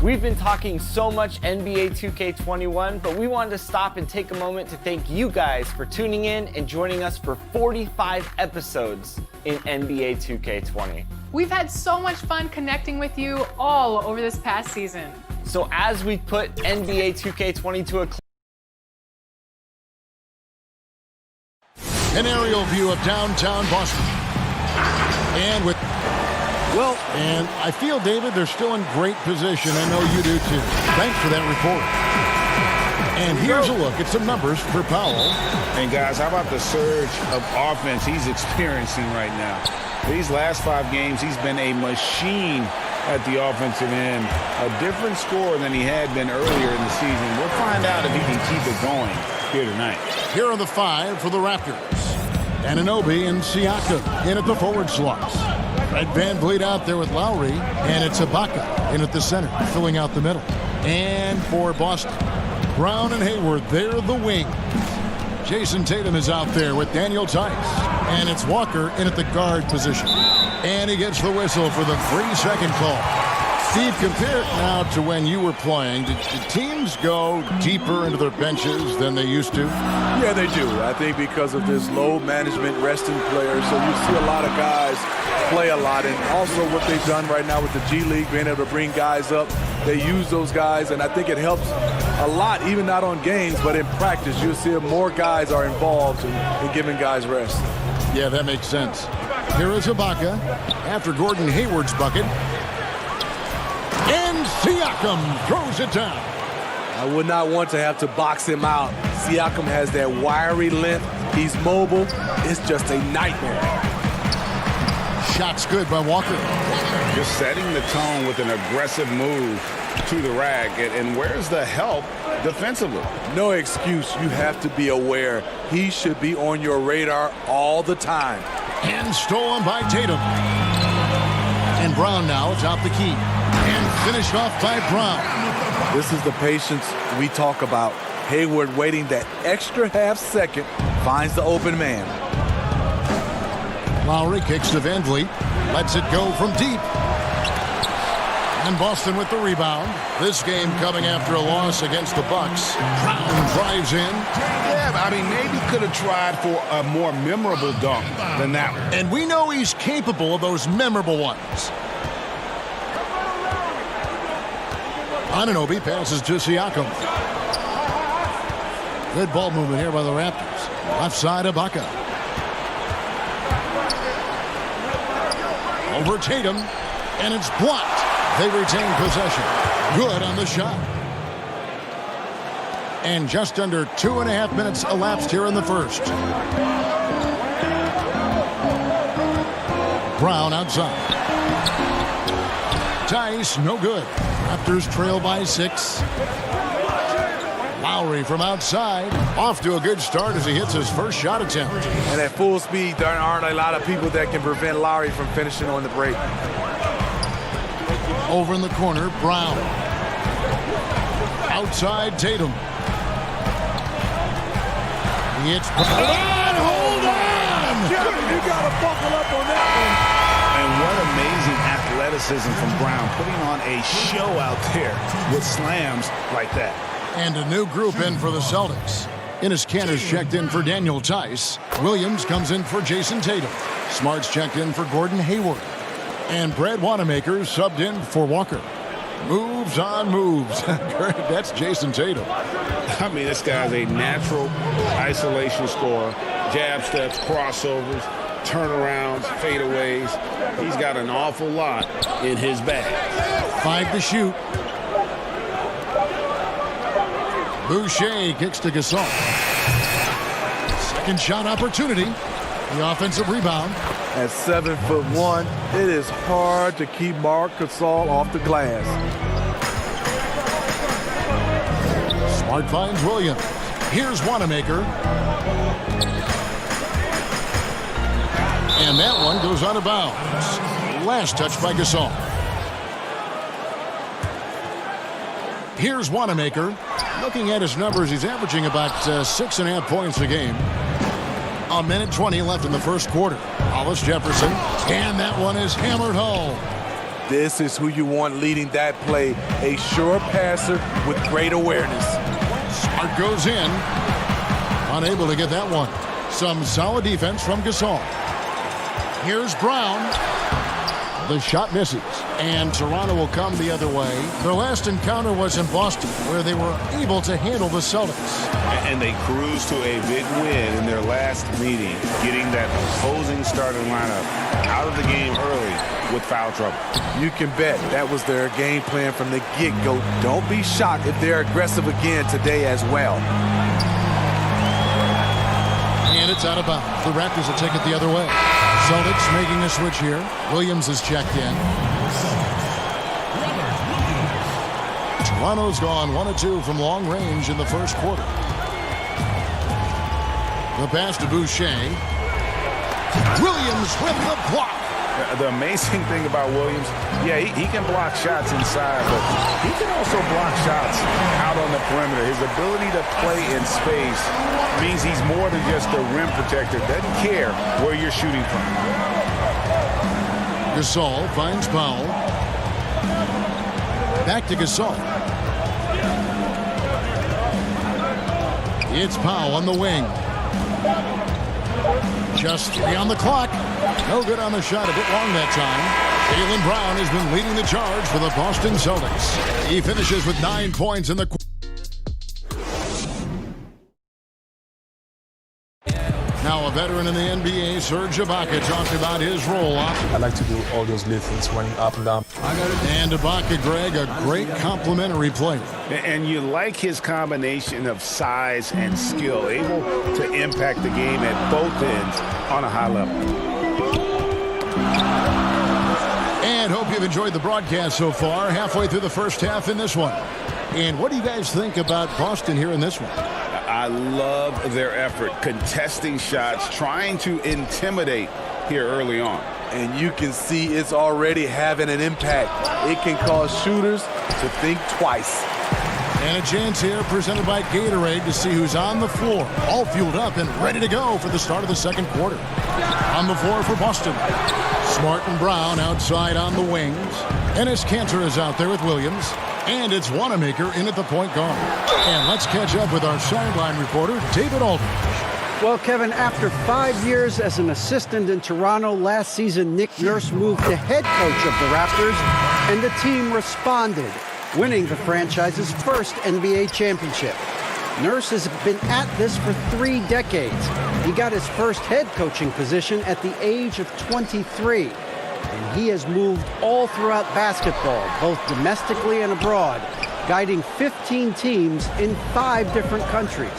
We've been talking so much NBA 2K21, but we wanted to stop and take a moment to thank you guys for tuning in and joining us for 45 episodes in NBA 2K20. We've had so much fun connecting with you all over this past season. So as we put NBA 2K20 to a An aerial view of downtown Boston. And I feel, David, they're still in great position. I know you do too. Thanks for that report. And here's a look at some numbers for Powell. And guys, how about the surge of offense he's experiencing right now? These last 5 games, he's been a machine at the offensive end. A different score than he had been earlier in the season. We'll find out if he can keep it going here tonight. Here are the 5 for the Raptors. Anunoby and Siakam in at the forward slots. Fred VanVleet out there with Lowry, and it's Ibaka in at the center, filling out the middle. And for Boston, Brown and Hayward, they're the wings. Jason Tatum is out there with Daniel Tice, and it's Walker in at the guard position. And he gets the whistle for the 3-second call. Steve, compare it now to when you were playing. Did teams go deeper into their benches than they used to? Yeah, they do. I think because of this load management, resting players. So you see a lot of guys play a lot. And also what they've done right now with the G League, being able to bring guys up. They use those guys, and I think it helps a lot, even not on games, but in practice. You'll see more guys are involved in giving guys rest. Yeah, that makes sense. Here is Ibaka after Gordon Hayward's bucket. And Siakam throws it down. I would not want to have to box him out. Siakam has that wiry length. He's mobile. It's just a nightmare. Shot's good by Walker. Just setting the tone with an aggressive move to the rack. And where's the help defensively? No excuse. You have to be aware. He should be on your radar all the time. And stolen by Tatum. And Brown now atop the key. And finished off by Brown. This is the patience we talk about. Hayward waiting that extra half second, finds the open man. Lowry kicks to VanVleet, lets it go from deep. And Boston with the rebound. This game coming after a loss against the Bucks. Brown drives in. Yeah, I mean, maybe could have tried for a more memorable dunk than that one. And we know he's capable of those memorable ones. Anunoby passes to Siakam. Good ball movement here by the Raptors. Left side, Ibaka. Over Tatum, and it's blocked. They retain possession. Good on the shot. And just under 2.5 minutes elapsed here in the first. Brown outside. Tice, no good. Raptors trail by 6. Lowry from outside. Off to a good start as he hits his first shot attempt. And at full speed, there aren't a lot of people that can prevent Lowry from finishing on the break. Over in the corner, Brown. Outside, Tatum. It's Brown. Hold on! You got to buckle up on that one. And what amazing athleticism from Brown, putting on a show out there with slams like that. And a new group in for the Celtics. Enes Kanter's checked in for Daniel Tice. Williams comes in for Jason Tatum. Smart's checked in for Gordon Hayward. And Brad Wanamaker subbed in for Walker. Moves on moves. That's Jason Tatum. I mean, this guy's a natural isolation scorer. Jab steps, crossovers, turnarounds, fadeaways. He's got an awful lot in his bag. 5 to shoot. Boucher kicks to Gasol. Second shot opportunity. The offensive rebound. At 7'1", it is hard to keep Marc Gasol off the glass. Smart finds Williams. Here's Wanamaker. And that one goes out of bounds. Last touch by Gasol. Here's Wanamaker. Looking at his numbers, he's averaging about 6.5 points a game. 1:20 left in the first quarter. Hollis Jefferson, and that one is hammered home. This is who you want leading that play. A sure passer with great awareness. Smart goes in. Unable to get that one. Some solid defense from Gasol. Here's Brown. The shot misses, and Toronto will come the other way. Their last encounter was in Boston, where they were able to handle the Celtics. And they cruised to a big win in their last meeting, getting that opposing starting lineup out of the game early with foul trouble. You can bet that was their game plan from the get-go. Don't be shocked if they're aggressive again today as well. And it's out of bounds. The Raptors will take it the other way. Celtics making a switch here. Williams is checked in. Toronto's gone 1 of 2 from long range in the first quarter. The pass to Boucher. Williams with the block. The amazing thing about Williams, yeah, he can block shots inside, but he can also block shots out on the perimeter. His ability to play in space means he's more than just a rim protector. Doesn't care where you're shooting from. Gasol finds Powell. Back to Gasol. It's Powell on the wing. Just 3 on the clock. No good on the shot, a bit long that time. Jaylen Brown has been leading the charge for the Boston Celtics. He finishes with 9 points in the quarter. Now a veteran in the NBA, Serge Ibaka, talked about his role-up. I like to do all those little things, running up and down. And Ibaka, Greg, a great complimentary player. And you like his combination of size and skill, able to impact the game at both ends on a high level. And hope you've enjoyed the broadcast so far. Halfway through the first half in this one. And what do you guys think about Boston here in this one? I love their effort, contesting shots, trying to intimidate here early on. And you can see it's already having an impact. It can cause shooters to think twice. And a chance here presented by Gatorade to see who's on the floor. All fueled up and ready to go for the start of the second quarter. On the floor for Boston. Smart and Brown outside on the wings. Enes Kanter is out there with Williams. And it's Wanamaker in at the point guard. And let's catch up with our sideline reporter, David Aldridge. Well, Kevin, after 5 years as an assistant in Toronto last season, Nick Nurse moved to head coach of the Raptors, and the team responded, winning the franchise's first NBA championship. Nurse has been at this for 3 decades. He got his first head coaching position at the age of 23. And he has moved all throughout basketball, both domestically and abroad, guiding 15 teams in 5 different countries.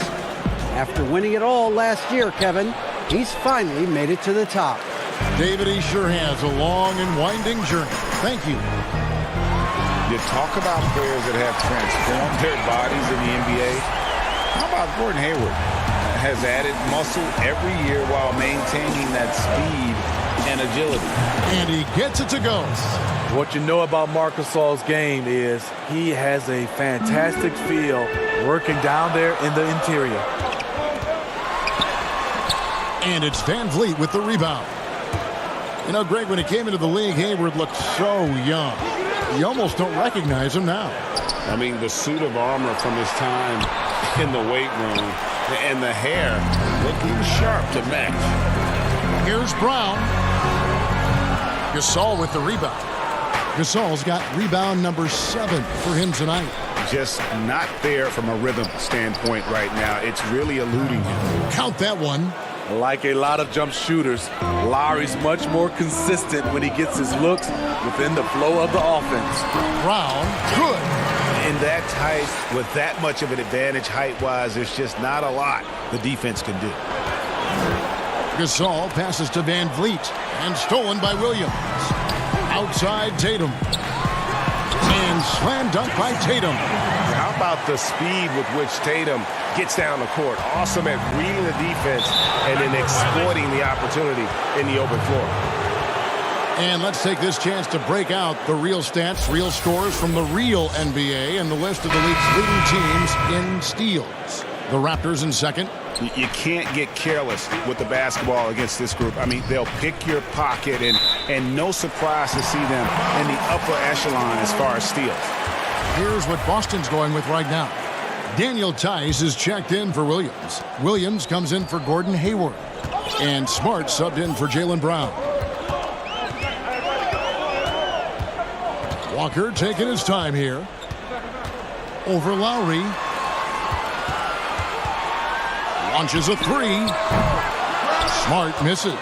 After winning it all last year, Kevin, he's finally made it to the top. David, he sure has a long and winding journey. Thank you. You talk about players that have transformed their bodies in the NBA. How about Gordon Hayward? Has added muscle every year while maintaining that speed and agility. And he gets it to go. What you know about Marc Gasol's game is he has a fantastic feel working down there in the interior. And it's Van Vliet with the rebound. You know, Greg, when he came into the league, Hayward looked so young. You almost don't recognize him now. I mean, the suit of armor from his time in the weight room and the hair looking sharp to match. Here's Brown. Gasol with the rebound. Gasol's got rebound number 7 for him tonight. Just not there from a rhythm standpoint right now. It's really eluding him. Count that one. Like a lot of jump shooters, Lowry's much more consistent when he gets his looks within the flow of the offense. Brown, good. In that tight, with that much of an advantage height-wise, there's just not a lot the defense can do. Gasol passes to Van Vliet and stolen by Williams. Outside Tatum. And slam dunk by Tatum. How about the speed with which Tatum gets down the court? Awesome at reading the defense and then exploiting the opportunity in the open floor. And let's take this chance to break out the real stats, real scores from the real NBA and the list of the league's leading teams in steals. The Raptors in second. You can't get careless with the basketball against this group. I mean, they'll pick your pocket, and no surprise to see them in the upper echelon as far as steals. Here's what Boston's going with right now. Daniel Tice is checked in for Williams. Williams comes in for Gordon Hayward. And Smart subbed in for Jaylen Brown. Walker taking his time here. Over Lowry. Launches a three. Smart misses.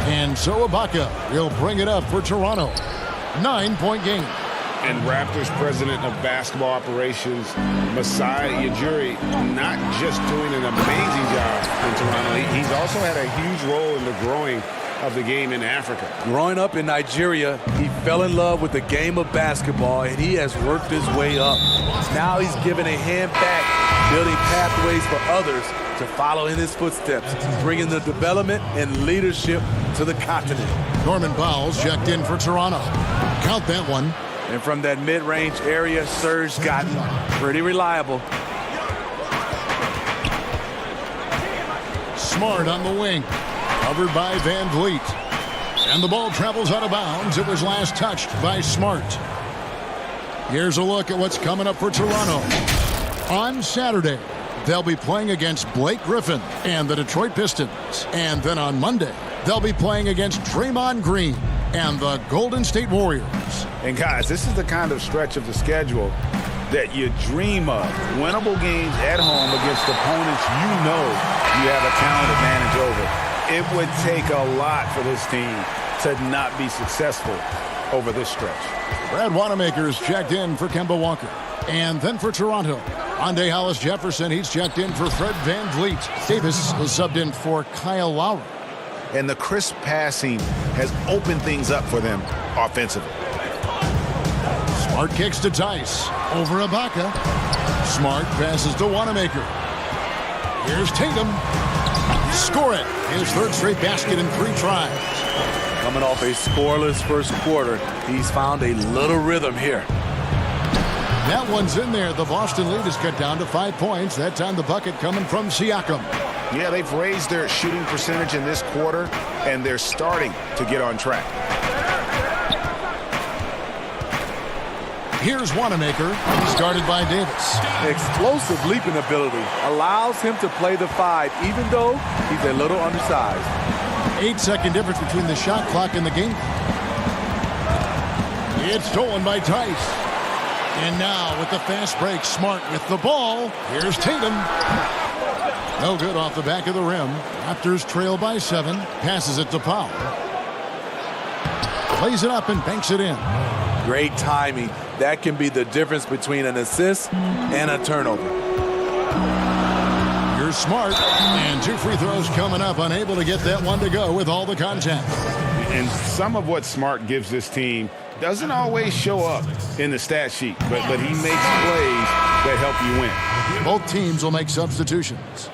And so Ibaka will bring it up for Toronto. 9-point game. And Raptors president of basketball operations, Masai Ujiri, not just doing an amazing job in Toronto, he's also had a huge role in the growing of the game in Africa. Growing up in Nigeria, he fell in love with the game of basketball, and he has worked his way up. Now he's given a hand back, building pathways for others to follow in his footsteps, bringing the development and leadership to the continent. Norman Powell's checked in for Toronto. Count that one. And from that mid-range area, Serge gotten pretty reliable. Smart on the wing. Covered by Van Vliet. And the ball travels out of bounds. It was last touched by Smart. Here's a look at what's coming up for Toronto. On Saturday, they'll be playing against Blake Griffin and the Detroit Pistons. And then on Monday, they'll be playing against Draymond Green and the Golden State Warriors. And guys, this is the kind of stretch of the schedule that you dream of. Winnable games at home against opponents you know you have a talent advantage over. It would take a lot for this team to not be successful over this stretch. Brad Wanamaker's checked in for Kemba Walker. And then for Toronto, Andre Hollis Jefferson, he's checked in for Fred Van Vliet. Davis is subbed in for Kyle Lowry. And the crisp passing has opened things up for them offensively. Smart kicks to Tice. Over Ibaka. Smart passes to Wanamaker. Here's Tatum. Score it. His third straight basket in 3 tries. Coming off a scoreless first quarter, he's found a little rhythm here. That one's in there. The Boston lead is cut down to 5 points. That time the bucket coming from Siakam. Yeah, they've raised their shooting percentage in this quarter, and they're starting to get on track. Here's Wanamaker, started by Davis. Explosive leaping ability allows him to play the 5, even though he's a little undersized. 8-second difference between the shot clock and the game. It's stolen by Tice. And now with the fast break, Smart with the ball. Here's Tatum. No good off the back of the rim. Raptors trail by 7. Passes it to Powell. Plays it up and banks it in. Great timing. That can be the difference between an assist and a turnover. Here's Smart. And 2 free throws coming up. Unable to get that one to go with all the contact. And some of what Smart gives this team doesn't always show up in the stat sheet, but he makes plays that help you win. Both teams will make substitutions.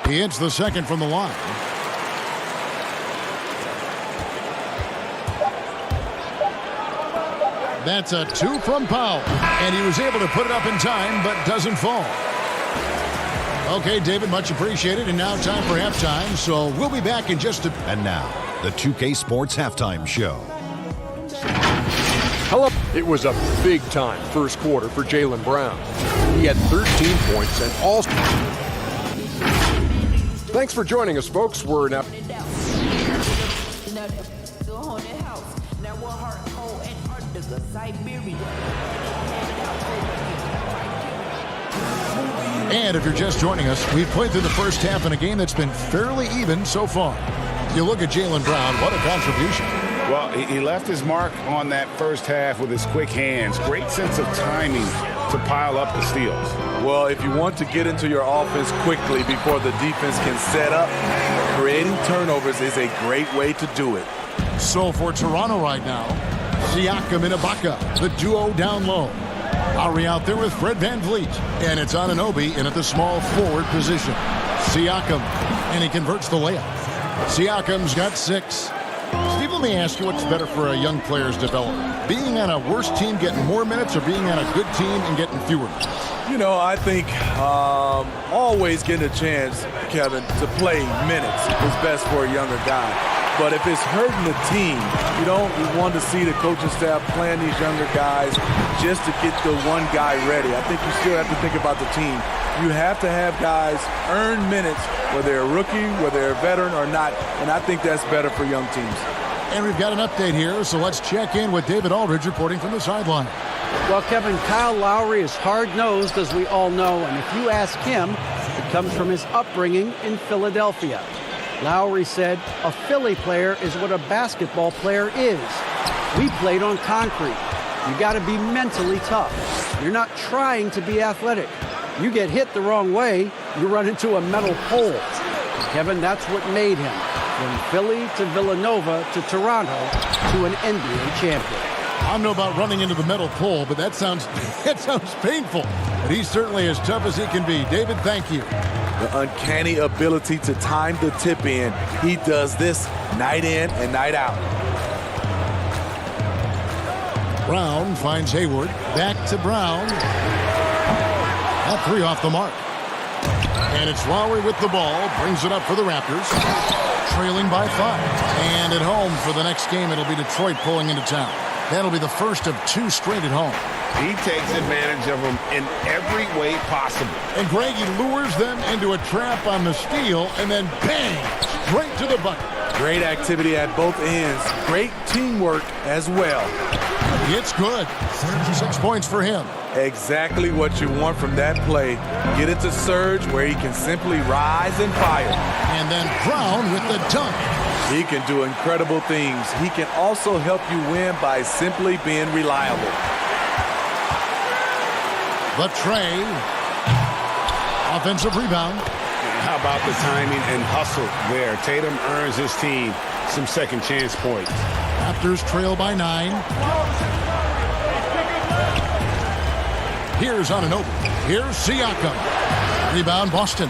He hits the second from the line. That's a 2 from Powell. And he was able to put it up in time, but doesn't fall. Okay, David, much appreciated. And now time for halftime. So we'll be back in just a... And now, the 2K Sports Halftime Show. Hello. It was a big-time first quarter for Jaylen Brown. He had 13 points and all... Thanks for joining us, folks. We're now... And if you're just joining us, we've played through the first half in a game that's been fairly even so far. You look at Jaylen Brown, what a contribution. Well, he left his mark on that first half with his quick hands. Great sense of timing to pile up the steals. Well, if you want to get into your offense quickly before the defense can set up, creating turnovers is a great way to do it. So for Toronto right now, Siakam and Ibaka, the duo down low. Lowry out there with Fred Van Vliet. And it's Anunoby in at the small forward position. Siakam and he converts the layup. Siakam's got 6. Steve, let me ask you, what's better for a young player's development? Being on a worse team getting more minutes, or being on a good team and getting fewer minutes? You know, I think always getting a chance, Kevin, to play minutes is best for a younger guy. But if it's hurting the team, you don't want to see the coaching staff playing these younger guys just to get the one guy ready. I think you still have to think about the team. You have to have guys earn minutes, whether they're a rookie, whether they're a veteran or not, and I think that's better for young teams. And we've got an update here, so let's check in with David Aldridge reporting from the sideline. Well, Kevin, Kyle Lowry is hard-nosed, as we all know, and if you ask him, it comes from his upbringing in Philadelphia. Lowry said, "A Philly player is what a basketball player is. We played on concrete. You got to be mentally tough. You're not trying to be athletic. You get hit the wrong way, you run into a metal pole." Kevin, that's what made him, from Philly to Villanova to Toronto to an NBA champion. I don't know about running into the metal pole, but that sounds painful. But he's certainly as tough as he can be. David, thank you. The uncanny ability to time the tip in. He does this night in and night out. Brown finds Hayward. Back to Brown. That 3 off the mark. And it's Lowry with the ball. Brings it up for the Raptors. Trailing by 5. And at home for the next game, it'll be Detroit pulling into town. That'll be the first of 2 straight at home. He takes advantage of them in every way possible. And Greg, he lures them into a trap on the steal, and then bang, straight to the bucket. Great activity at both ends. Great teamwork as well. It's good. 6 points for him. Exactly what you want from that play. Get it to Serge where he can simply rise and fire. And then Brown with the dunk. He can do incredible things. He can also help you win by simply being reliable. The Trey. Offensive rebound. How about the timing and hustle there? Tatum earns his team some second chance points. Raptors trail by 9. Here's Anunoby. Here's Siakam. Rebound Boston.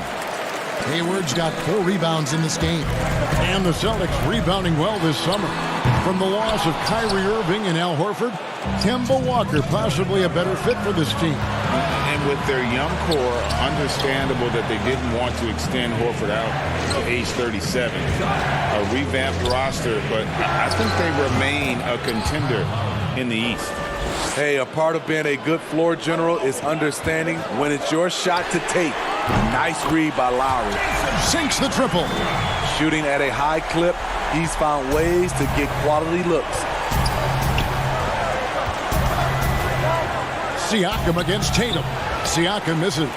Hayward's got 4 rebounds in this game. And the Celtics rebounding well this summer. From the loss of Kyrie Irving and Al Horford, Kemba Walker possibly a better fit for this team. And with their young core, understandable that they didn't want to extend Horford out to age 37. A revamped roster, but I think they remain a contender in the East. Hey, a part of being a good floor general is understanding when it's your shot to take. Nice read by Lowry. Sinks the triple. Shooting at a high clip, he's found ways to get quality looks. Siakam against Tatum. Siakam misses.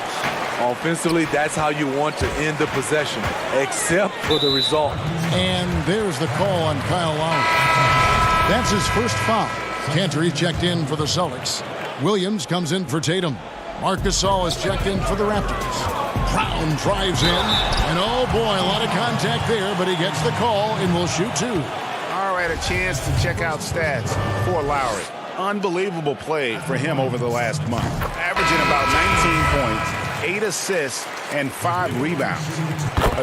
Offensively, that's how you want to end the possession, except for the result. And there's the call on Kyle Lowry. That's his first foul. Cantor checked in for the Celtics. Williams comes in for Tatum. Marc Gasol is checked in for the Raptors. Brown drives in. And oh boy, a lot of contact there, but he gets the call and will shoot 2. All right, a chance to check out stats for Lowry. Unbelievable play for him over the last month. Averaging about 19 points, 8 assists, and 5 rebounds.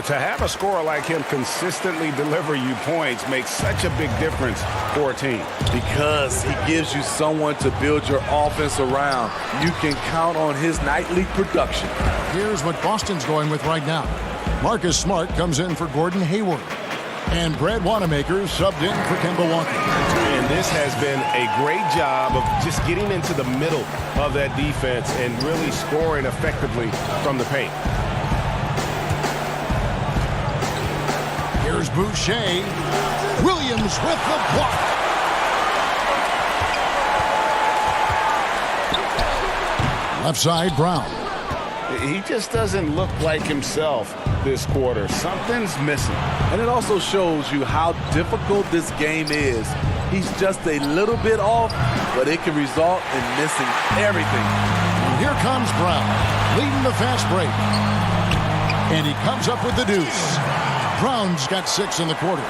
To have a scorer like him consistently deliver you points makes such a big difference for a team. Because he gives you someone to build your offense around. You can count on his nightly production. Here's what Boston's going with right now. Marcus Smart comes in for Gordon Hayward. And Brad Wanamaker subbed in for Kemba Walker. And this has been a great job of just getting into the middle of that defense and really scoring effectively from the paint. Here's Boucher. Williams with the block. Left side, Brown. He just doesn't look like himself this quarter. Something's missing. And it also shows you how difficult this game is. He's just a little bit off, but it can result in missing everything. Here comes Brown, leading the fast break. And he comes up with the deuce. Brown's got 6 in the quarter.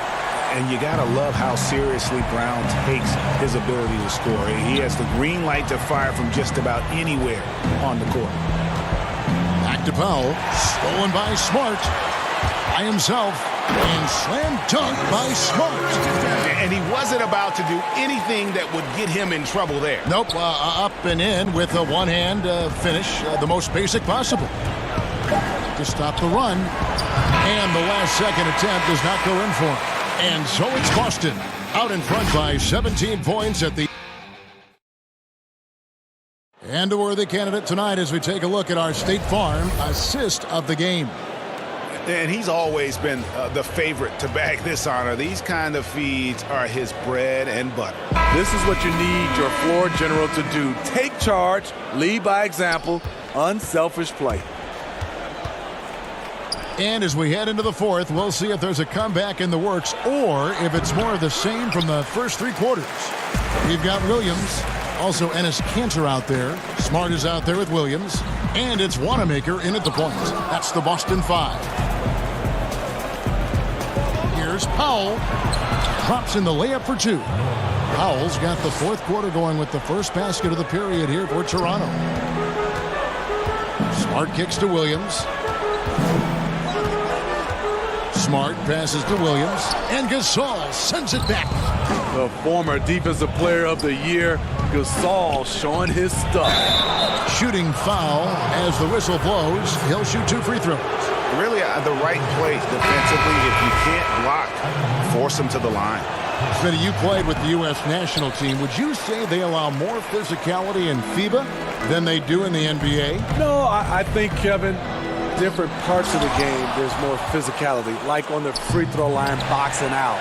And you got to love how seriously Brown takes his ability to score. He has the green light to fire from just about anywhere on the court. Back to Powell. Stolen by Smart. by himself. And slam dunk by Smart. And he wasn't about to do anything that would get him in trouble there. Nope, up and in with a one-hand finish, the most basic possible. To stop the run. And the last second attempt does not go in for him. And so it's Boston out in front by 17 points at the... And a worthy candidate tonight as we take a look at our State Farm assist of the game. And he's always been the favorite to bag this honor. These kind of feeds are his bread and butter. This is what you need your floor general to do. Take charge, lead by example, unselfish play. And as we head into the fourth, we'll see if there's a comeback in the works or if it's more of the same from the first three quarters. We've got Williams, also Ennis Cantor out there. Smart is out there with Williams. And it's Wanamaker in at the point. That's the Boston 5. Here's Powell. Drops in the layup for two. Powell's got the fourth quarter going with the first basket of the period here for Toronto. Smart kicks to Williams. Smart passes to Williams. And Gasol sends it back. The former Defensive Player of the Year, Gasol, showing his stuff. Shooting foul as the whistle blows. He'll shoot two free throws. Really the right place defensively. If you can't block, force him to the line. Smitty, you played with the U.S. national team. Would you say they allow more physicality in FIBA than they do in the NBA? No, I think, Kevin, different parts of the game, there's more physicality. Like on the free throw line, boxing out.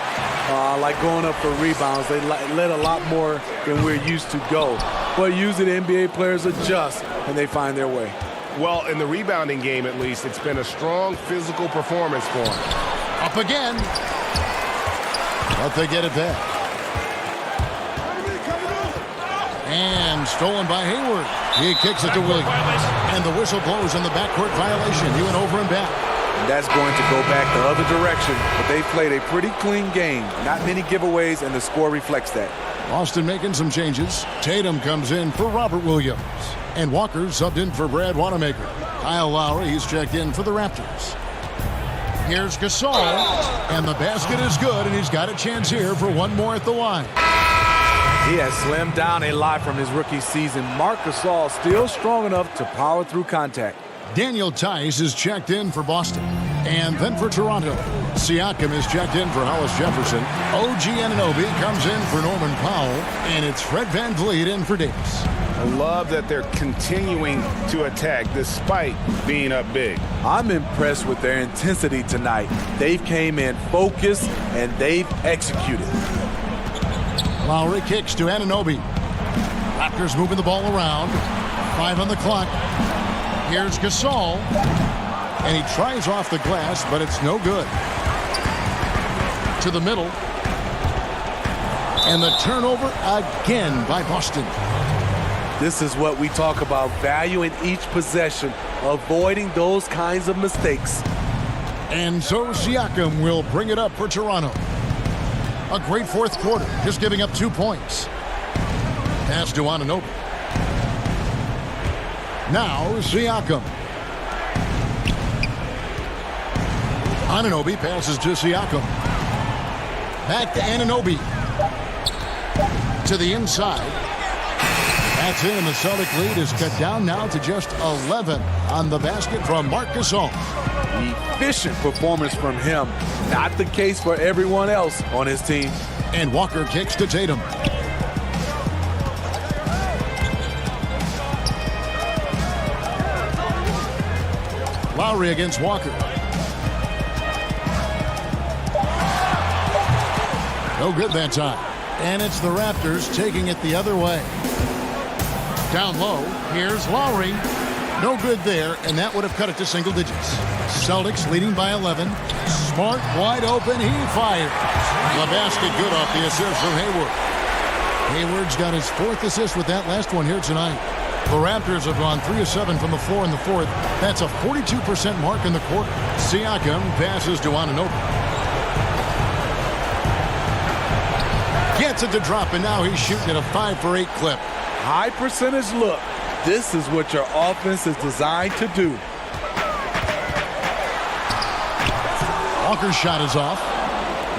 Like going up for rebounds, they let a lot more than we're used to go. But usually the NBA players adjust and they find their way. Well, in the rebounding game, at least, it's been a strong physical performance for him. Up again. But they get it back. And stolen by Hayward. He kicks it to Williams. And the whistle blows on the backcourt violation. He went over and back. And that's going to go back the other direction. But they played a pretty clean game. Not many giveaways, and the score reflects that. Boston making some changes. Tatum comes in for Robert Williams. And Walker subbed in for Brad Wanamaker. Kyle Lowry, he's checked in for the Raptors. Here's Gasol. And the basket is good, and he's got a chance here for one more at the line. He has slimmed down a lot from his rookie season. Marc Gasol still strong enough to power through contact. Daniel Tice is checked in for Boston. And then for Toronto, Siakam is checked in for Hollis Jefferson. OG Anunoby comes in for Norman Powell. And it's Fred VanVleet in for Davis. I love that they're continuing to attack despite being up big. I'm impressed with their intensity tonight. They've came in focused and they've executed. Lowry kicks to Anunoby. Raptors moving the ball around. 5 on the clock. Here's Gasol. And he tries off the glass, but it's no good. To the middle. And the turnover again by Boston. This is what we talk about, value in each possession, avoiding those kinds of mistakes. And so Siakam will bring it up for Toronto. A great fourth quarter, just giving up 2 points. Pass to Anunoby. Now Siakam. Anunoby passes to Siakam. Back to Anunoby. To the inside. That's in, and the Celtic lead is cut down now to just 11 on the basket from Marc Gasol. Efficient performance from him. Not the case for everyone else on his team. And Walker kicks to Tatum. Lowry against Walker. No good that time. And it's the Raptors taking it the other way. Down low, here's Lowry. No good there, and that would have cut it to single digits. Celtics leading by 11. Smart, wide open, he fires. The basket good off the assist from Hayward. Hayward's got his 4th assist with that last one here tonight. The Raptors have gone 3 of 7 from the floor in the 4th. That's a 42% mark in the quarter. Siakam passes to Anunoby. Gets it to drop, and now he's shooting at a 5 for 8 clip. High percentage look. This is what your offense is designed to do. Walker's shot is off.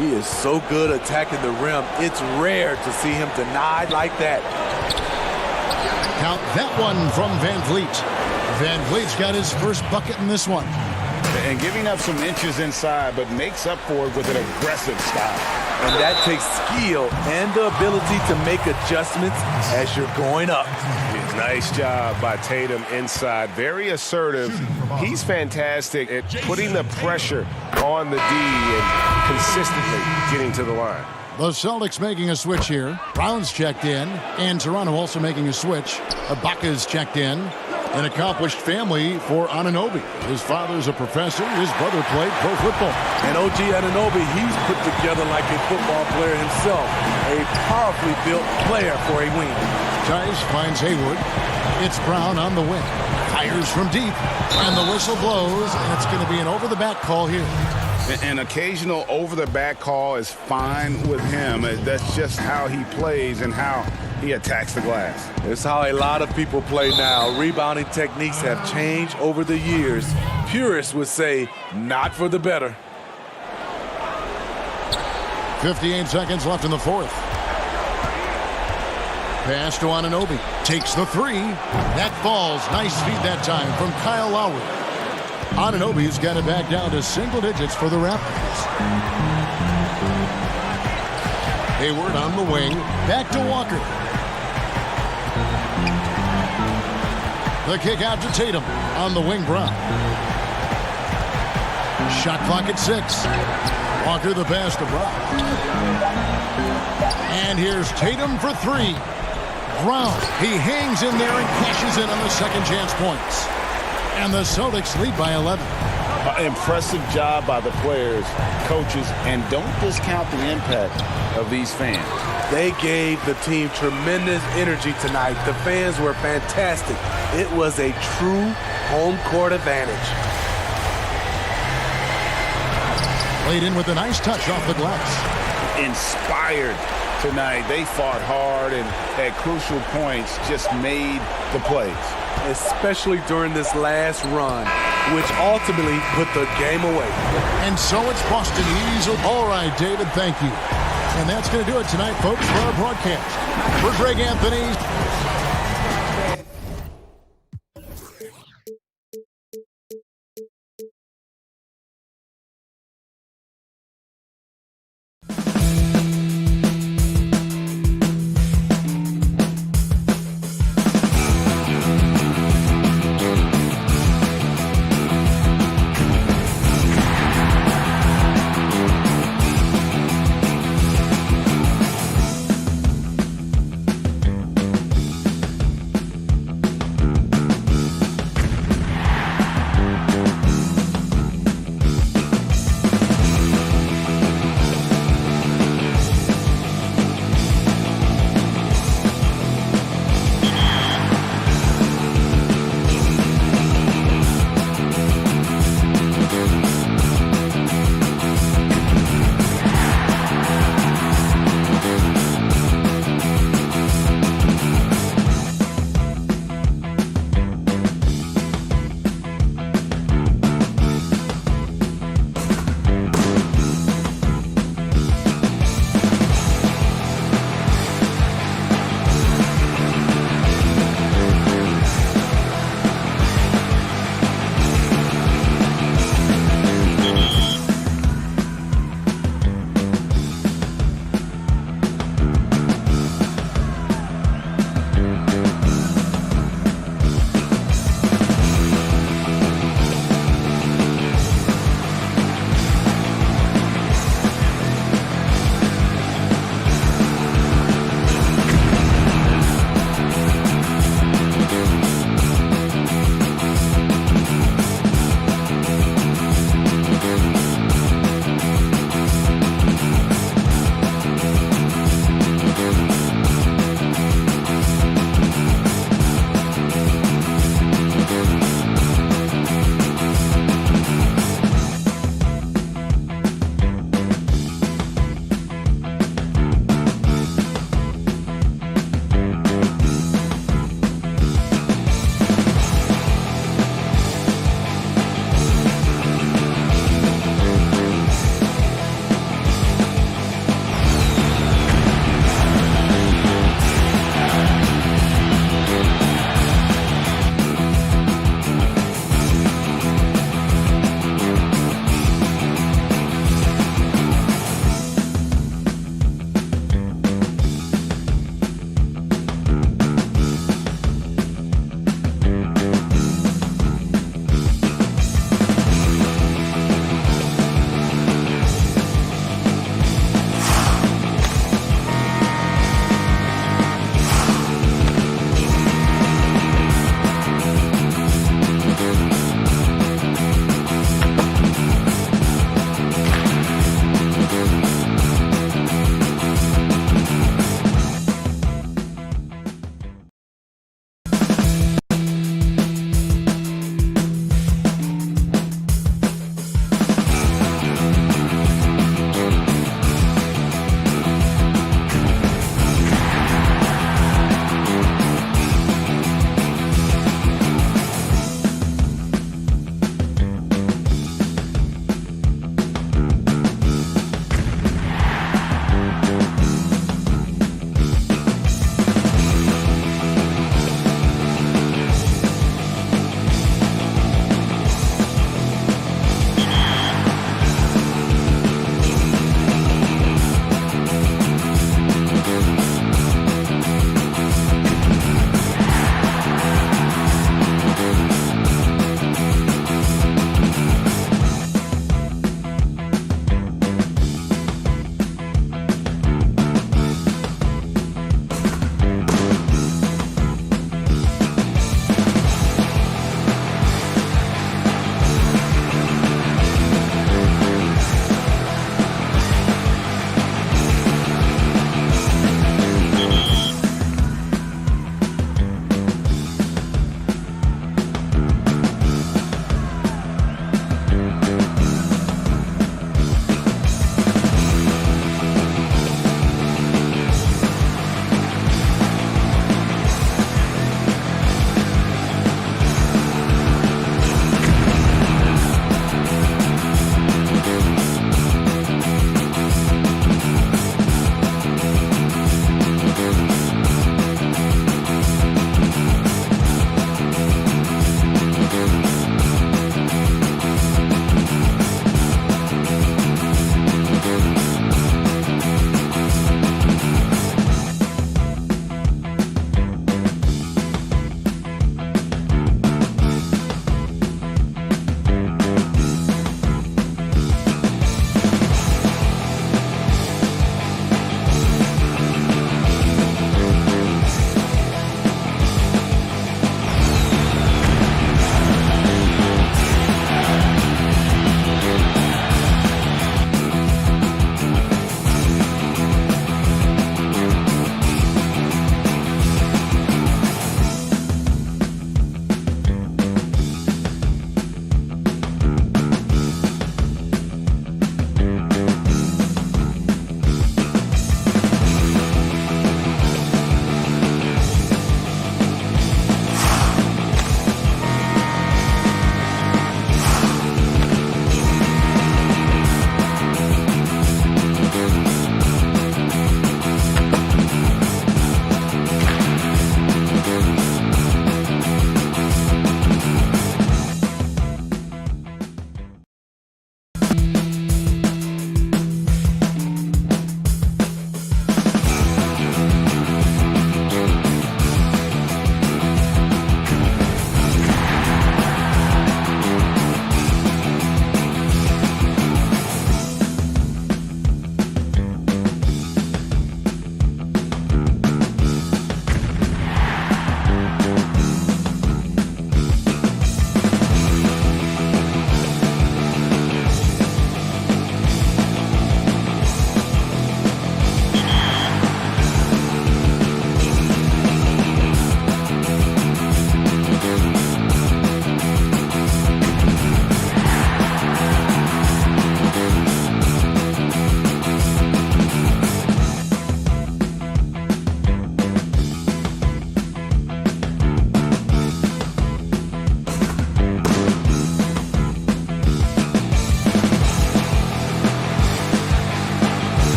He is so good attacking the rim. It's rare to see him denied like that. Count that one from Van Vliet. Van Vliet's got his first bucket in this one. And giving up some inches inside, but makes up for it with an aggressive style. And that takes skill and the ability to make adjustments as you're going up. Nice job by Tatum inside. Very assertive. He's fantastic at putting the pressure on the D and consistently getting to the line. The Celtics making a switch here. Brown's checked in, and Toronto also making a switch. Ibaka's checked in. An accomplished family for Anunoby. His father's a professor. His brother played pro football. And OG Anunoby, he's put together like a football player himself. A powerfully built player for a wing. Tice finds Hayward. It's Brown on the wing. Fires from deep. And the whistle blows, and it's going to be an over-the-back call here. An occasional over-the-back call is fine with him. That's just how he plays and how he attacks the glass. It's how a lot of people play now. Rebounding techniques have changed over the years. Purists would say, not for the better. 58 seconds left in the fourth. Pass to Anunoby. Takes the three. That falls. Nice feed that time from Kyle Lowry. Anunoby's got it back down to single digits for the Raptors. Hayward on the wing. Back to Walker. The kick out to Tatum. On the wing, Brown. Shot clock at 6. Walker the pass to Brown. And here's Tatum for 3. Brown, he hangs in there and cashes in on the second chance points. And the Celtics lead by 11. Impressive job by the players, coaches, and don't discount the impact of these fans. They gave the team tremendous energy tonight. The fans were fantastic. It was a true home court advantage. Played in with a nice touch off the glass. Inspired tonight. They fought hard and at crucial points just made the plays. Especially during this last run, which ultimately put the game away. And so it's Boston easily. All right, David, thank you. And that's going to do it tonight, folks, for our broadcast. For Greg Anthony.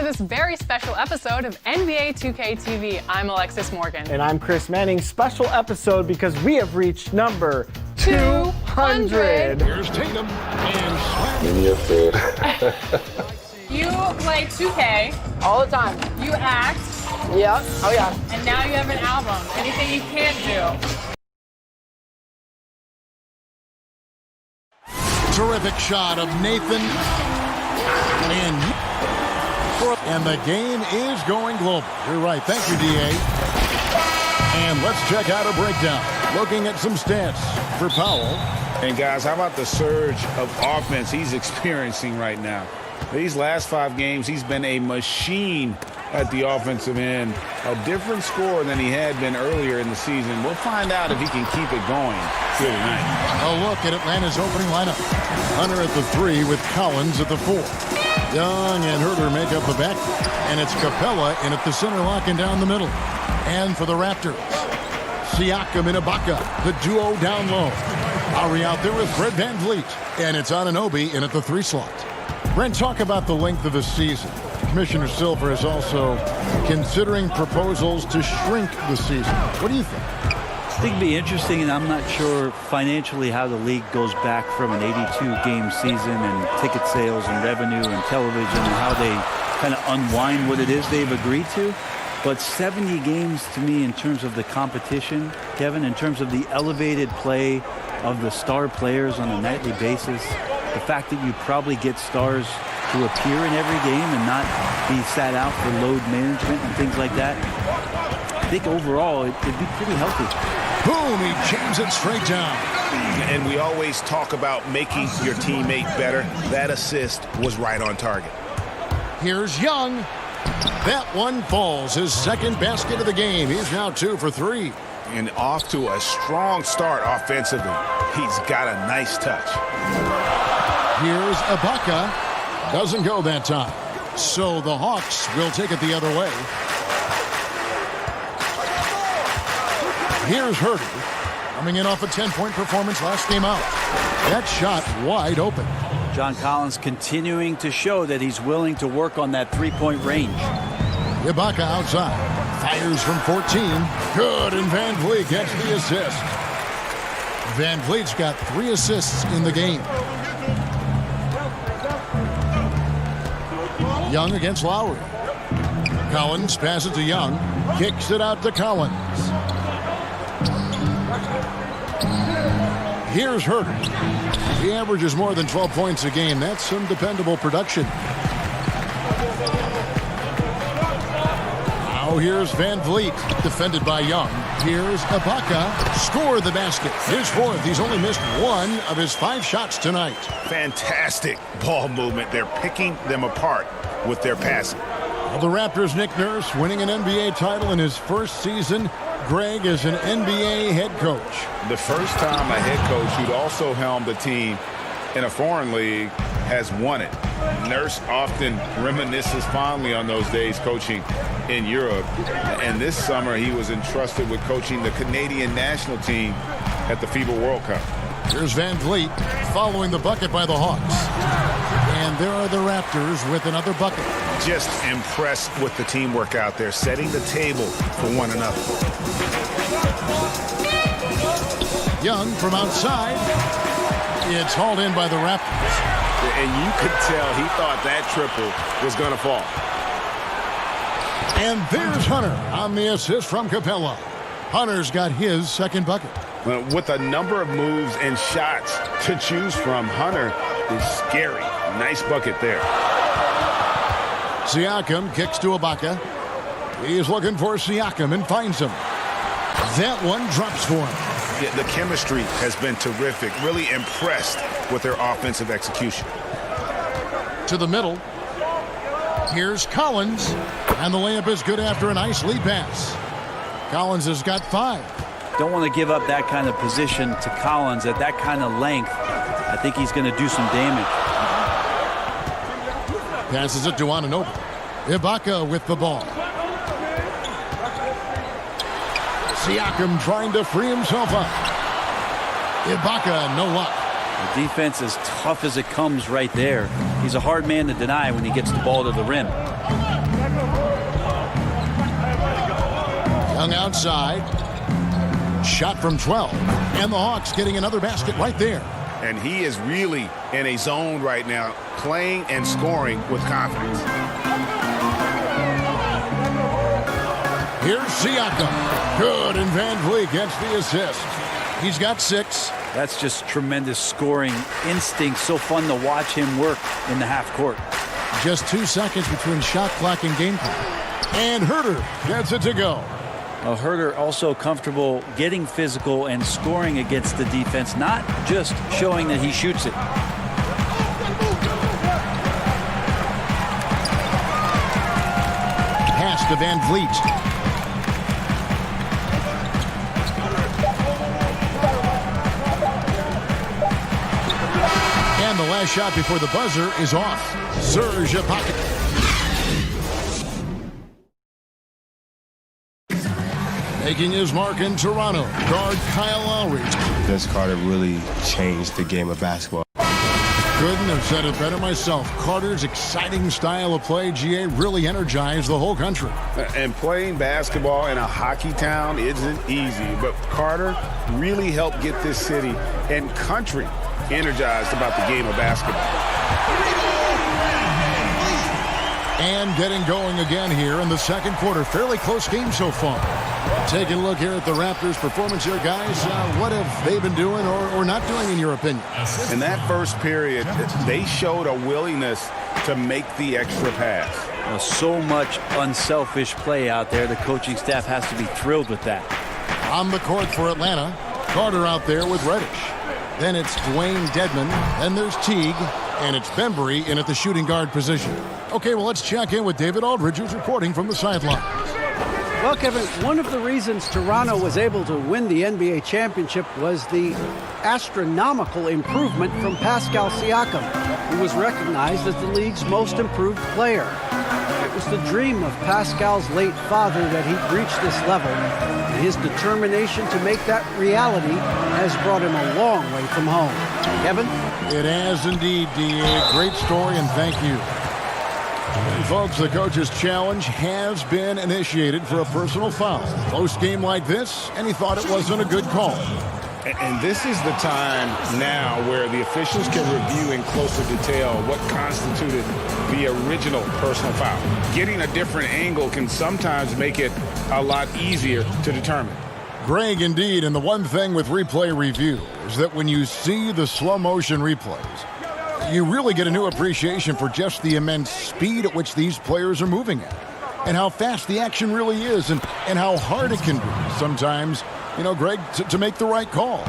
this very special episode of NBA 2K TV. I'm Alexis Morgan. And I'm Chris Manning. Special episode because we have reached number 200. Here's Tatum and Slam. Give me a food. You play 2K. All the time. You act. Yeah. Oh, yeah. And now you have an album. Anything you can't do. Terrific shot of Nathan. And the game is going global. You're right. Thank you, DA. And let's check out a breakdown. Looking at some stats for Powell. And guys, how about the surge of offense he's experiencing right now? These last 5 games, he's been a machine at the offensive end. A different score than he had been earlier in the season. We'll find out if he can keep it going here tonight. A look at Atlanta's opening lineup. Hunter at the 3 with Collins at the 4. Young and Herter make up the back. And it's Capella in at the center, locking down the middle. And for the Raptors, Siakam and Ibaka, the duo down low. Lowry out there with Fred VanVleet. And it's Anunoby in at the 3 slot. Brent, talk about the length of the season. Commissioner Silver is also considering proposals to shrink the season. What do you think? I think it'd be interesting, and I'm not sure financially how the league goes back from an 82-game season and ticket sales and revenue and television and how they kind of unwind what it is they've agreed to. But 70 games to me in terms of the competition, Kevin, in terms of the elevated play of the star players on a nightly basis, the fact that you probably get stars to appear in every game and not be sat out for load management and things like that, I think overall it'd be pretty healthy. Boom, he jams it straight down. And we always talk about making your teammate better. That assist was right on target. Here's Young. That one falls. His second basket of the game. He's now 2 for 3. And off to a strong start offensively. He's got a nice touch. Here's Ibaka. Doesn't go that time. So the Hawks will take it the other way. Here's Herter. Coming in off a 10-point performance last game out. That shot wide open. John Collins continuing to show that he's willing to work on that 3-point range. Ibaka outside. Fires from 14. Good, and VanVleet gets the assist. VanVleet's got 3 assists in the game. Young against Lowry. Collins passes to Young. Kicks it out to Collins. Here's Herter. He averages more than 12 points a game. That's some dependable production. Now here's VanVleet, defended by Young. Here's Ibaka. Score the basket. His 4th. He's only missed 1 of his 5 shots tonight. Fantastic ball movement. They're picking them apart with their passing. Well, the Raptors' Nick Nurse winning an NBA title in his first season. Greg is an NBA head coach. The first time a head coach who'd also helmed a team in a foreign league has won it. Nurse often reminisces fondly on those days coaching in Europe. And this summer he was entrusted with coaching the Canadian national team at the FIBA World Cup. Here's VanVleet following the bucket by the Hawks. And there are the Raptors with another bucket. Just impressed with the teamwork out there, setting the table for one another. Young from outside. It's hauled in by the Raptors. And you could tell he thought that triple was going to fall. And there's Hunter on the assist from Capella. Hunter's got his second bucket. With a number of moves and shots to choose from, Hunter is scary. Nice bucket there. Siakam kicks to Ibaka. He's looking for Siakam and finds him. That one drops for him. Yeah, the chemistry has been terrific. Really impressed with their offensive execution. To the middle. Here's Collins. And the layup is good after a nice lead pass. Collins has got 5. Don't want to give up that kind of position to Collins at that kind of length. I think he's going to do some damage. Passes it to Anunoby. Ibaka with the ball. Siakam trying to free himself up. Ibaka, no luck. The defense is tough as it comes right there. He's a hard man to deny when he gets the ball to the rim. Young outside. Shot from 12. And the Hawks getting another basket right there. And he is really in a zone right now, playing and scoring with confidence. Here's Siakam. Good, and Van Vliet gets the assist. He's got 6. That's just tremendous scoring instinct. So fun to watch him work in the half court. Just 2 seconds between shot clock and game time. And Hunter gets it to go. Well, Hunter also comfortable getting physical and scoring against the defense, not just showing that he shoots it. Pass to Van Vliet. And the last shot before the buzzer is off. Serge Ibaka. Making his mark in Toronto, guard Kyle Lowry. Vince Carter really changed the game of basketball. Couldn't have said it better myself. Carter's exciting style of play, GA, really energized the whole country. And playing basketball in a hockey town isn't easy, but Carter really helped get this city and country energized about the game of basketball. And getting going again here in the second quarter. Fairly close game so far. Taking a look here at the Raptors' performance here, guys. What have they been doing or not doing, in your opinion? In that first period, they showed a willingness to make the extra pass. Well, so much unselfish play out there. The coaching staff has to be thrilled with that. On the court for Atlanta, Carter out there with Reddish. Then it's Dwayne Dedmon. Then there's Teague. And it's Bembry in at the shooting guard position. Okay, well, let's check in with David Aldridge, who's reporting from the sideline. Well, Kevin, one of the reasons Toronto was able to win the NBA championship was the astronomical improvement from Pascal Siakam, who was recognized as the league's most improved player. It was the dream of Pascal's late father that he'd reach this level, and his determination to make that reality has brought him a long way from home. Kevin? It has indeed, D.A. Great story, and thank you. And folks, the coach's challenge has been initiated for a personal foul. Close game like this, and he thought it wasn't a good call. And this is the time now where the officials can review in closer detail what constituted the original personal foul. Getting a different angle can sometimes make it a lot easier to determine. Greg, indeed, and the one thing with replay review is that when you see the slow motion replays, you really get a new appreciation for just the immense speed at which these players are moving at, and how fast the action really is, and how hard it can be sometimes, you know, Greg, to make the right call.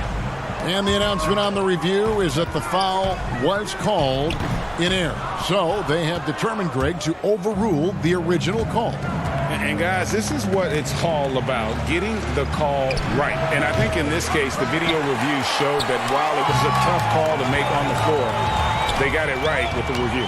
And the announcement on the review is that the foul was called in error. So they have determined, Greg, to overrule the original call. And guys, this is what it's all about, getting the call right. And I think in this case, the video review showed that while it was a tough call to make on the floor, they got it right with the review.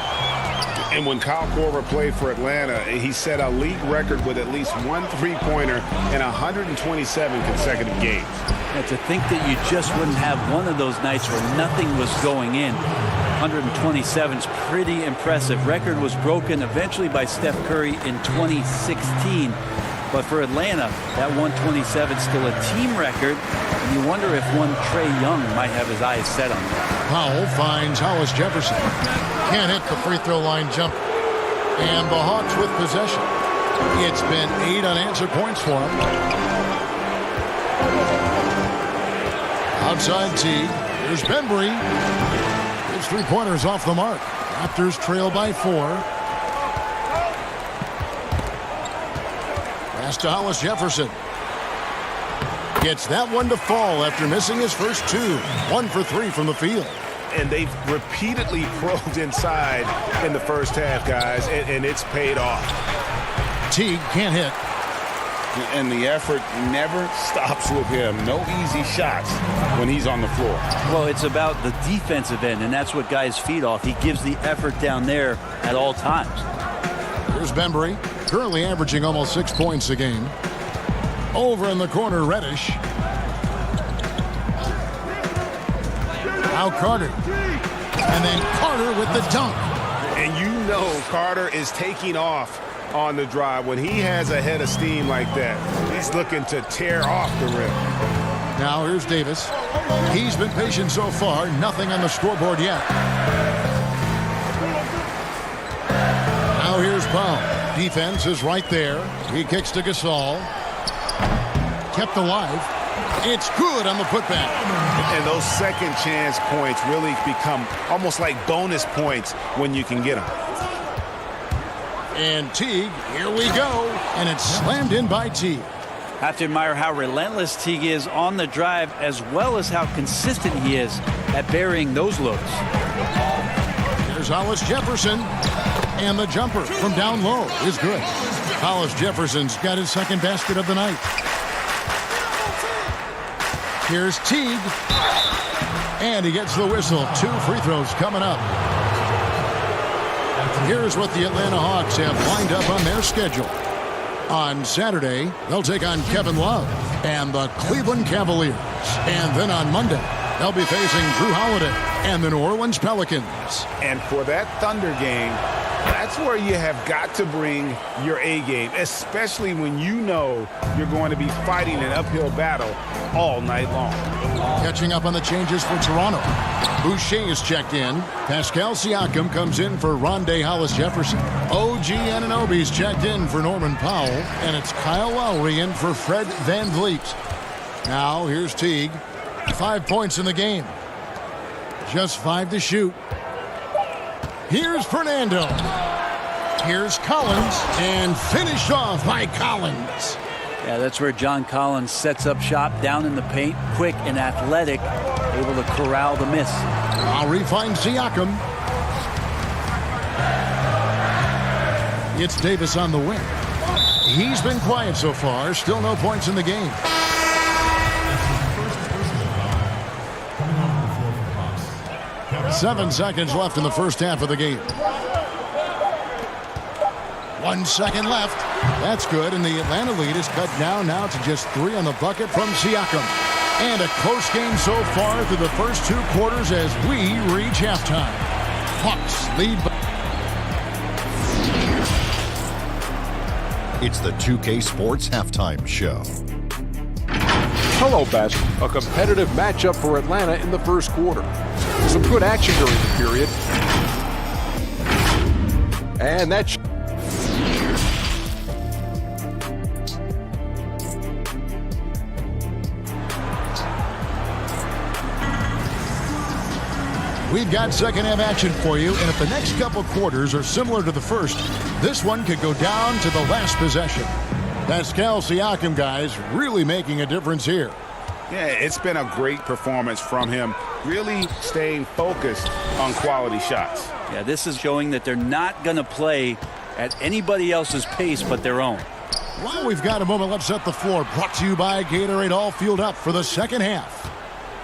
And when Kyle Korver played for Atlanta, he set a league record with at least one three-pointer in 127 consecutive games. And to think that you just wouldn't have one of those nights where nothing was going in. 127 is pretty impressive. Record was broken eventually by Steph Curry in 2016. But for Atlanta, that 127 is still a team record. And you wonder if one Trae Young might have his eyes set on that. Powell finds Hollis Jefferson. Can't hit the free throw line jumper. And the Hawks with possession. It's been 8 unanswered points for him. Outside Teague. Here's Bembry. His three-pointers off the mark. Raptors trail by 4. Pass to Hollis Jefferson. Gets that one to fall after missing his first 2. 1 for 3 from the field. And they've repeatedly probed inside in the first half, guys, and it's paid off. Teague can't hit. And the effort never stops with him. No easy shots when he's on the floor. Well, it's about the defensive end, and that's what guys feed off. He gives the effort down there at all times. Here's Bembry, currently averaging almost 6 points a game. Over in the corner, Reddish. Now Carter. And then Carter with the dunk. And you know Carter is taking off on the drive. When he has a head of steam like that, he's looking to tear off the rim. Now here's Davis. He's been patient so far. Nothing on the scoreboard yet. Now here's Powell. Defense is right there. He kicks to Gasol. Kept alive. It's good on the putback. And those second chance points really become almost like bonus points when you can get them. And Teague, here we go. And it's slammed in by Teague. I have to admire how relentless Teague is on the drive, as well as how consistent he is at burying those loads. Here's Hollis Jefferson. And the jumper from down low is good. Hollis Jefferson's got his second basket of the night. Here's Teague. And he gets the whistle. 2 free throws coming up. Here's what the Atlanta Hawks have lined up on their schedule. On Saturday, they'll take on Kevin Love and the Cleveland Cavaliers. And then on Monday, they'll be facing Drew Holiday and the New Orleans Pelicans. And for that Thunder game, that's where you have got to bring your A game, especially when you know you're going to be fighting an uphill battle all night long. Catching up on the changes for Toronto. Boucher is checked in. Pascal Siakam comes in for Rondé Hollis-Jefferson. OG Anunoby's checked in for Norman Powell. And it's Kyle Lowry in for Fred VanVleet. Now here's Teague. 5 points in the game. Just 5 to shoot. Here's Fernando. Here's Collins. And finished off by Collins. Yeah, that's where John Collins sets up shop down in the paint. Quick and athletic. Able to corral the miss. Lowry finds Siakam. It's Davis on the wing. He's been quiet so far. Still no points in the game. Seven seconds left in the first half of the game. 1 second left. That's good, and the Atlanta lead is cut down now to just 3 on the bucket from Siakam. And a close game so far through the first 2 quarters as we reach halftime. Hawks lead by... It's the 2K Sports Halftime Show. Hello, Best. A competitive matchup for Atlanta in the first quarter. Some good action during the period. And that's... We've got second half action for you, and if the next couple quarters are similar to the first, this one could go down to the last possession. Pascal Siakam, guys, really making a difference here. Yeah, it's been a great performance from him, really staying focused on quality shots. Yeah, this is showing that they're not going to play at anybody else's pace but their own. While we've got a moment, let's set the floor. Brought to you by Gatorade, all fueled up for the second half.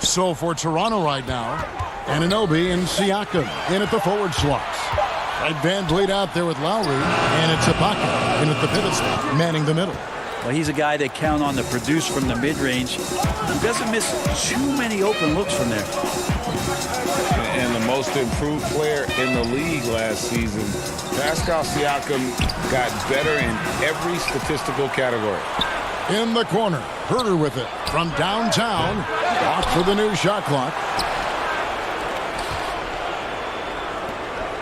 So for Toronto right now, Anunoby and Siakam in at the forward slots. Fred VanVleet out there with Lowry, and it's Ibaka in at the pivot spot, manning the middle. Well, he's a guy that count on to produce from the mid-range. He doesn't miss too many open looks from there. And the most improved player in the league last season, Pascal Siakam got better in every statistical category. In the corner, Herter with it from downtown, off for the new shot clock.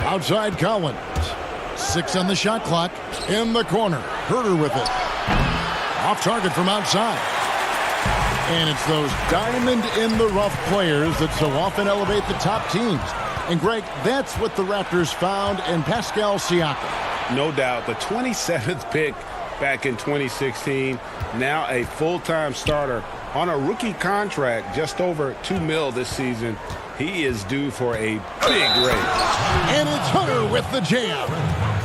Outside Collins, 6 on the shot clock. In the corner, Herter with it. Off target from outside. And it's those diamond-in-the-rough players that so often elevate the top teams. And, Greg, that's what the Raptors found in Pascal Siakam. No doubt. The 27th pick back in 2016. Now a full-time starter on a rookie contract, just over $2 million this season. He is due for a big raise. And it's Hunter with the jam.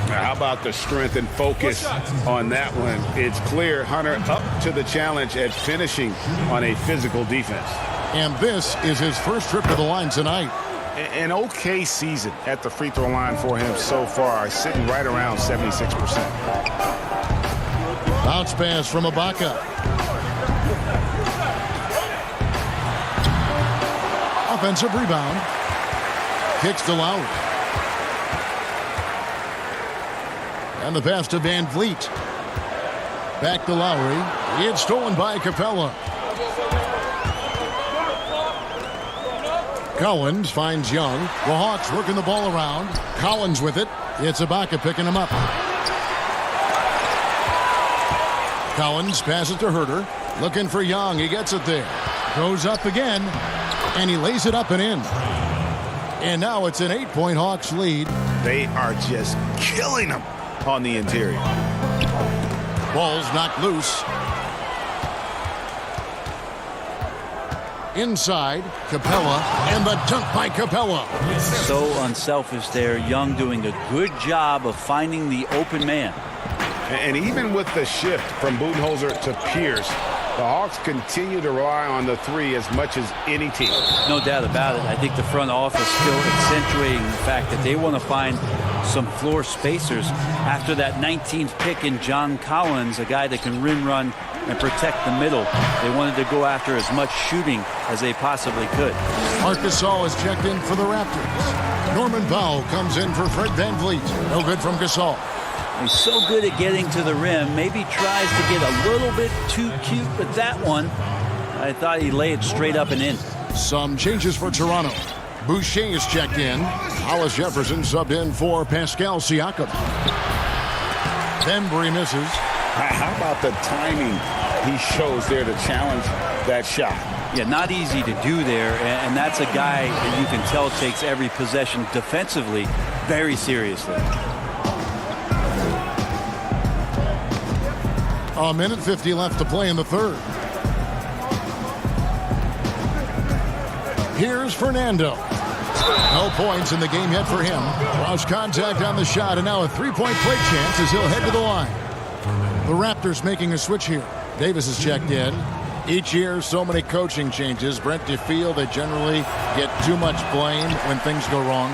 Now, how about the strength and focus on that one? It's clear Hunter up to the challenge at finishing on a physical defense. And this is his first trip to the line tonight. An okay season at the free throw line for him so far, sitting right around 76%. Bounce pass from Ibaka. Offensive rebound. Kicks to Lowry. And the pass to Van Vliet. Back to Lowry. It's stolen by Capella. Collins finds Young. The Hawks working the ball around. Collins with it. It's Ibaka picking him up. Collins passes to Herter. Looking for Young. He gets it there. Goes up again. And he lays it up and in. And now it's an 8-point Hawks lead. They are just killing them on the interior. Ball's knocked loose. Inside, Capella, and the dunk by Capella. So unselfish there. Young doing a good job of finding the open man. And even with the shift from Budenholzer to Pierce, the Hawks continue to rely on the three as much as any team. No doubt about it. I think the front office still accentuating the fact that they want to find some floor spacers after that 19th pick in John Collins, a guy that can rim run and protect the middle. They wanted to go after as much shooting as they possibly could. Marc Gasol is checked in for the Raptors. Norman Powell comes in for Fred VanVleet. No good from Gasol. He's so good at getting to the rim. Maybe tries to get a little bit too cute with that one. I thought he'd lay it straight up and in. Some changes for Toronto. Boucher is checked in. Hollis Jefferson subbed in for Pascal Siakam. Bembry misses. How about the timing he shows there to challenge that shot? Yeah, not easy to do there, and that's a guy that you can tell takes every possession defensively very seriously. A minute 50 left to play in the third. Here's Fernando. No points in the game yet for him. Lost contact on the shot, and now a three-point play chance as he'll head to the line. The Raptors making a switch here. Davis is checked in. Each year, so many coaching changes. Brent, do you feel they generally get too much blame when things go wrong?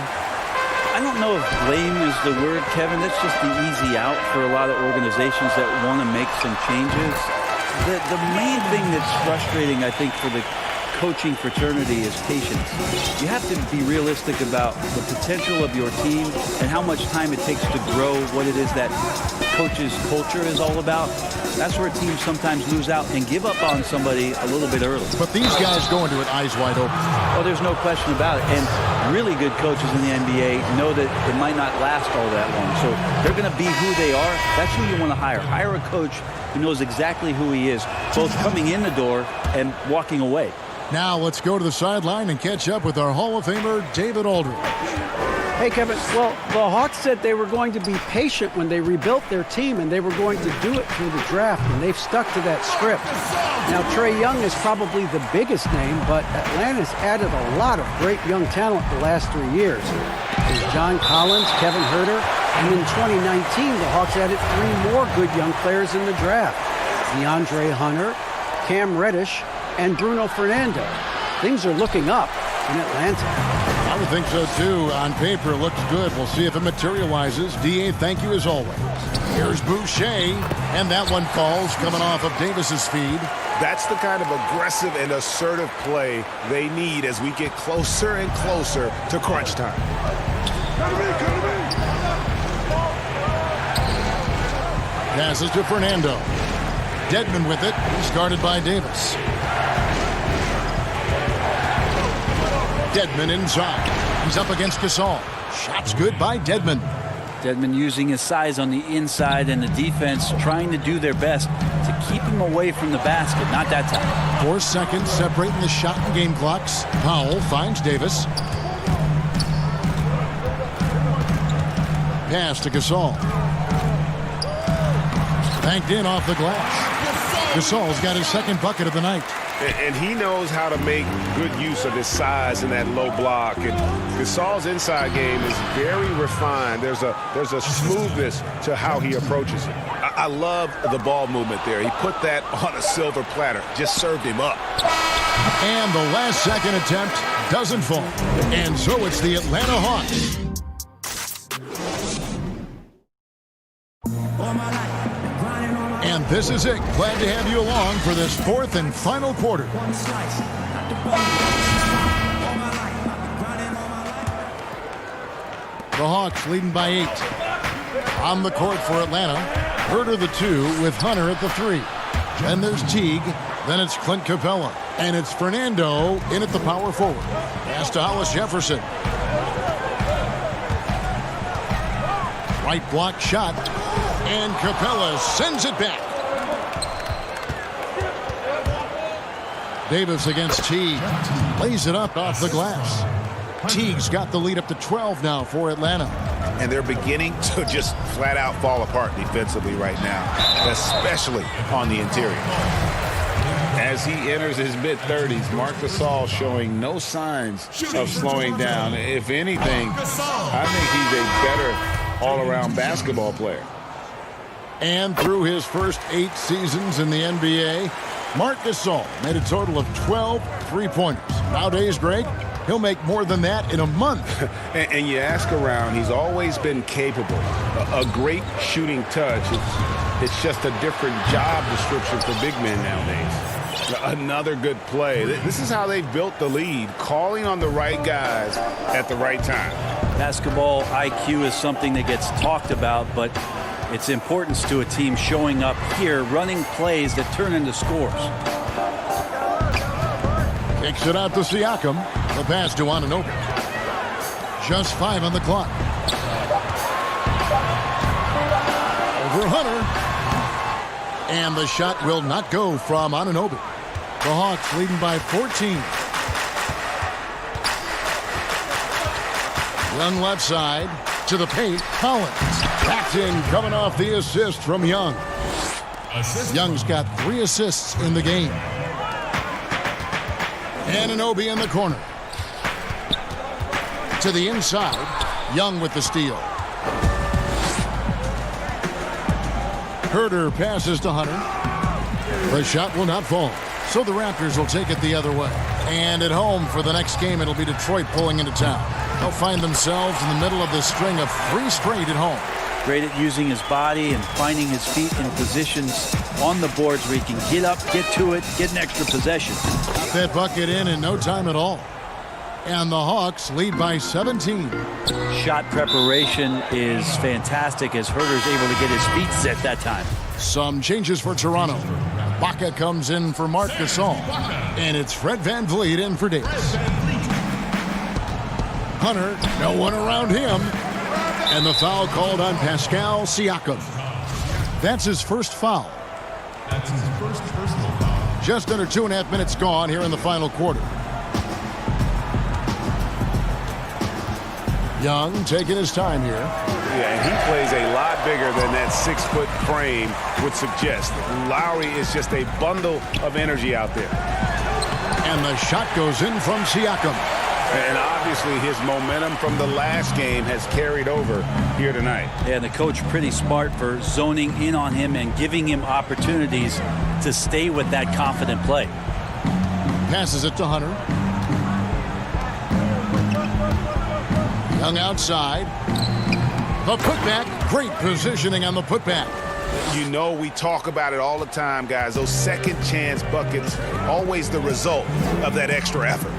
I don't know if blame is the word, Kevin. That's just the easy out for a lot of organizations that want to make some changes. The main thing that's frustrating, I think, for the coaching fraternity is patience. You have to be realistic about the potential of your team and how much time it takes to grow what it is that coach's culture is all about. That's where teams sometimes lose out and give up on somebody a little bit early. But these guys go into it eyes wide open. Oh, there's no question about it. And really good coaches in the NBA know that it might not last all that long. So they're going to be who they are. That's who you want to hire. Hire a coach who knows exactly who he is, both coming in the door and walking away. Now let's go to the sideline and catch up with our Hall of Famer, David Aldridge. Hey, Kevin. Well, the Hawks said they were going to be patient when they rebuilt their team, and they were going to do it through the draft, and they've stuck to that script. Now, Trae Young is probably the biggest name, but Atlanta's added a lot of great young talent the last 3 years. There's John Collins, Kevin Herter, and in 2019, the Hawks added 3 more good young players in the draft. Deandre Hunter, Cam Reddish, and Bruno Fernando. Things are looking up in Atlanta. I would think so, too. On paper, it looks good. We'll see if it materializes. D.A., thank you as always. Here's Boucher, and that one falls, coming off of Davis's feed. That's the kind of aggressive and assertive play they need as we get closer and closer to crunch time. Passes to Fernando. Dedmon with it. He's guarded by Davis. Dedmon inside. He's up against Gasol. Shot's good by Dedmon. Dedmon using his size on the inside, and the defense trying to do their best to keep him away from the basket. Not that time. 4 seconds separating the shot and game clocks. Powell finds Davis. Pass to Gasol. Banked in off the glass. Gasol's got his second bucket of the night. And he knows how to make good use of his size in that low block. And Gasol's inside game is very refined. There's a smoothness to how he approaches it. I love the ball movement there. He put that on a silver platter. Just served him up. And the last second attempt doesn't fall. And so it's the Atlanta Hawks. And this is it. Glad to have you along for this fourth and final quarter. The Hawks leading by 8. On the court for Atlanta, Herter the 2 with Hunter at the 3. Then there's Teague. Then it's Clint Capella. And it's Fernando in at the power forward. Pass to Hollis Jefferson. Right block shot. And Capella sends it back. Davis against Teague. Lays it up off the glass. Teague's got the lead up to 12 now for Atlanta. And they're beginning to just flat out fall apart defensively right now, especially on the interior. As he enters his mid-30s, Marc Gasol showing no signs of slowing down. If anything, I think he's a better all-around basketball player. And through his first 8 seasons in the NBA, Marc Gasol made a total of 12 three-pointers. Nowadays, Greg, he'll make more than that in a month. and you ask around, he's always been capable. A great shooting touch. It's just a different job description for big men nowadays. Another good play. This is how they've built the lead, calling on the right guys at the right time. Basketball IQ is something that gets talked about, but its importance to a team showing up here, running plays that turn into scores. Kicks it out to Siakam. The pass to Anunoby. Just 5 on the clock. Over Hunter. And the shot will not go from Anunoby. The Hawks leading by 14. Young left side to the paint. Collins. Backed in, coming off the assist from Young. Young's got 3 assists in the game. Anunoby in the corner. To the inside. Young with the steal. Herter passes to Hunter. The shot will not fall. So the Raptors will take it the other way. And at home for the next game, it'll be Detroit pulling into town. They'll find themselves in the middle of this string of 3 straight at home. Great at using his body and finding his feet in positions on the boards where he can get up, get to it, get an extra possession. Got that bucket in no time at all. And the Hawks lead by 17. Shot preparation is fantastic as Herter's able to get his feet set that time. Some changes for Toronto. Baca comes in for Marc Gasol. And it's Fred VanVleet in for Davis. Hunter, no one around him. And the foul called on Pascal Siakam. That's his first foul. That's his first personal foul. Just under 2.5 minutes gone here in the final quarter. Young taking his time here. Yeah, and he plays a lot bigger than that 6-foot frame would suggest. Lowry is just a bundle of energy out there. And the shot goes in from Siakam. And obviously his momentum from the last game has carried over here tonight. Yeah, and the coach pretty smart for zoning in on him and giving him opportunities to stay with that confident play. Passes it to Hunter. Young outside. The putback. Great positioning on the putback. You know, we talk about it all the time, guys. Those second chance buckets, always the result of that extra effort.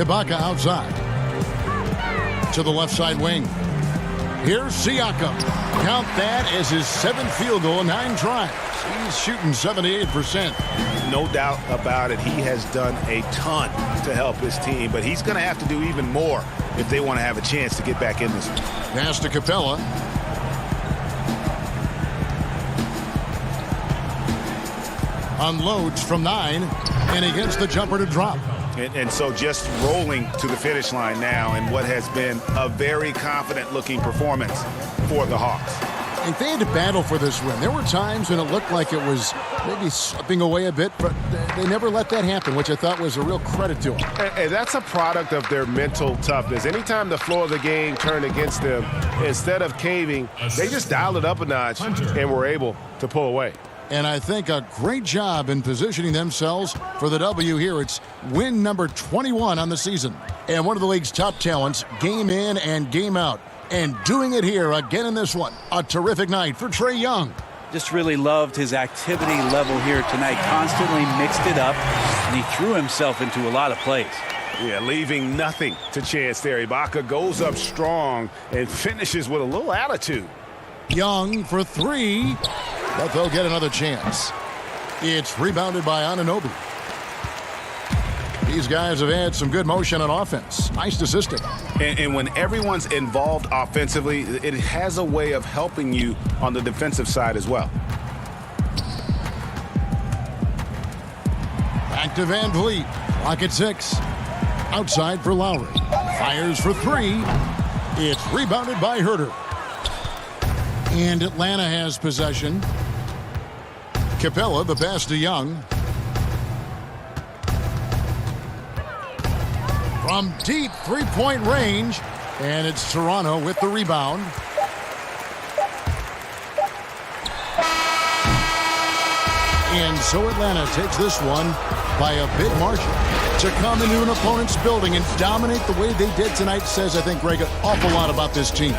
Ibaka outside. To the left side wing. Here's Siakam. Count that as his 7th field goal in 9 tries. He's shooting 78%. No doubt about it. He has done a ton to help his team, but he's going to have to do even more if they want to have a chance to get back in this one. Pass to Capella. Unloads from 9, and he gets the jumper to drop. And so just rolling to the finish line now in what has been a very confident-looking performance for the Hawks. If they had to battle for this win, there were times when it looked like it was maybe slipping away a bit, but they never let that happen, which I thought was a real credit to them. And that's a product of their mental toughness. Anytime the flow of the game turned against them, instead of caving, they just dialed it up a notch and were able to pull away. And I think a great job in positioning themselves for the W here. It's win number 21 on the season. And one of the league's top talents, game in and game out. And doing it here again in this one. A terrific night for Trae Young. Just really loved his activity level here tonight. Constantly mixed it up, and he threw himself into a lot of plays. Yeah, leaving nothing to chance there. Ibaka goes up strong and finishes with a little attitude. Young for three, but they'll get another chance. It's rebounded by Anunoby. These guys have had some good motion on offense. Nice assisting. And when everyone's involved offensively, it has a way of helping you on the defensive side as well. Back to Van Vliet. Clock at 6. Outside for Lowry. Fires for three. It's rebounded by Herter. And Atlanta has possession. Capella, the pass to Young. From deep three-point range. And it's Toronto with the rebound. And so Atlanta takes this one by a big margin. To come into an opponent's building and dominate the way they did tonight says, I think, Greg, an awful lot about this team.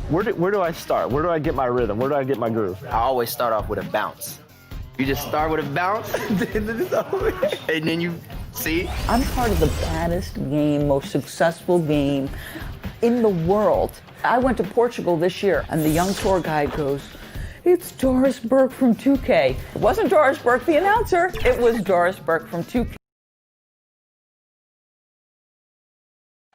Where do I start? Where do I get my rhythm? Where do I get my groove? I always start off with a bounce. You just start with a bounce, and then you see. I'm part of the baddest game, most successful game in the world. I went to Portugal this year, and the young tour guide goes, "It's Doris Burke from 2K." It wasn't Doris Burke, the announcer. It was Doris Burke from 2K.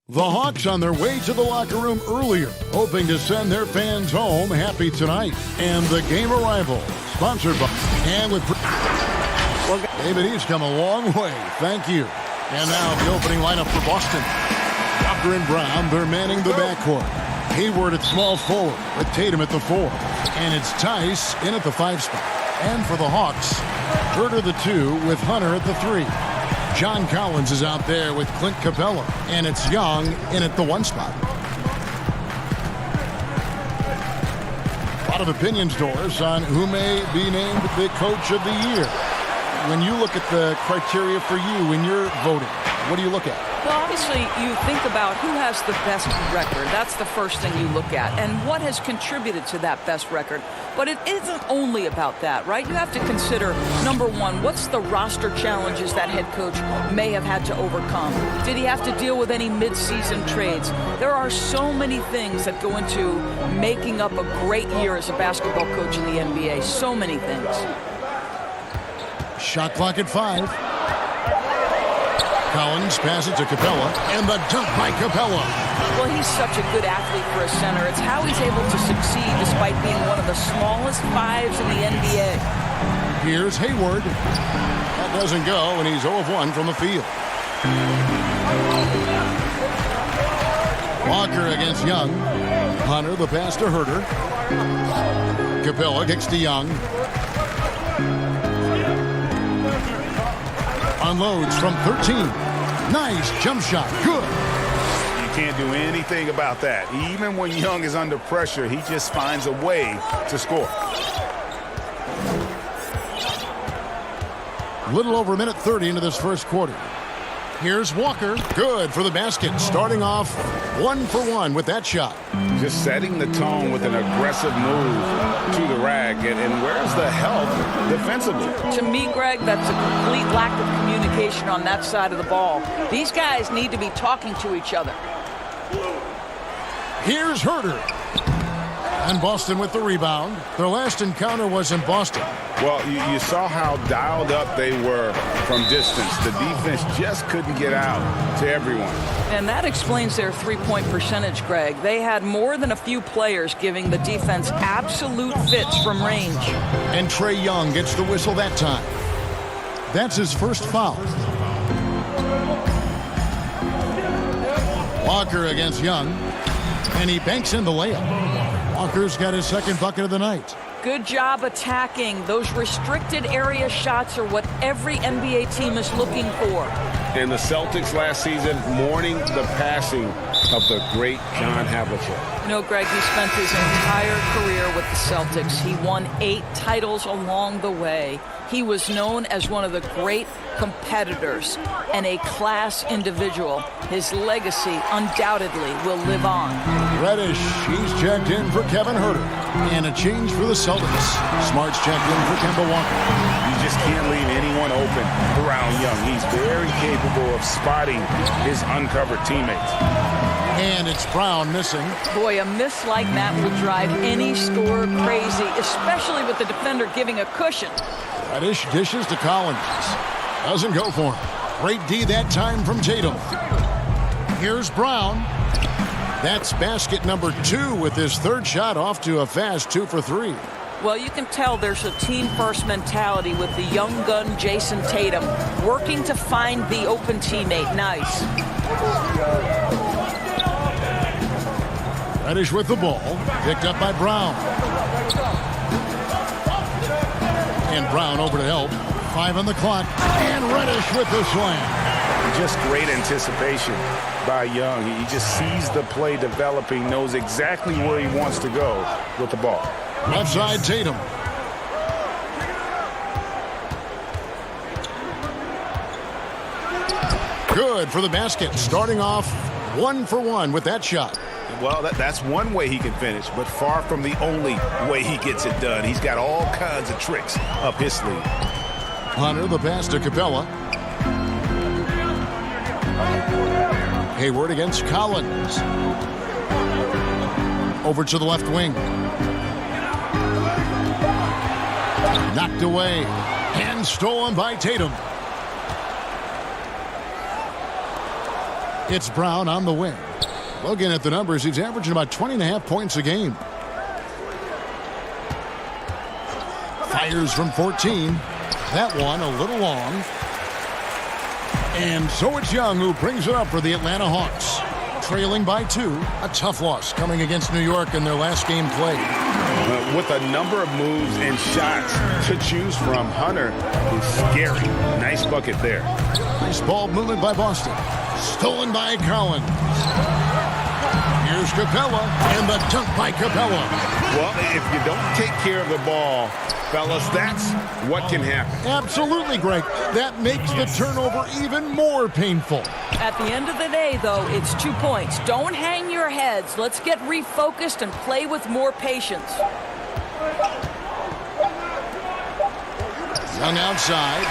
The Hawks on their way to the locker room earlier, hoping to send their fans home happy tonight. And the game arrival, sponsored by and with David, he's come a long way. Thank you. And now the opening lineup for Boston. Walker and Brown, they're manning the backcourt. Hayward at small forward with Tatum at the 4. And it's Tice in at the 5 spot. And for the Hawks, Herter the 2 with Hunter at the 3. John Collins is out there with Clint Capella, and it's Young in at the 1 spot. A lot of opinions, Doris, on who may be named the coach of the year. When you look at the criteria for you when you're voting, what do you look at? Well, obviously, you think about who has the best record. That's the first thing you look at. And what has contributed to that best record. But it isn't only about that, right? You have to consider, number one, what's the roster challenges that head coach may have had to overcome? Did he have to deal with any midseason trades? There are so many things that go into making up a great year as a basketball coach in the NBA. So many things. Shot clock at 5. Collins passes to Capella, and the dunk by Capella. Well, he's such a good athlete for a center. It's how he's able to succeed despite being one of the smallest 5s in the NBA. Here's Hayward. That doesn't go, and he's 0 of 1 from the field. Walker against Young. Hunter, the pass to Herter. Capella kicks to Young. Unloads from 13. Nice jump shot. Good. You can't do anything about that. Even when Young is under pressure, he just finds a way to score. Little over a minute 30 into this first quarter. Here's Walker. Good for the basket. Starting off 1 for 1 with that shot. Just setting the tone with an aggressive move to the rack. And where's the help defensively? To me, Greg, that's a complete lack of communication on that side of the ball. These guys need to be talking to each other. Here's Herter. And Boston with the rebound. Their last encounter was in Boston. Well, you saw how dialed up they were from distance. The defense just couldn't get out to everyone. And that explains their three-point percentage, Greg. They had more than a few players giving the defense absolute fits from range. And Trae Young gets the whistle that time. That's his first foul. Walker against Young. And he banks in the layup. Walker's got his second bucket of the night. Good job attacking. Those restricted area shots are what every NBA team is looking for. And the Celtics last season mourning the passing of the great John Havlicek. You know, Greg, he spent his entire career with the Celtics. He won 8 titles along the way. He was known as one of the great competitors and a class individual. His legacy undoubtedly will live on. Reddish, he's checked in for Kevin Herter. And a change for the Celtics. Smart's checked in for Kemba Walker. You just can't leave anyone open around Young. He's very capable of spotting his uncovered teammates. And it's Brown missing. Boy, a miss like that will drive any scorer crazy, especially with the defender giving a cushion. Reddish dishes to Collins. Doesn't go for him. Great D that time from Tatum. Here's Brown. That's basket number 2 with his third shot off to a fast 2 for 3. Well, you can tell there's a team-first mentality with the young gun Jason Tatum working to find the open teammate. Nice. Reddish with the ball. Picked up by Brown. And Brown over to help. 5 on the clock. And Reddish with the slam. Just great anticipation by Young. He just sees the play developing, knows exactly where he wants to go with the ball. Left side, Tatum. Good for the basket. Starting off 1 for 1 with that shot. Well, that's one way he can finish, but far from the only way he gets it done. He's got all kinds of tricks up his sleeve. Hunter, the pass to Capella. Hayward against Collins. Over to the left wing. Knocked away. And stolen by Tatum. It's Brown on the wing. Looking at the numbers, he's averaging about 20.5 points a game. Fires from 14. That one a little long. And so it's Young who brings it up for the Atlanta Hawks. Trailing by 2. A tough loss coming against New York in their last game played. With a number of moves and shots to choose from, Hunter is scary. Nice bucket there. Nice ball movement by Boston. Stolen by Collins. Here's Capella, and the dunk by Capella. Well, if you don't take care of the ball, fellas, that's what can happen. Absolutely, Greg. That makes the turnover even more painful. At the end of the day, though, it's 2 points. Don't hang your heads. Let's get refocused and play with more patience. Young outside,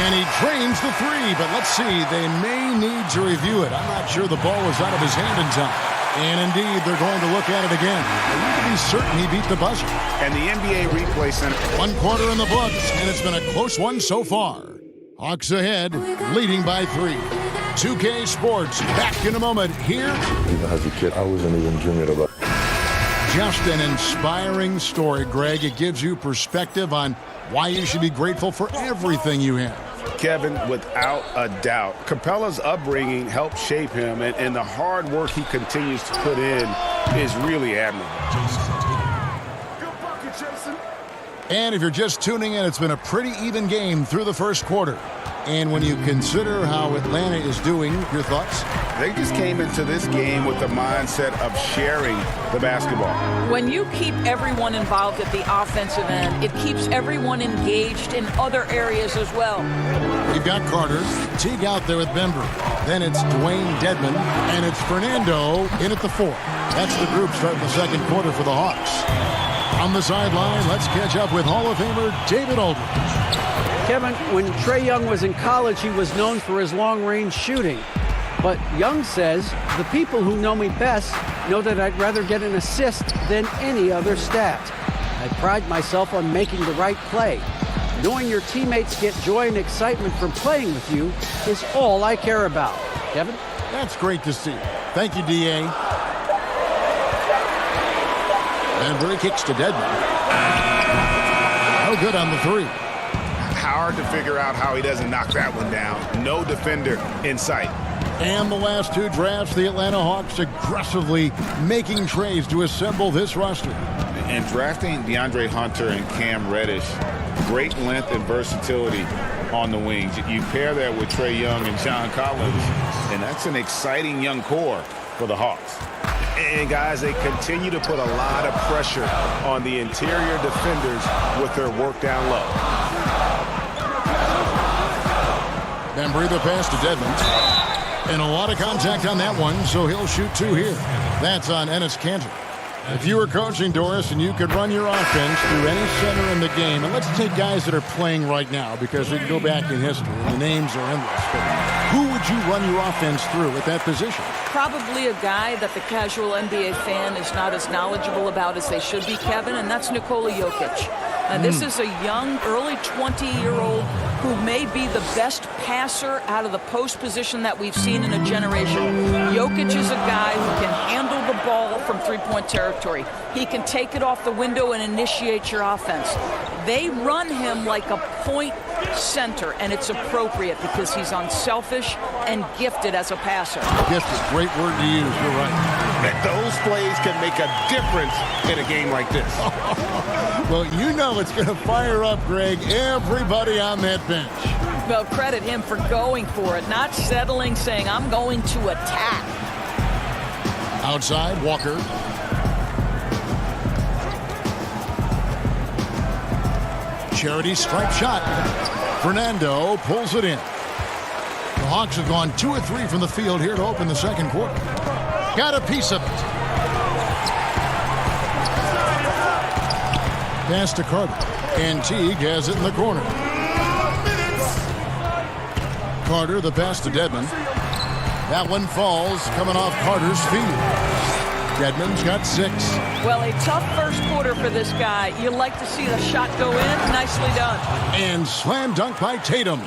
and he drains the 3, but let's see, they may need to review it. I'm not sure the ball was out of his hand in time. And indeed, they're going to look at it again. They need to be certain he beat the buzzer. And the NBA Replay Center. 1 quarter in the books, and it's been a close one so far. Hawks ahead, leading by 3. 2K Sports, back in a moment here. Even as a kid, I wasn't even dreaming about it. Just an inspiring story, Greg. It gives you perspective on why you should be grateful for everything you have. Kevin, without a doubt, Capella's upbringing helped shape him, and the hard work he continues to put in is really admirable. And if you're just tuning in, it's been a pretty even game through the first quarter. And when you consider how Atlanta is doing, your thoughts? They just came into this game with the mindset of sharing the basketball. When you keep everyone involved at the offensive end, it keeps everyone engaged in other areas as well. You've got Carter, Teague out there with Bembry. Then it's Dwayne Dedman, and it's Fernando in at the 4. That's the group starting the second quarter for the Hawks. On the sideline, let's catch up with Hall of Famer David Aldridge. Kevin, when Trae Young was in college, he was known for his long-range shooting. But Young says, the people who know me best know that I'd rather get an assist than any other stat. I pride myself on making the right play. Knowing your teammates get joy and excitement from playing with you is all I care about. Kevin? That's great to see. Thank you, D.A. Bembry kicks to Dedman. No good on the 3. Hard to figure out how he doesn't knock that one down. No defender in sight. And the last 2 drafts, the Atlanta Hawks aggressively making trades to assemble this roster. And drafting Deandre Hunter and Cam Reddish, great length and versatility on the wings. You pair that with Trae Young and John Collins, and that's an exciting young core for the Hawks. And guys, they continue to put a lot of pressure on the interior defenders with their work down low. Bembry the pass to Dedman. And a lot of contact on that one, so he'll shoot 2 here. That's on Enes Kanter. If you were coaching, Doris, and you could run your offense through any center in the game, and let's take guys that are playing right now because we can go back in history, and the names are endless. But who would you run your offense through at that position? Probably a guy that the casual NBA fan is not as knowledgeable about as they should be, Kevin, and that's Nikola Jokic. And this is a young, early 20-year-old who may be the best passer out of the post position that we've seen in a generation. Jokic is a guy who can handle the ball from three-point territory. He can take it off the window and initiate your offense. They run him like a point center, and it's appropriate because he's unselfish and gifted as a passer. Gifted, great word to use, you're right. And those plays can make a difference in a game like this. Well, you know it's going to fire up, Greg, everybody on that bench. Well, credit him for going for it, not settling, saying, I'm going to attack. Outside, Walker. Charity stripe shot. Fernando pulls it in. The Hawks have gone 2 or 3 from the field here to open the second quarter. Got a piece of it. Pass to Carter. And Teague has it in the corner. Carter, the pass to Dedmon. That one falls, coming off Carter's feet. Dedmon's got 6. Well, a tough first quarter for this guy. You like to see the shot go in. Nicely done. And slam dunk by Tatum.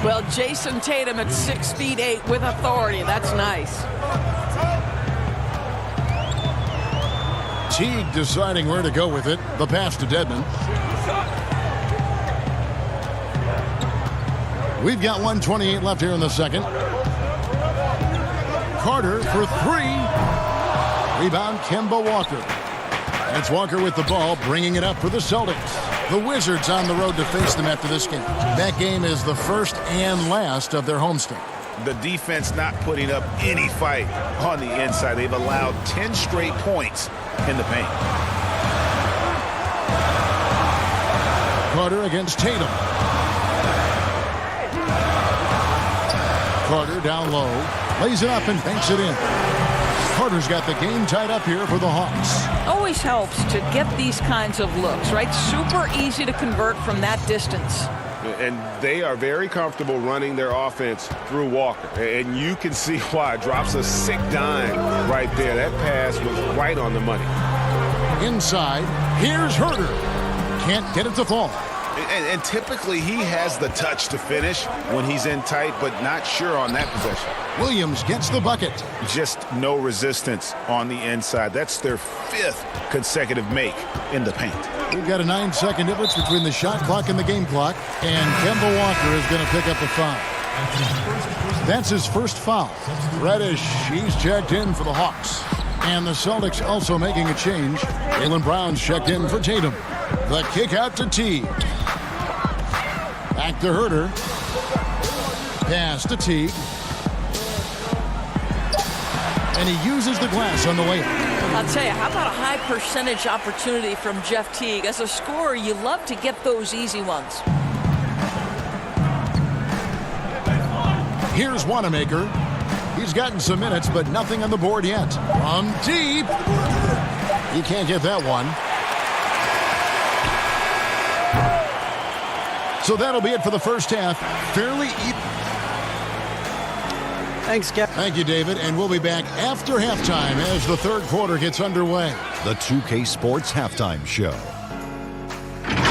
Well, Jason Tatum at 6'8" with authority. That's nice. Teague deciding where to go with it. The pass to Dedmon. We've got 1:28 left here in the second. Carter for 3. Rebound, Kemba Walker. It's Walker with the ball, bringing it up for the Celtics. The Wizards on the road to face them after this game. That game is the first and last of their homestand. The defense not putting up any fight on the inside. They've allowed 10 straight points in the paint. Carter against Tatum. Carter down low, lays it up and banks it in. Carter's got the game tied up here for the Hawks. Always helps to get these kinds of looks, right? Super easy to convert from that distance. And they are very comfortable running their offense through Walker. And you can see why. Drops a sick dime right there. That pass was right on the money. Inside, here's Herter. Can't get it to fall. And typically he has the touch to finish when he's in tight, but not sure on that possession. Williams gets the bucket. Just no resistance on the inside. That's their 5th consecutive make in the paint. We've got a 9-second difference between the shot clock and the game clock, and Kemba Walker is going to pick up the foul. That's his first foul. Reddish, he's checked in for the Hawks. And the Celtics also making a change. Jaylen Brown's checked in for Tatum. The kick out to Teague. Back to Herter. Pass to Teague. And he uses the glass on the way up. I'll tell you, how about a high percentage opportunity from Jeff Teague? As a scorer, you love to get those easy ones. Here's Wanamaker. He's gotten some minutes, but nothing on the board yet. From deep. He can't get that one. So that'll be it for the first half. Fairly even. Thanks, Cap. Thank you, David. And we'll be back after halftime as the third quarter gets underway. The 2K Sports Halftime Show.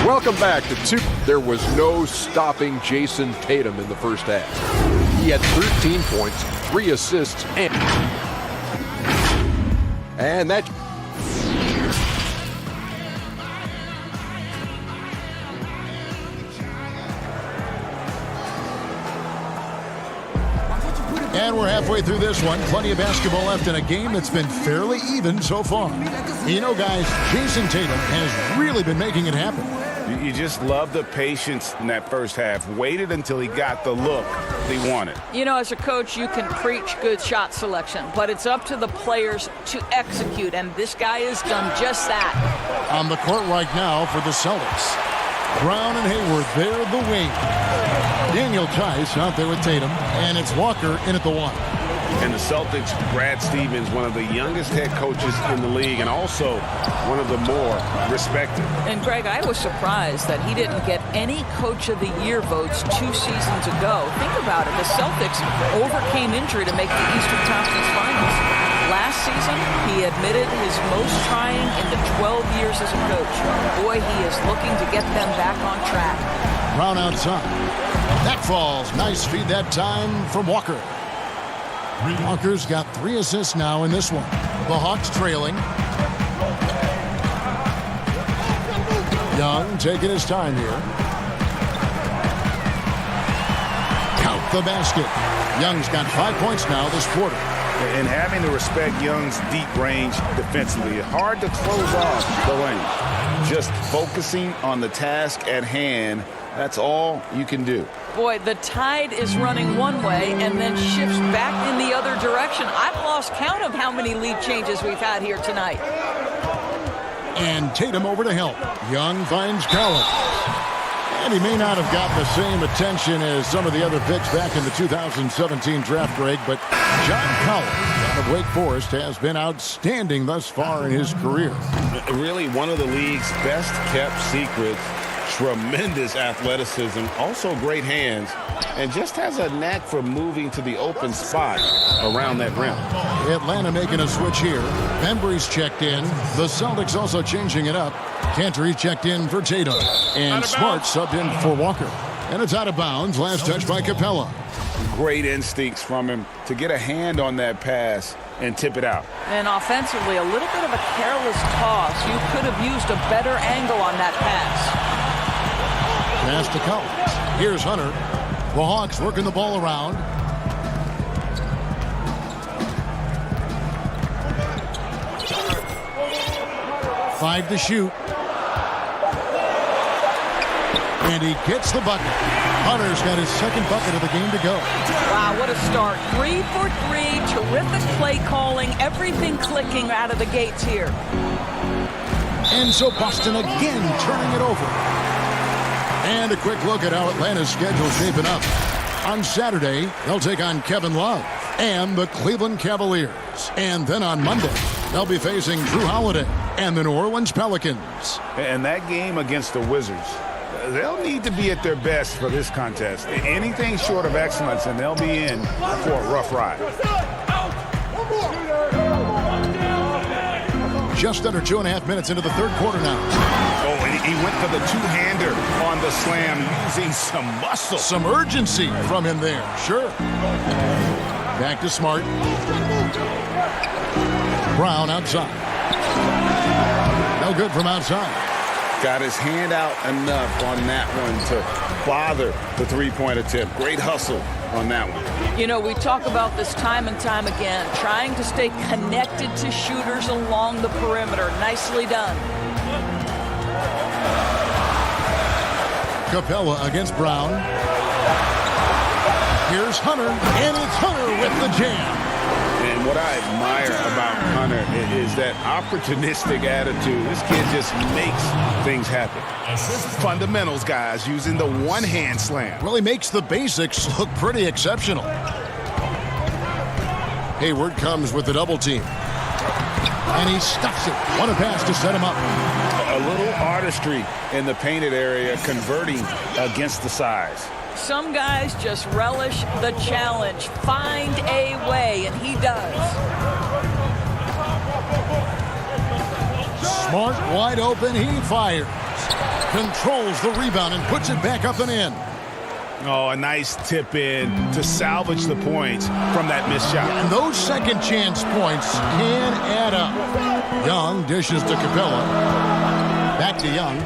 Welcome back to 2. There was no stopping Jason Tatum in the first half. He had 13 points, 3 assists, and that. And we're halfway through this one. Plenty of basketball left in a game that's been fairly even so far. You know, guys, Jason Tatum has really been making it happen. You just love the patience in that first half. Waited until he got the look he wanted. You know, as a coach, you can preach good shot selection, but it's up to the players to execute, and this guy has done just that. On the court right now for the Celtics. Brown and Hayward, they're the wing. Daniel Tice out there with Tatum, and it's Walker in at the 1. And the Celtics, Brad Stevens, one of the youngest head coaches in the league and also one of the more respected. And Greg, I was surprised that he didn't get any Coach of the Year votes 2 seasons ago. Think about it. The Celtics overcame injury to make the Eastern Conference Finals. Last season, he admitted his most trying in the 12 years as a coach. Boy, he is looking to get them back on track. Brown outside. That falls. Nice feed that time from Walker. Walker's got 3 assists now in this one. The Hawks trailing. Young taking his time here. Count the basket. Young's got 5 points now this quarter. And having to respect Young's deep range defensively, hard to close off the lane. Just focusing on the task at hand, that's all you can do. Boy, the tide is running one way and then shifts back in the other direction. I've lost count of how many lead changes we've had here tonight. And Tatum over to help. Young finds Collins. And he may not have gotten the same attention as some of the other picks back in the 2017 draft, Greg, but John Collins out of Wake Forest has been outstanding thus far in his career. Really one of the league's best kept secrets. Tremendous athleticism, also great hands, and just has a knack for moving to the open spot around that rim. Atlanta making a switch here. Bembry's checked in. The Celtics also changing it up. Cantor checked in for Tatum. And Smart subbed in for Walker. And it's out of bounds. Last touch by Capella. Great instincts from him to get a hand on that pass and tip it out. And offensively, a little bit of a careless toss. You could have used a better angle on that pass. Pass to Collins. Here's Hunter. The Hawks working the ball around. Five to shoot. And he gets the bucket. Hunter's got his second bucket of the game to go. Wow, what a start. 3 for 3. Terrific play calling. Everything clicking out of the gates here. And so Boston again turning it over. And a quick look at how Atlanta's schedule shaping up. On Saturday, they'll take on Kevin Love and the Cleveland Cavaliers. And then on Monday, they'll be facing Drew Holiday and the New Orleans Pelicans. And that game against the Wizards, they'll need to be at their best for this contest. Anything short of excellence, and they'll be in for a rough ride. Just under 2.5 minutes into the third quarter now. Oh, and he went for the two-hander on the slam, using some muscle. Some urgency from him there, sure. Back to Smart. Brown outside. No good from outside. Got his hand out enough on that one to bother the three-point attempt. Great hustle on that one. You know, we talk about this time and time again, trying to stay connected to shooters along the perimeter. Nicely done. Capella against Brown. Here's Hunter, and it's Hunter with the jam. And what I admire about Hunter is that opportunistic attitude. This kid just makes things happen. Fundamentals, guys, using the one-hand slam. Really makes the basics look pretty exceptional. Hayward comes with the double team. And he stuffs it. What a pass to set him up. A little artistry in the painted area, converting against the size. Some guys just relish the challenge. Find a way, and he does. Smart wide open, he fires. Controls the rebound and puts it back up and in. Oh, a nice tip in to salvage the points from that missed shot. And those second chance points can add up. Young dishes to Capella. Back to Young.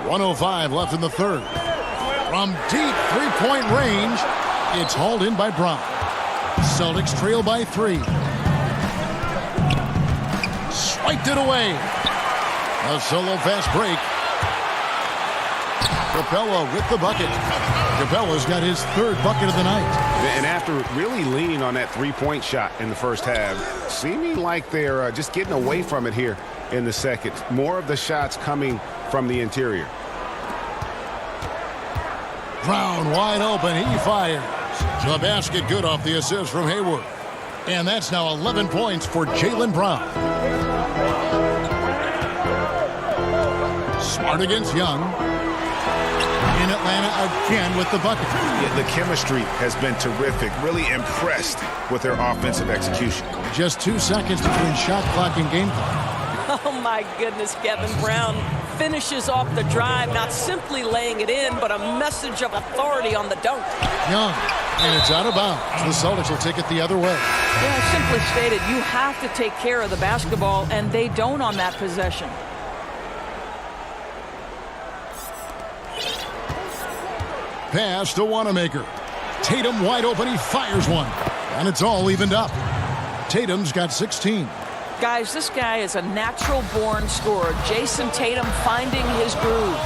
1:05 left in the third. From deep three-point range, it's hauled in by Brown. Celtics trail by 3. Swiped it away. A solo fast break. Capella with the bucket. Capella's got his third bucket of the night. And after really leaning on that three-point shot in the first half, seeming like they're just getting away from it here in the second. More of the shots coming from the interior. Brown wide open. He fires. The basket good off the assist from Hayward. And that's now 11 points for Jaylen Brown. Smart against Young. In Atlanta again with the bucket. Yeah, the chemistry has been terrific. Really impressed with their offensive execution. Just 2 seconds between shot clock and game clock. Oh, my goodness, Kevin Brown finishes off the drive, not simply laying it in, but a message of authority on the dunk. Young, and it's out of bounds. The Celtics will take it the other way. Yeah, simply stated, you have to take care of the basketball, and they don't on that possession. Pass to Wanamaker. Tatum wide open. He fires one. And it's all evened up. Tatum's got 16. Guys, this guy is a natural-born scorer. Jason Tatum finding his groove.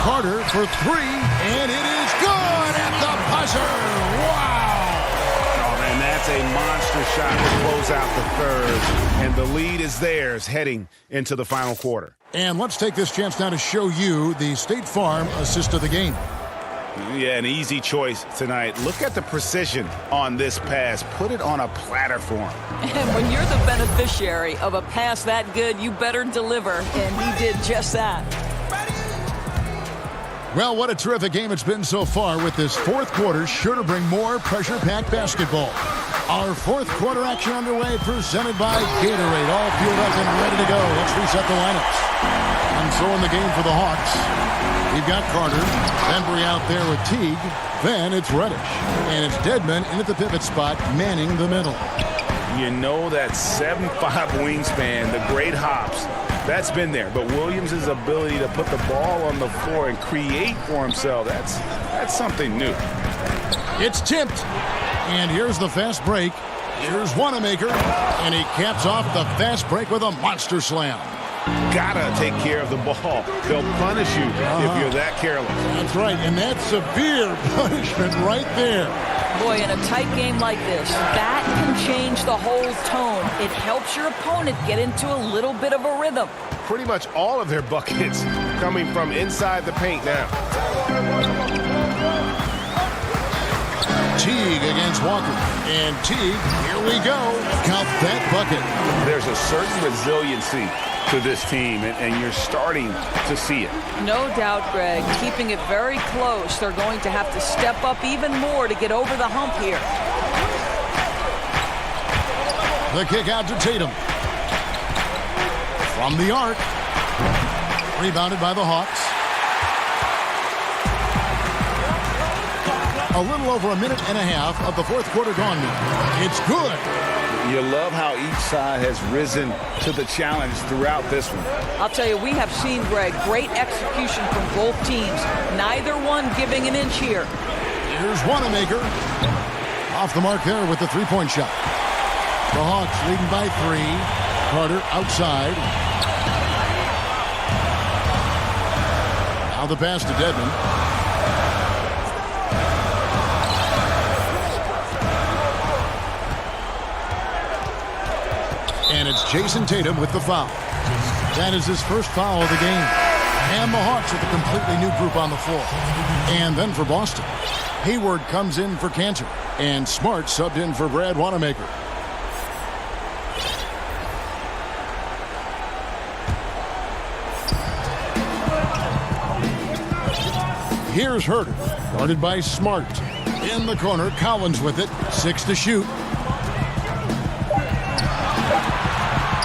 Carter for 3, and it is good at the buzzer. Wow! Oh, man, that That's a monster shot to close out the third. And the lead is theirs heading into the final quarter. And let's take this chance now to show you the State Farm assist of the game. Yeah, an easy choice tonight. Look at the precision on this pass. Put it on a platter for him. And when you're the beneficiary of a pass that good, you better deliver. And he did just that. Well, what a terrific game it's been so far, with this fourth quarter sure to bring more pressure-packed basketball. Our fourth quarter action underway, presented by Gatorade. All fueled up and ready to go. Let's reset the lineups. And so in the game for the Hawks, we've got Carter, Embry out there with Teague. Then it's Reddish. And it's Dedmon in at the pivot spot, manning the middle. You know that 7'5" wingspan, the great hops, that's been there. But Williams' ability to put the ball on the floor and create for himself, that's something new. It's tipped. And here's the fast break. Here's Wanamaker. And he caps off the fast break with a monster slam. Gotta take care of the ball. They'll punish you if you're that careless. That's right, and that's severe punishment right there. Boy, in a tight game like this, that can change the whole tone. It helps your opponent get into a little bit of a rhythm. Pretty much all of their buckets coming from inside the paint now. Teague against Walker. And Teague, here we go. Count that bucket. There's a certain resiliency to this team, and you're starting to see it. No doubt, Greg. Keeping it very close. They're going to have to step up even more to get over the hump here. The kick out to Tatum. From the arc. Rebounded by the Hawks. A little over a minute and a half of the fourth quarter gone now. It's good. You love how each side has risen to the challenge throughout this one. I'll tell you, we have seen, Greg, great execution from both teams. Neither one giving an inch here. Here's Wanamaker. Off the mark there with the three-point shot. The Hawks leading by 3. Carter outside. Now the pass to Dedmon. And it's Jason Tatum with the foul. That is his first foul of the game. And the Hawks with a completely new group on the floor. And then for Boston, Hayward comes in for Cantor. And Smart subbed in for Brad Wanamaker. Here's Herter, guarded by Smart. In the corner, Collins with it. 6 to shoot.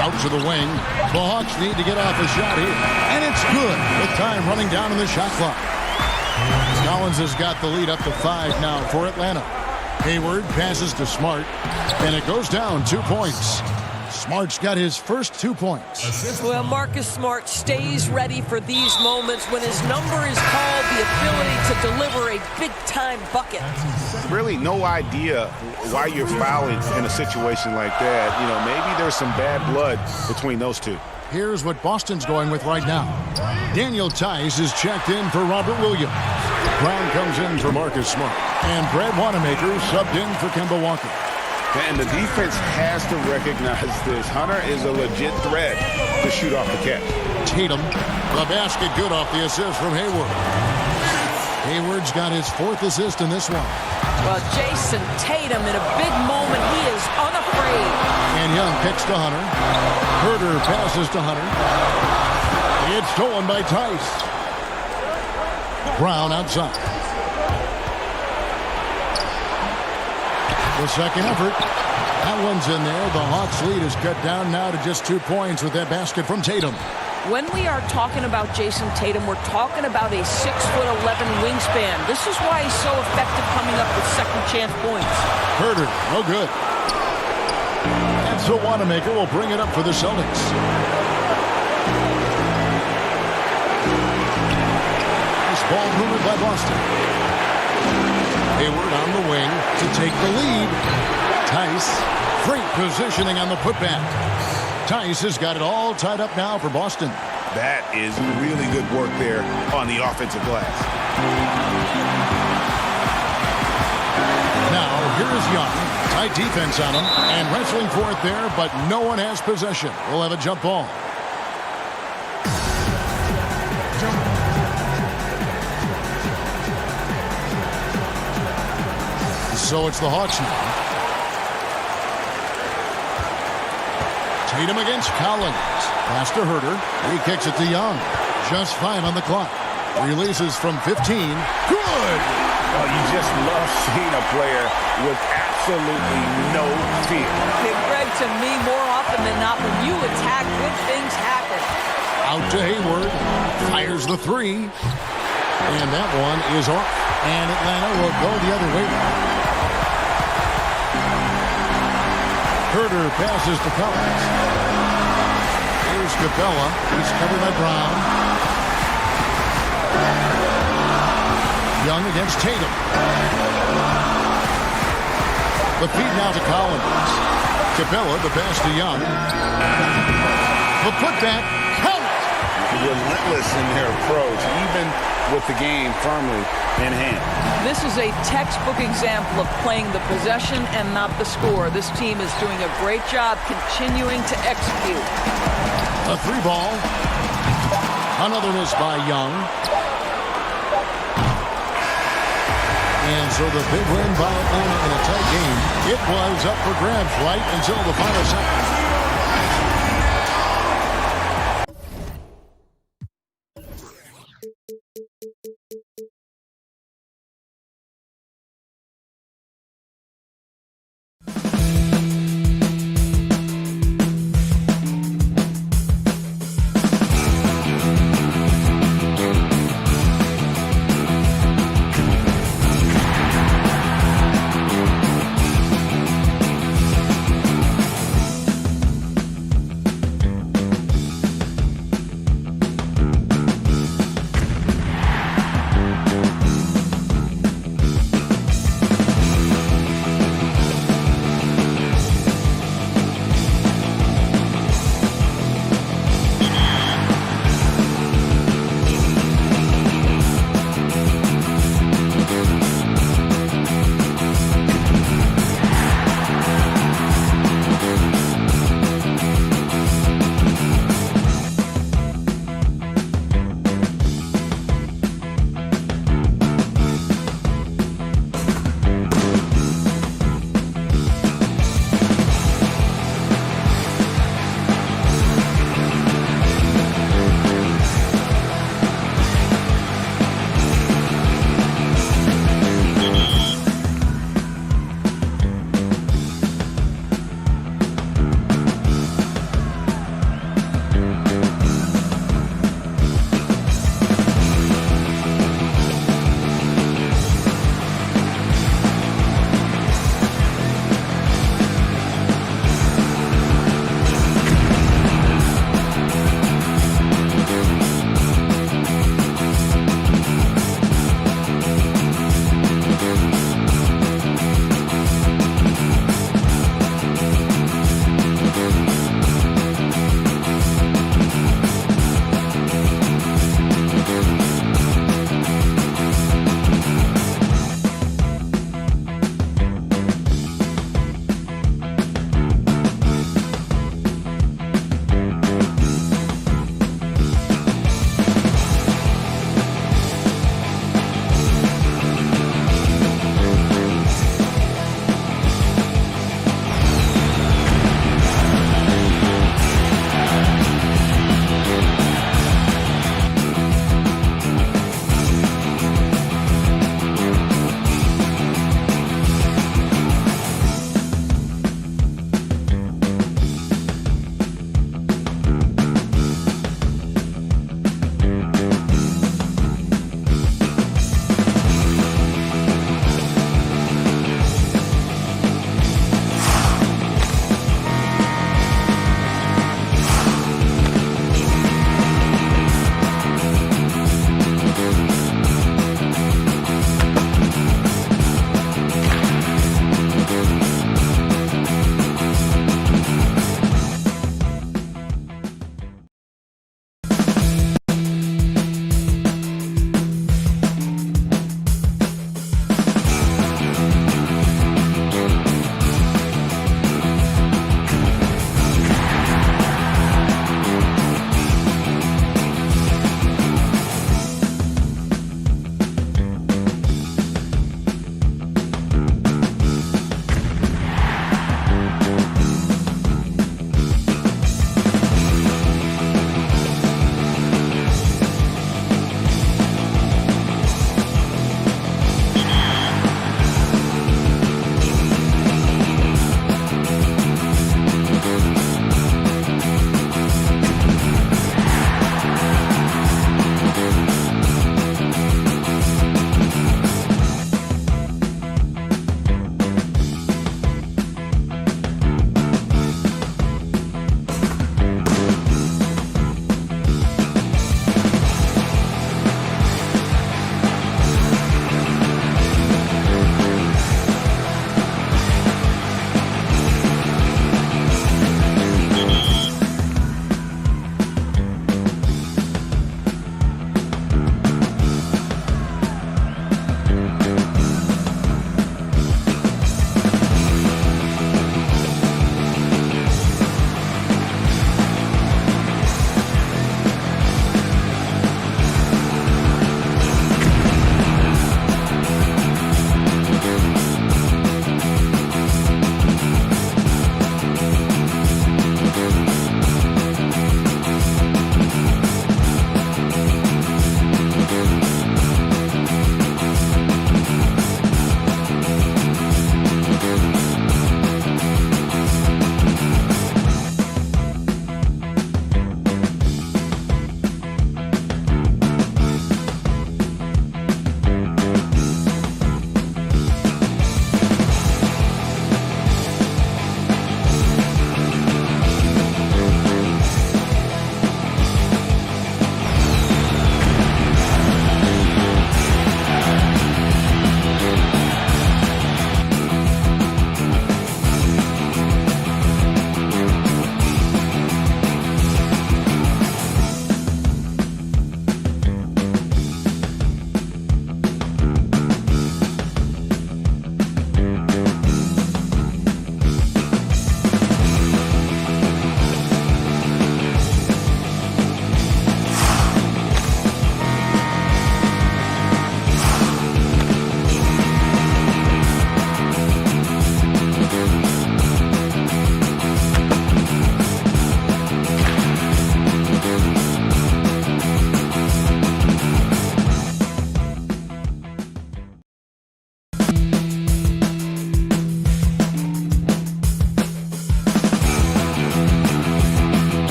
Out to the wing. The Hawks need to get off a shot here. And it's good with time running down on the shot clock. Collins has got the lead up to 5 now for Atlanta. Hayward passes to Smart. And it goes down 2 points. Smart's got his first 2 points. Well, Marcus Smart stays ready for these moments when his number is called, the ability to deliver a big-time bucket. Really no idea why you're fouling in a situation like that. You know, maybe there's some bad blood between those two. Here's what Boston's going with right now. Daniel Tice is checked in for Robert Williams. Brown comes in for Marcus Smart. And Brad Wanamaker subbed in for Kemba Walker. And the defense has to recognize this. Hunter is a legit threat to shoot off the catch. Tatum, the basket good off the assist from Hayward. Hayward's got his 4th assist in this one. Well, Jason Tatum in a big moment. He is unafraid. And Young kicks to Hunter. Herter passes to Hunter. It's stolen by Tice. Brown outside. The second effort. That one's in there. The Hawks lead is cut down now to just 2 points with that basket from Tatum. When we are talking about Jason Tatum, we're talking about a 6'11" wingspan. This is why he's so effective coming up with second chance points. Herter, no good. And so Wanamaker will bring it up for the Celtics. This ball moved by Boston. Hayward on the wing to take the lead. Tice, great positioning on the putback. Tice has got it all tied up now for Boston. That is really good work there on the offensive glass. Now, Here is Young. Tight defense on him. And wrestling for it there, but no one has possession. We'll have a jump ball. So it's the Hawks now. Tatum against Collins. Pass to Herter. He kicks it to Young. Just 5 on the clock. Releases from 15. Good! Oh, you just love seeing a player with absolutely no fear. Hey, Greg, to me, more often than not, when you attack, good things happen. Out to Hayward. Fires the 3. And that one is off. And Atlanta will go the other way. Herter passes to Collins. Here's Capella. He's covered by Brown. Young against Tatum. The feed now to Collins. Capella, the pass to Young. The putback, count it! Relentless in their approach, even with the game firmly in hand. This is a textbook example of playing the possession and not the score. This team is doing a great job continuing to execute. A 3 ball. Another miss by Young. And so the big win by Atlanta in a tight game. It was up for grabs right until the final second.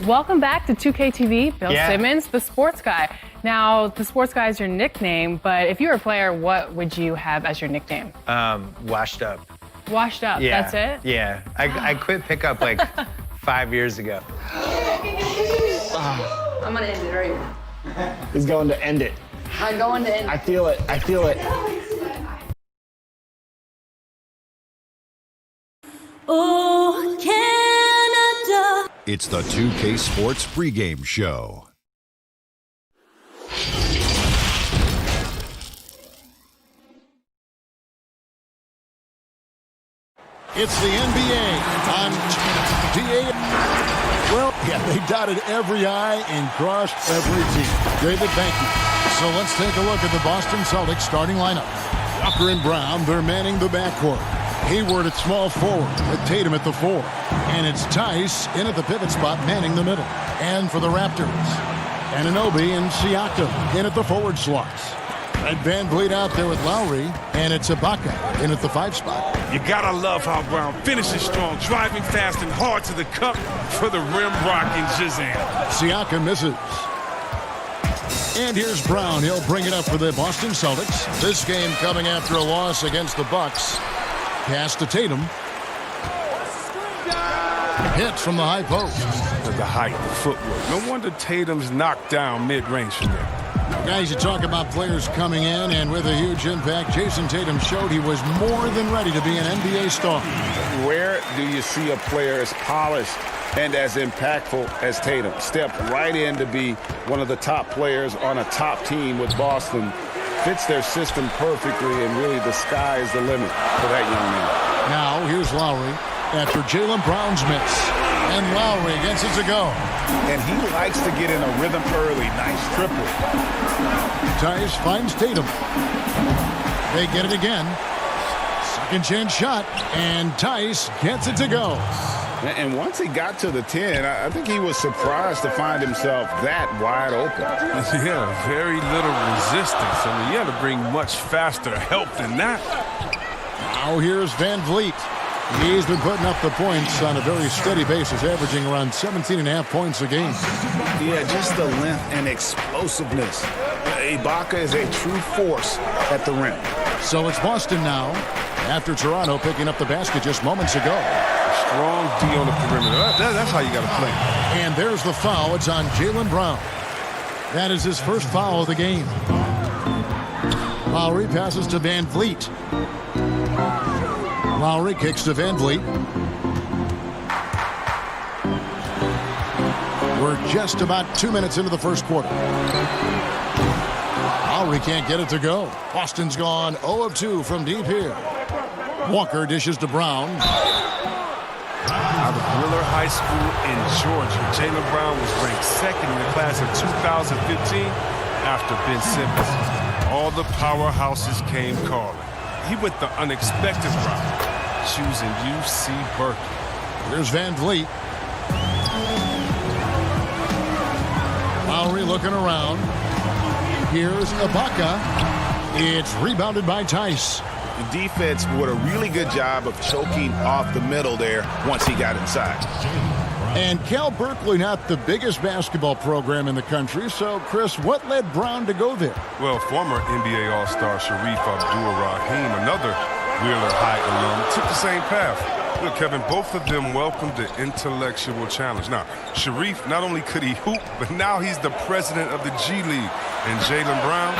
Welcome back to 2K TV. Bill Yeah. Simmons, the sports guy. Now, the sports guy is your nickname, but if you were a player, what would you have as your nickname? Washed up. Washed up, Yeah. that's it? Yeah. I quit pickup like 5 years ago. I'm gonna end it right here. He's going to end it. I'm going to end it. I feel it. I feel it. Oh, Canada. It's the 2K Sports pregame show. It's the NBA on DA. Well, yeah, they dotted every I and crossed every T. David, thank you. So let's take a look at the Boston Celtics starting lineup. Walker and Brown, they're manning the backcourt. Hayward at small forward, with Tatum at the 4. And it's Tice in at the pivot spot, manning the middle. And for the Raptors, Anunoby and Siakam in at the forward slots. Red Van Vliet out there with Lowry, and it's Ibaka in at the 5 spot. You gotta love how Brown finishes strong, driving fast and hard to the cup for the rim rocking Shazam. Siakam misses. And here's Brown. He'll bring it up for the Boston Celtics. This game coming after a loss against the Bucks. Pass to Tatum. Hits from the high post. The height, the footwork. No wonder Tatum's knocked down mid-range from there. Guys, you talk about players coming in and with a huge impact. Jason Tatum showed he was more than ready to be an NBA star. Where do you see a player as polished and as impactful as Tatum? Step right in to be one of the top players on a top team with Boston. Fits their system perfectly, and really the sky is the limit for that young man. Now, here's Lowry after Jaylen Brown's miss. And Lowry gets it to go. And he likes to get in a rhythm early. Nice triple. Tice finds Tatum. They get it again. Second chance shot. And Tice gets it to go. And once he got to the 10, I think he was surprised to find himself that wide open. Yeah, very little resistance. I mean, you had to bring much faster help than that. Now here's Van Vliet. He's been putting up the points on a very steady basis, averaging around 17.5 points a game. Yeah, just the length and explosiveness. Ibaka is a true force at the rim. So it's Boston now, after Toronto picking up the basket just moments ago. Strong D on the perimeter. That's how you got to play. And there's the foul. It's on Jaylen Brown. That is his first foul of the game. Lowry passes to Van Vliet. Lowry kicks to Van Vliet. We're just about 2 minutes into the first quarter. Lowry can't get it to go. Boston's gone 0 of 2 from deep here. Walker dishes to Brown. Out of Willard High School in Georgia, Jaylen Brown was ranked second in the class of 2015 after Ben Simmons. All the powerhouses came calling. He went the unexpected route, choosing UC Berkeley. Here's Van Vliet. Lowry looking around. Here's Ibaka. It's rebounded by Tice. The defense did a really good job of choking off the middle there once he got inside. And Cal Berkeley, not the biggest basketball program in the country. So, Chris, what led Brown to go there? Well, former NBA All-Star Sharif Abdul-Rahim, another Wheeler High alum, took the same path. Look, Kevin, both of them welcomed the intellectual challenge. Now, Sharif, not only could he hoop, but now he's the president of the G League. And Jaylen Brown,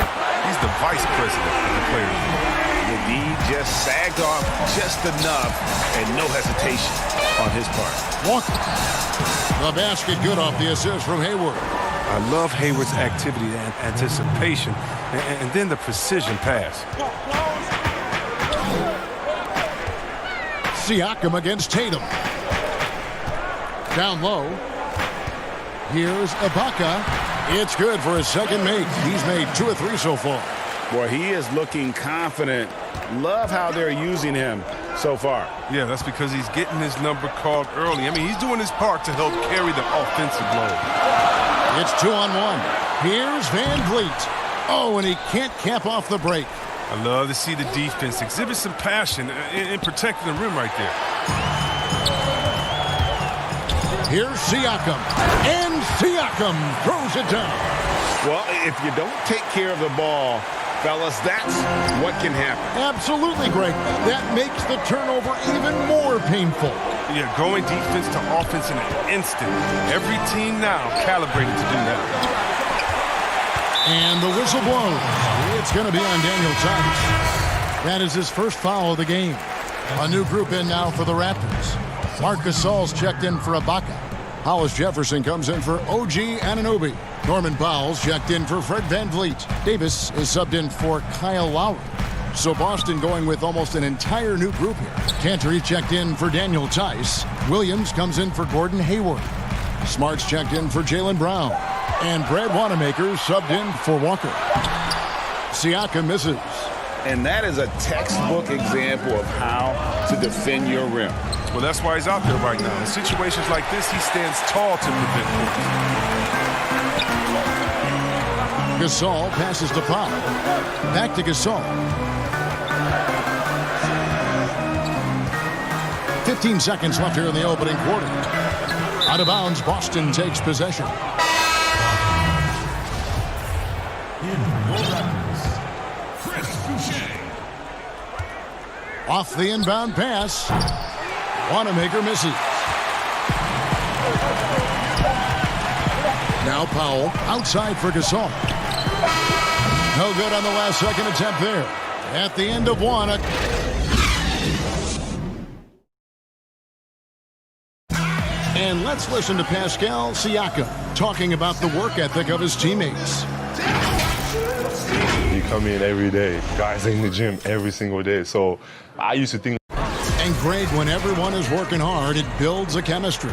he's the vice president of the Players League. The D just sagged off just enough, and no hesitation on his part. Walker. The basket good off the assist from Hayward. I love Hayward's activity and anticipation, and then the precision pass. Siakam against Tatum. Down low. Here's Ibaka. It's good for his second make. He's made 2 of 3 so far. Boy, he is looking confident. Love how they're using him so far. Yeah, that's because he's getting his number called early. I mean, he's doing his part to help carry the offensive load. It's 2-on-1. Here's Van Vliet. Oh, and he can't cap off the break. I love to see the defense exhibit some passion in protecting the rim right there. Here's Siakam. And Siakam throws it down. Well, if you don't take care of the ball, fellas, that's what can happen. Absolutely, Greg. That makes the turnover even more painful. Yeah, going defense to offense in an instant. Every team now calibrated to do that. And the whistle blows. It's going to be on Daniel Tice. That is his first foul of the game. A new group in now for the Raptors. Marc Gasol's checked in for Ibaka. Hollis Jefferson comes in for OG Anunoby. Norman Powell's checked in for Fred VanVleet. Davis is subbed in for Kyle Lowry. So Boston going with almost an entire new group here. Cantor checked in for Daniel Tice. Williams comes in for Gordon Hayward. Smart's checked in for Jaylen Brown. And Brad Wanamaker subbed in for Walker. Siakam misses. And that is a textbook example of how to defend your rim. Well, that's why he's out there right now. In situations like this, he stands tall to prevent points. Gasol passes to Powell. Back to Gasol. 15 seconds left here in the opening quarter. Out of bounds, Boston takes possession. Off the inbound pass. Wanamaker misses. Now Powell outside for Gasol. No good on the last second attempt there. At the end of one. And let's listen to Pascal Siakam talking about the work ethic of his teammates. You come in every day. Guys in the gym every single day. So I used to think. And Greg, when everyone is working hard, it builds a chemistry.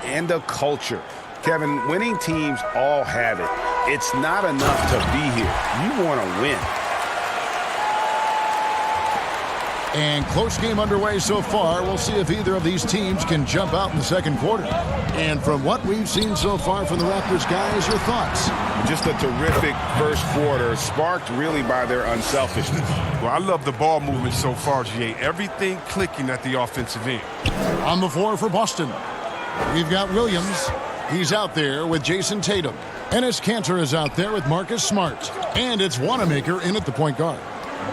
And a culture. Kevin, winning teams all have it. It's not enough to be here. You want to win. And close game underway so far. We'll see if either of these teams can jump out in the second quarter. And from what we've seen so far from the Raptors, guys, your thoughts? Just a terrific first quarter, sparked really by their unselfishness. Well, I love the ball movement so far, GA. Everything clicking at the offensive end. On the floor for Boston, we've got Williams. He's out there with Jason Tatum. Enes Kanter is out there with Marcus Smart. And it's Wanamaker in at the point guard.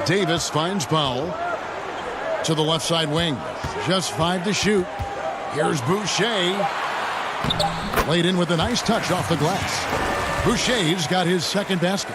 Davis finds Powell to the left side wing. Just 5 to shoot. Here's Boucher. Laid in with a nice touch off the glass. Boucher's got his second basket.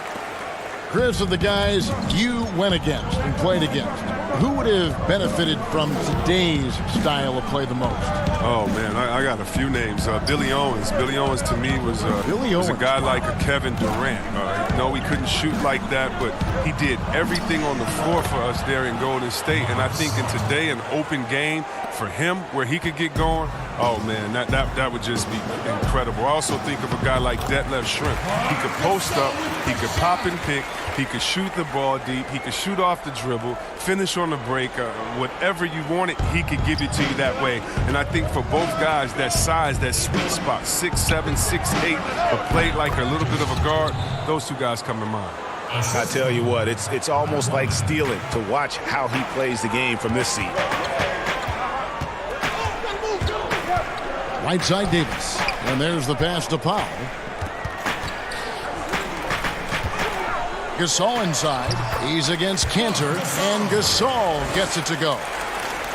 Chris, of the guys you went against and played against, who would have benefited from today's style of play the most? Oh, man, I got a few names. Billy Owens. Billy Owens, to me, was a guy like a Kevin Durant. No, he couldn't shoot like that, but he did everything on the floor for us there in Golden State. And I think in today, an open game for him where he could get going, oh, man, that would just be incredible. I also think of a guy like Detlef Schrempf. He could post up, he could pop and pick, he could shoot the ball deep, he could shoot off the dribble, finish on the break, whatever you wanted, he could give it to you that way. And I think for both guys, that size, that sweet spot, 6'7", 6'8", but played like a little bit of a guard, those two guys come to mind. I tell you what, it's almost like stealing to watch how he plays the game from this seat. Right side Davis. And there's the pass to Powell. Gasol inside. He's against Kanter. And Gasol gets it to go.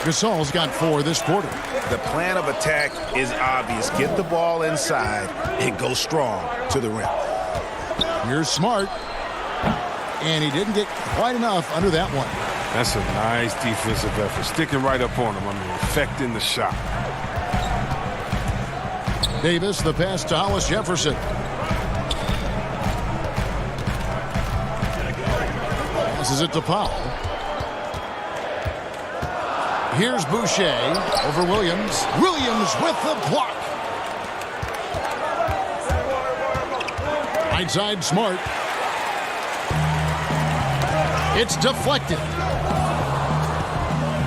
Gasol's got 4 this quarter. The plan of attack is obvious. Get the ball inside and go strong to the rim. Here's Smart. And he didn't get quite enough under that one. That's a nice defensive effort. Sticking right up on him. I mean, affecting the shot. Davis, the pass to Hollis Jefferson. Passes it to Powell. Here's Boucher over Williams. Williams with the block. Right side, Smart. It's deflected.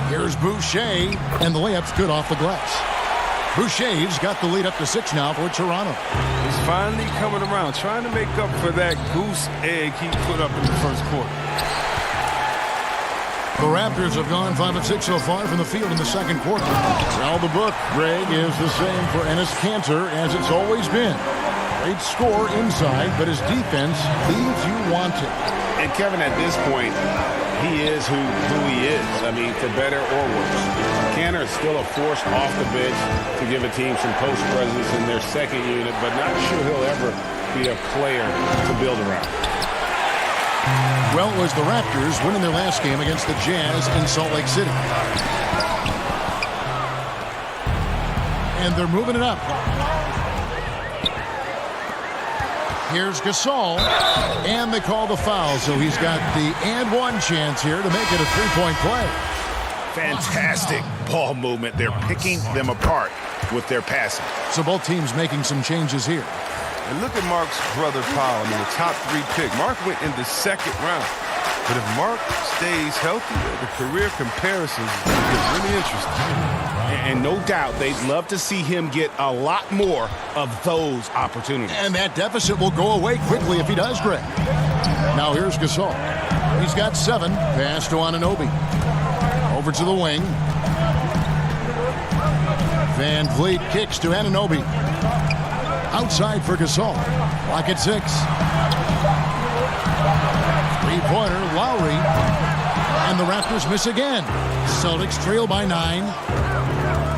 Here's Boucher, and the layup's good off the glass. Boucher's got the lead up to 6 now for Toronto. He's finally coming around, trying to make up for that goose egg he put up in the first quarter. The Raptors have gone 5 of 6 so far from the field in the second quarter. Well, the book, Greg, is the same for Enes Kanter as it's always been. Great score inside, but his defense leaves you wanting. And Kevin, at this point, he is who he is. I mean, for better or worse. Kanter is still a force off the bench to give a team some post presence in their second unit, but not sure he'll ever be a player to build around. Well, it was the Raptors winning their last game against the Jazz in Salt Lake City. And they're moving it up. Here's Gasol, and they call the foul, so he's got the and one chance here to make it a three-point play. Fantastic ball movement. They're picking them apart with their passing. So both teams making some changes here. And look at Mark's brother Powell, the top 3 pick. Mark went in the second round. But if Mark stays healthy, the career comparisons get really interesting. And no doubt they'd love to see him get a lot more of those opportunities. And that deficit will go away quickly if he does, Greg. Now here's Gasol. He's got 7. Pass to Anunoby. Over to the wing. Van Vliet kicks to Anunoby. Outside for Gasol. Clock at 6. Three-pointer, Lowry. And the Raptors miss again. Celtics trail by 9.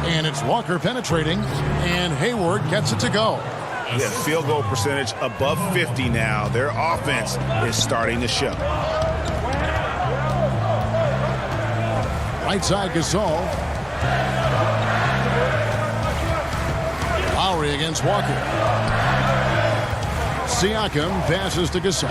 And it's Walker penetrating. And Hayward gets it to go. Yeah, field goal percentage above 50 now. Their offense is starting to show. Right side, Gasol. Lowry against Walker. Siakam passes to Gasol.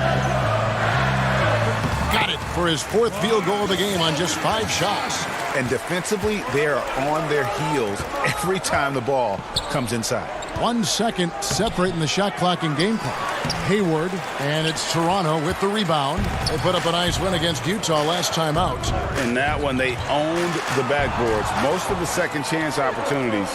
Got it for his 4th field goal of the game on just 5 shots. And defensively, they are on their heels every time the ball comes inside. 1 second separating the shot clock and game clock. Hayward, and it's Toronto with the rebound. They put up a nice win against Utah last time out. In that one, they owned the backboards. Most of the second chance opportunities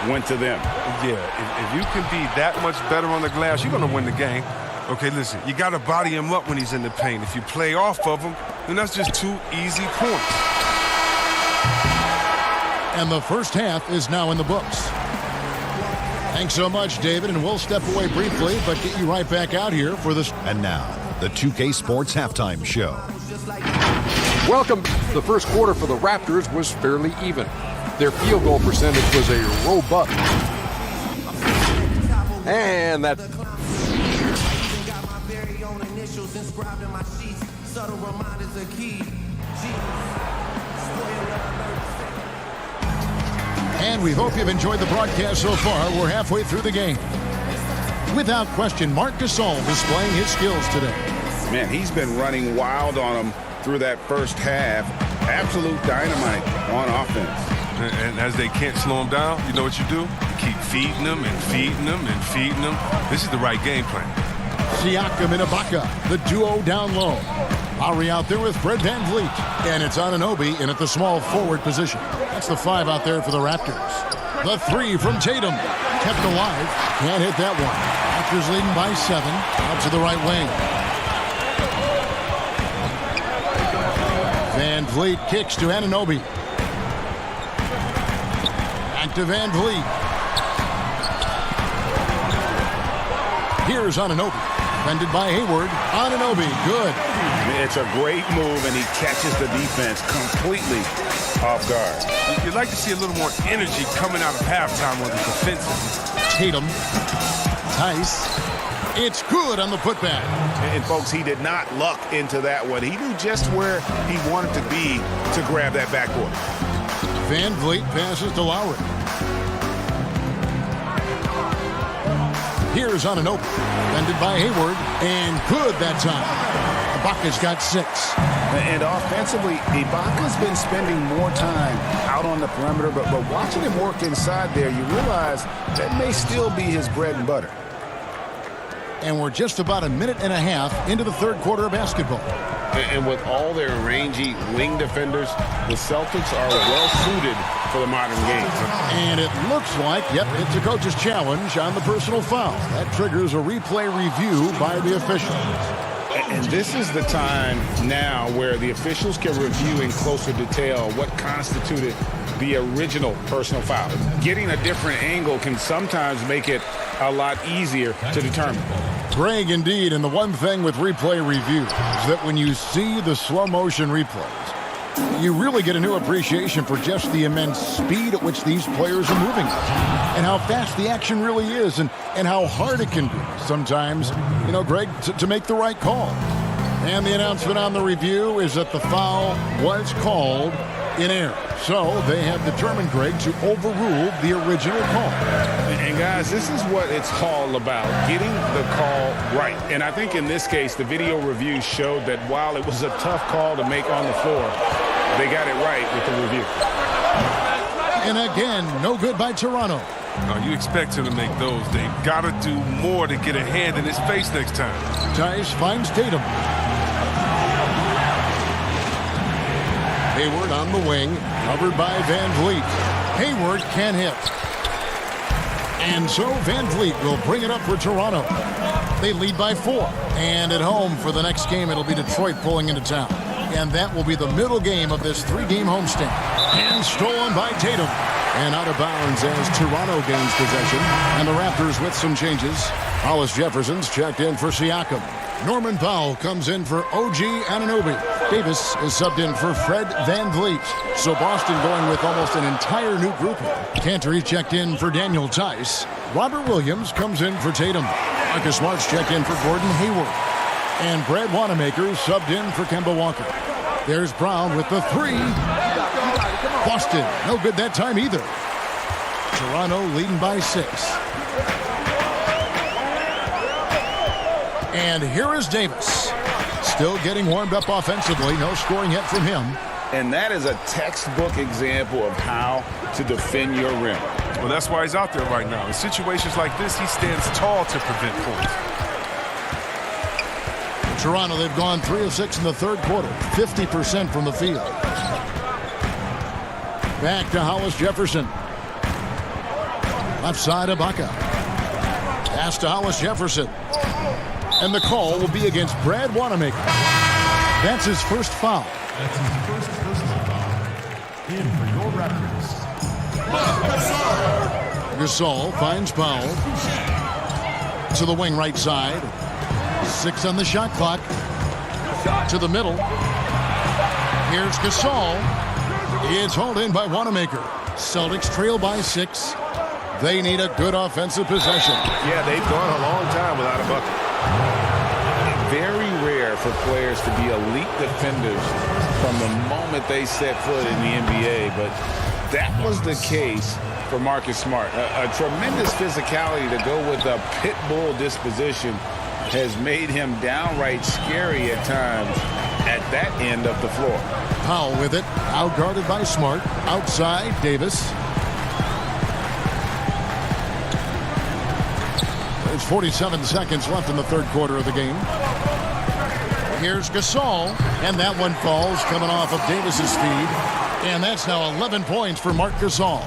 went to them. Yeah, if you can be that much better on the glass, you're going to win the game. Okay, listen, you got to body him up when he's in the paint. If you play off of him, then that's just 2 easy points. And the first half is now in the books. Thanks so much, David, and we'll step away briefly, but get you right back out here for this. And now, the 2K Sports Halftime Show. Welcome. The first quarter for the Raptors was fairly even. Their field goal percentage was a robust. And that. And we hope you've enjoyed the broadcast so far. We're halfway through the game. Without question, Marc Gasol displaying his skills today. Man, he's been running wild on them through that first half. Absolute dynamite on offense. And as they can't slow him down, you know what you do? You keep feeding them and feeding them and feeding them. This is the right game plan. Siakam and Ibaka, the duo down low. Lowry out there with Fred VanVleet. And it's Anunoby in at the small forward position. That's the 5 out there for the Raptors. The 3 from Tatum. Kept alive. Can't hit that one. Raptors leading by 7. Out to the right wing. VanVleet kicks to Anunoby. Back to VanVleet. Here's Anunoby. Defended by Hayward. Anunoby, good. It's a great move, and he catches the defense completely off guard. You'd like to see a little more energy coming out of halftime on the defensive. Tatum. Tice. It's good on the putback. And folks, he did not luck into that one. He knew just where he wanted to be to grab that backboard. VanVleet passes to Lowry. Here's Anunoby. Defended by Hayward. And good that time. Ibaka's got 6. And offensively, Ibaka's been spending more time out on the perimeter, but watching him work inside there, you realize that may still be his bread and butter. And we're just about a minute and a half into the third quarter of basketball. And with all their rangy wing defenders, the Celtics are well suited for the modern game. And it looks like, yep, it's a coach's challenge on the personal foul. That triggers a replay review by the officials. And this is the time now where the officials can review in closer detail what constituted the original personal foul. Getting a different angle can sometimes make it a lot easier to determine. Greg, indeed, and the one thing with replay review is that when you see the slow motion replays, you really get a new appreciation for just the immense speed at which these players are moving and how fast the action really is and how hard it can be sometimes, Greg, to make the right call. And the announcement on the review is that the foul was called in error. So they have determined, Greg, to overrule the original call. And guys, this is what it's all about, getting the call right. And I think in this case, the video review showed that while it was a tough call to make on the floor, they got it right with the review. And again, no good by Toronto. You expect him to make those. They've got to do more to get a hand in his face next time. Tice finds Tatum. Hayward on the wing, covered by Van Vliet. Hayward can't hit. And so Van Vliet will bring it up for Toronto. They lead by 4. And at home for the next game, it'll be Detroit pulling into town. And that will be the middle game of this 3-game homestand. And stolen by Tatum. And out of bounds as Toronto gains possession. And the Raptors with some changes. Hollis Jefferson's checked in for Siakam. Norman Powell comes in for OG Anunoby. Davis is subbed in for Fred Van Vliet. So Boston going with almost an entire new grouping. Cantor checked in for Daniel Tice. Robert Williams comes in for Tatum. Marcus Smart's checked in for Gordon Hayward. And Brad Wanamaker subbed in for Kemba Walker. There's Brown with the 3. Boston, no good that time either. Toronto leading by 6. And here is Davis. Still getting warmed up offensively. No scoring yet from him. And that is a textbook example of how to defend your rim. Well, that's why he's out there right now. In situations like this, he stands tall to prevent points. Toronto, they've gone 3 of 6 in the third quarter. 50% from the field. Back to Hollis Jefferson. Left side, Ibaka. Pass to Hollis Jefferson. And the call will be against Brad Wanamaker. That's his first foul. That's his first personal foul. In for your Raptors. Gasol finds Powell. To the wing right side. 6 on the shot clock. To the middle. Here's Gasol. It's hauled in by Wanamaker. Celtics trail by 6. They need a good offensive possession. Yeah, they've gone a long time without a bucket. Very rare for players to be elite defenders from the moment they set foot in the NBA, but that was the case for Marcus Smart. A tremendous physicality to go with a pit bull disposition has made him downright scary at times at that end of the floor. Powell with it, out-guarded by Smart. Outside, Davis. There's 47 seconds left in the third quarter of the game. Here's Gasol, and that one falls coming off of Davis's feed. And that's now 11 points for Marc Gasol.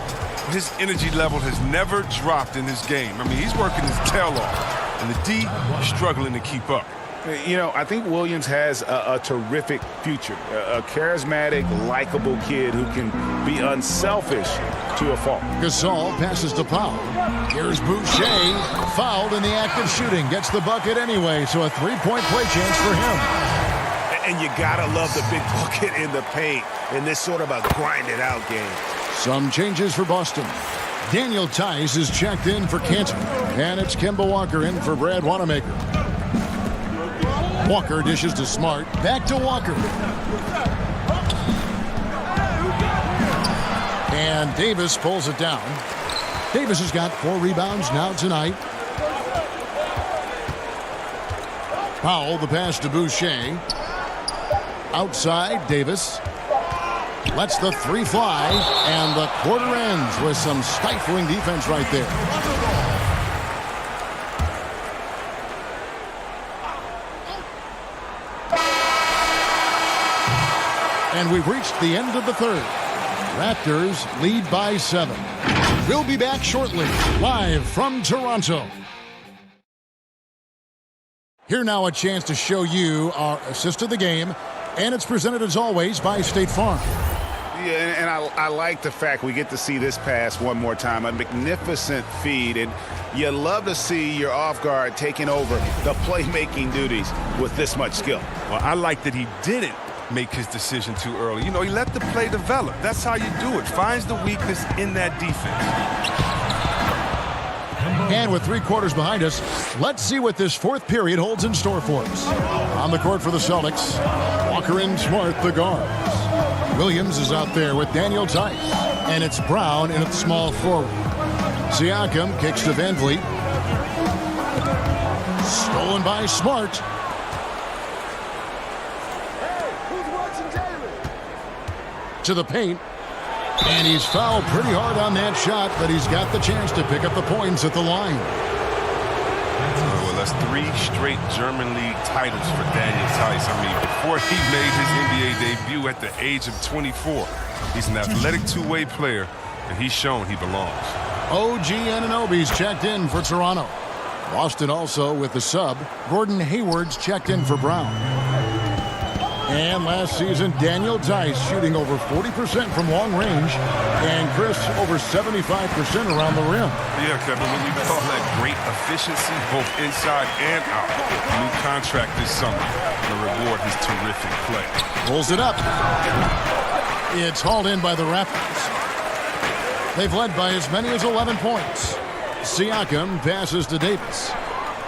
His energy level has never dropped in his game. I mean, he's working his tail off, and the D struggling to keep up. I think Williams has a terrific future. A charismatic, likable kid who can be unselfish to a fault. Gasol passes to Powell. Here's Boucher, fouled in the act of shooting. Gets the bucket anyway, so a 3-point play chance for him. And you gotta love the big bucket in the paint in this sort of a grind-it-out game. Some changes for Boston. Daniel Tice is checked in for Cantor. And it's Kemba Walker in for Brad Wanamaker. Walker dishes to Smart. Back to Walker. And Davis pulls it down. Davis has got 4 rebounds now tonight. Powell, the pass to Boucher. Outside, Davis. Lets the 3 fly. And the quarter ends with some stifling defense right there. And we've reached the end of the third. Raptors lead by 7. We'll be back shortly, live from Toronto. Here now a chance to show you our assist of the game, and it's presented as always by State Farm. Yeah, and I like the fact we get to see this pass one more time. A magnificent feed, and you love to see your off guard taking over the playmaking duties with this much skill. Well, I like that he didn't make his decision too early. You know, he let the play develop. That's how you do it. Finds the weakness in that defense. And with 3 quarters behind us, let's see what this 4th period holds in store for us. On the court for the Celtics, Walker and Smart, the guards. Williams is out there with Daniel Tice, and it's Brown in at small forward. Siakam kicks to Van Vliet. Stolen by Smart. To the paint. And he's fouled pretty hard on that shot, but he's got the chance to pick up the points at the line. Well, that's 3 straight German League titles for Daniel Tice. I mean, before he made his NBA debut at the age of 24, he's an athletic two-way player, and he's shown he belongs. OG Anunoby's checked in for Toronto. Boston also with the sub. Gordon Hayward's checked in for Brown. And last season, Daniel Tice shooting over 40% from long range, and Chris over 75% around the rim. Yeah, Kevin, when we call that great efficiency, both inside and out. New contract this summer to reward his terrific play. Pulls it up. It's hauled in by the Raptors. They've led by as many as 11 points. Siakam passes to Davis.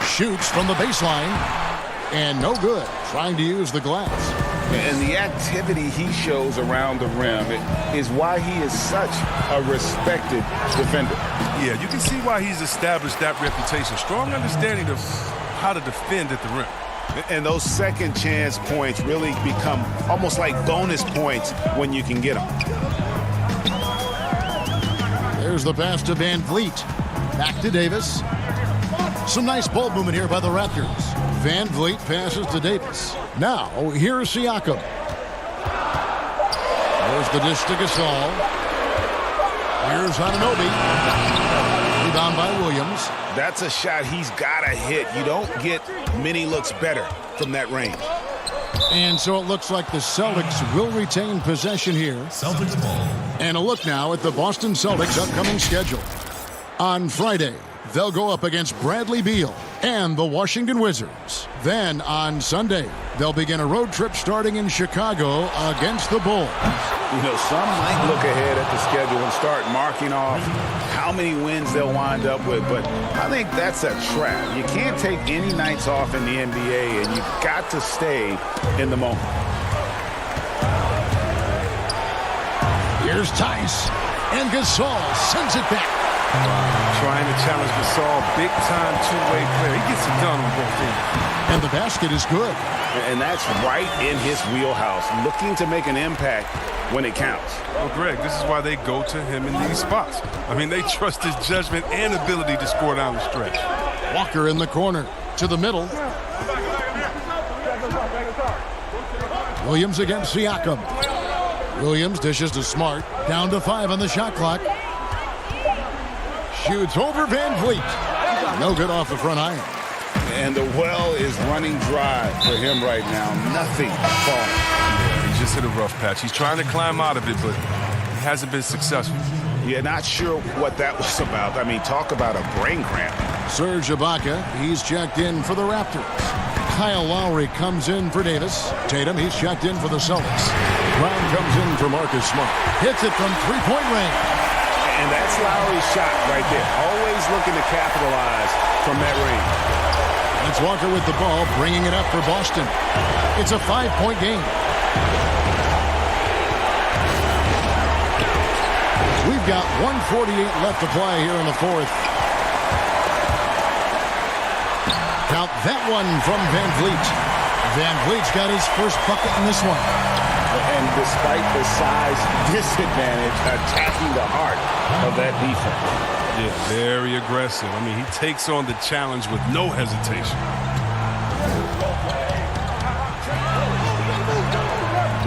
Shoots from the baseline. And no good, trying to use the glass. And the activity he shows around the rim is why he is such a respected defender. Yeah, you can see why he's established that reputation. Strong understanding of how to defend at the rim. And those second chance points really become almost like bonus points when you can get them. There's the pass to Van Vliet. Back to Davis. Some nice ball movement here by the Raptors. Van Vliet passes to Davis. Now, here's Siakam. There's the dish to Gasol. Here's Anunoby. Rebound by Williams. That's a shot he's got to hit. You don't get many looks better from that range. And so it looks like the Celtics will retain possession here. Celtics ball. And a look now at the Boston Celtics' upcoming schedule. On Friday, they'll go up against Bradley Beal and the Washington Wizards. Then on Sunday, they'll begin a road trip starting in Chicago against the Bulls. You know, some might look ahead at the schedule and start marking off how many wins they'll wind up with, but I think that's a trap. You can't take any nights off in the NBA, and you've got to stay in the moment. Here's Tice, and Gasol sends it back. Trying to challenge Gasol, big-time two-way player. He gets it done on both ends. And the basket is good. And that's right in his wheelhouse, looking to make an impact when it counts. Well, Greg, this is why they go to him in these spots. I mean, they trust his judgment and ability to score down the stretch. Walker in the corner, to the middle. Williams against Siakam. Williams dishes to Smart, down to 5 on the shot clock. Shoots over Van Vliet. No good off the front iron. And the well is running dry for him right now. Nothing falling. Yeah, he just hit a rough patch. He's trying to climb out of it, but he hasn't been successful. Yeah, not sure what that was about. I mean, talk about a brain cramp. Serge Ibaka, he's checked in for the Raptors. Kyle Lowry comes in for Davis. Tatum, he's checked in for the Celtics. Brown comes in for Marcus Smart. Hits it from three-point range. And that's Lowry's shot right there. Always looking to capitalize from that range. It's Walker with the ball, bringing it up for Boston. It's a 5-point game. We've got 1:48 left to play here in the fourth. Count that one from Van Vliet. Van Vliet's got his first bucket in this one. And despite the size disadvantage, attacking the heart of that defense. Yeah, very aggressive. I mean, he takes on the challenge with no hesitation.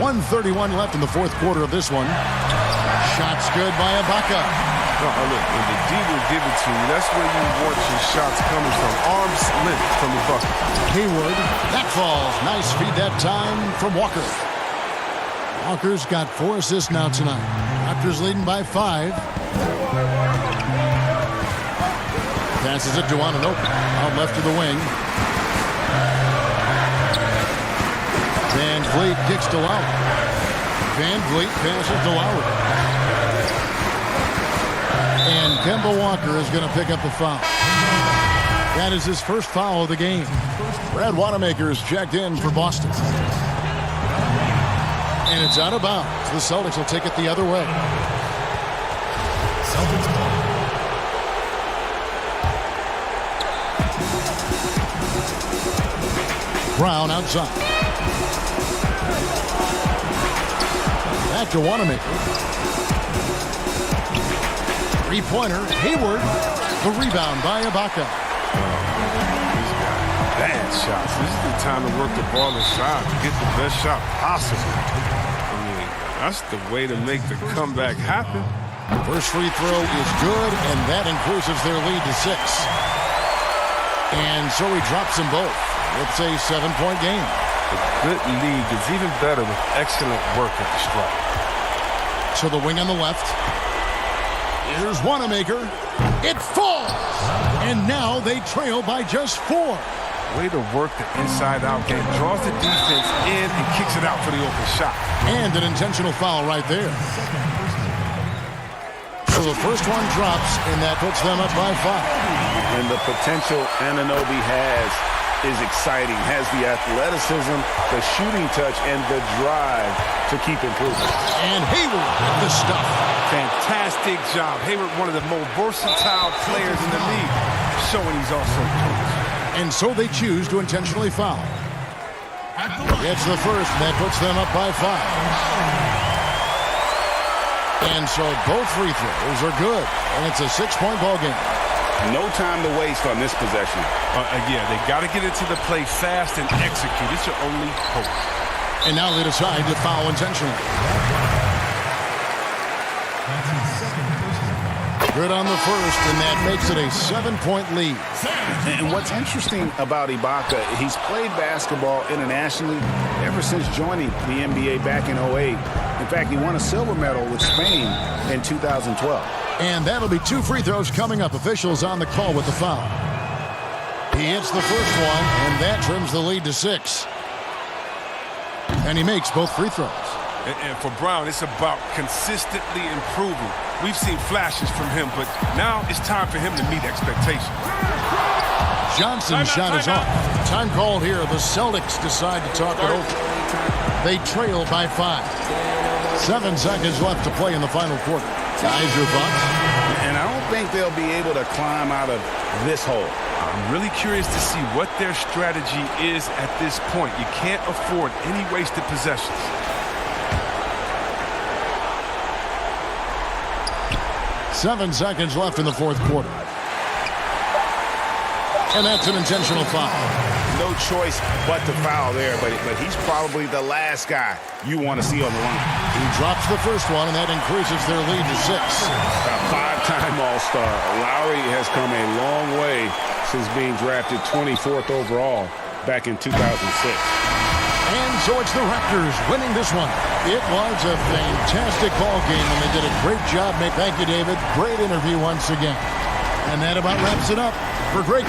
1:31 left in the fourth quarter of this one. Shots good by Ibaka. Look, when the D will give it to you, that's where you want your shots coming from. Arm's length from the bucket. Hayward, that falls. Nice feed that time from Walker. Walker's got 4 assists now tonight. Raptors leading by 5. Passes it to Ananobi. Out left to the wing. Van Vliet kicks to Lowry. Van Vliet passes to Lowry. And Kemba Walker is going to pick up the foul. That is his first foul of the game. Brad Wanamaker is checked in for Boston. And it's out of bounds. The Celtics will take it the other way. Celtics ball. Brown outside. Back to Wanamaker. Three-pointer. Hayward. The rebound by Ibaka. He's got bad shots. This is the time to work the ball inside to get the best shot possible. I mean, that's the way to make the comeback happen. First free throw is good, and that increases their lead to 6. And so he drops them both. It's a 7-point game. A good lead is even better with excellent work at the stripe. So the wing on the left. Here's Wanamaker. It falls! And now they trail by just 4. Way to work the inside-out game. Draws the defense in and kicks it out for the open shot. And an intentional foul right there. So the first one drops, and that puts them up by 5. And the potential Anunoby has is exciting. Has the athleticism, the shooting touch, and the drive to keep improving. And Hayward with the stuff. Fantastic job. Hayward, one of the more versatile players in the league, showing he's also coached. And so they choose to intentionally foul. It's the first, and that puts them up by 5. And so both free throws are good, and it's a 6-point ball game. No time to waste on this possession. Yeah, they got to get into the play fast and execute. It's your only hope. And now they decide to foul intentionally. Good on the first, and that makes it a 7-point lead. And what's interesting about Ibaka, he's played basketball internationally ever since joining the NBA back in 2008. In fact, he won a silver medal with Spain in 2012. And that'll be 2 free throws coming up. Officials on the call with the foul. He hits the first one, and that trims the lead to 6. And he makes both free throws. And for Brown, it's about consistently improving. We've seen flashes from him, but now it's time for him to meet expectations. Johnson's shot is off. Time called here. The Celtics decide to talk it over. They trail by 5. 7 seconds left to play in the final quarter. Guys, your thoughts? And I don't think they'll be able to climb out of this hole. I'm really curious to see what their strategy is at this point. You can't afford any wasted possessions. Seven seconds left in the fourth quarter. And that's an intentional foul. No choice but to foul there, but he's probably the last guy you want to see on the line. He drops the first one, and that increases their lead to 6. A 5-time All-Star. Lowry has come a long way since being drafted 24th overall back in 2006. And so it's the Raptors winning this one. It was a fantastic ball game, and they did a great job. Thank you, David. Great interview once again. And that about wraps it up for Greg.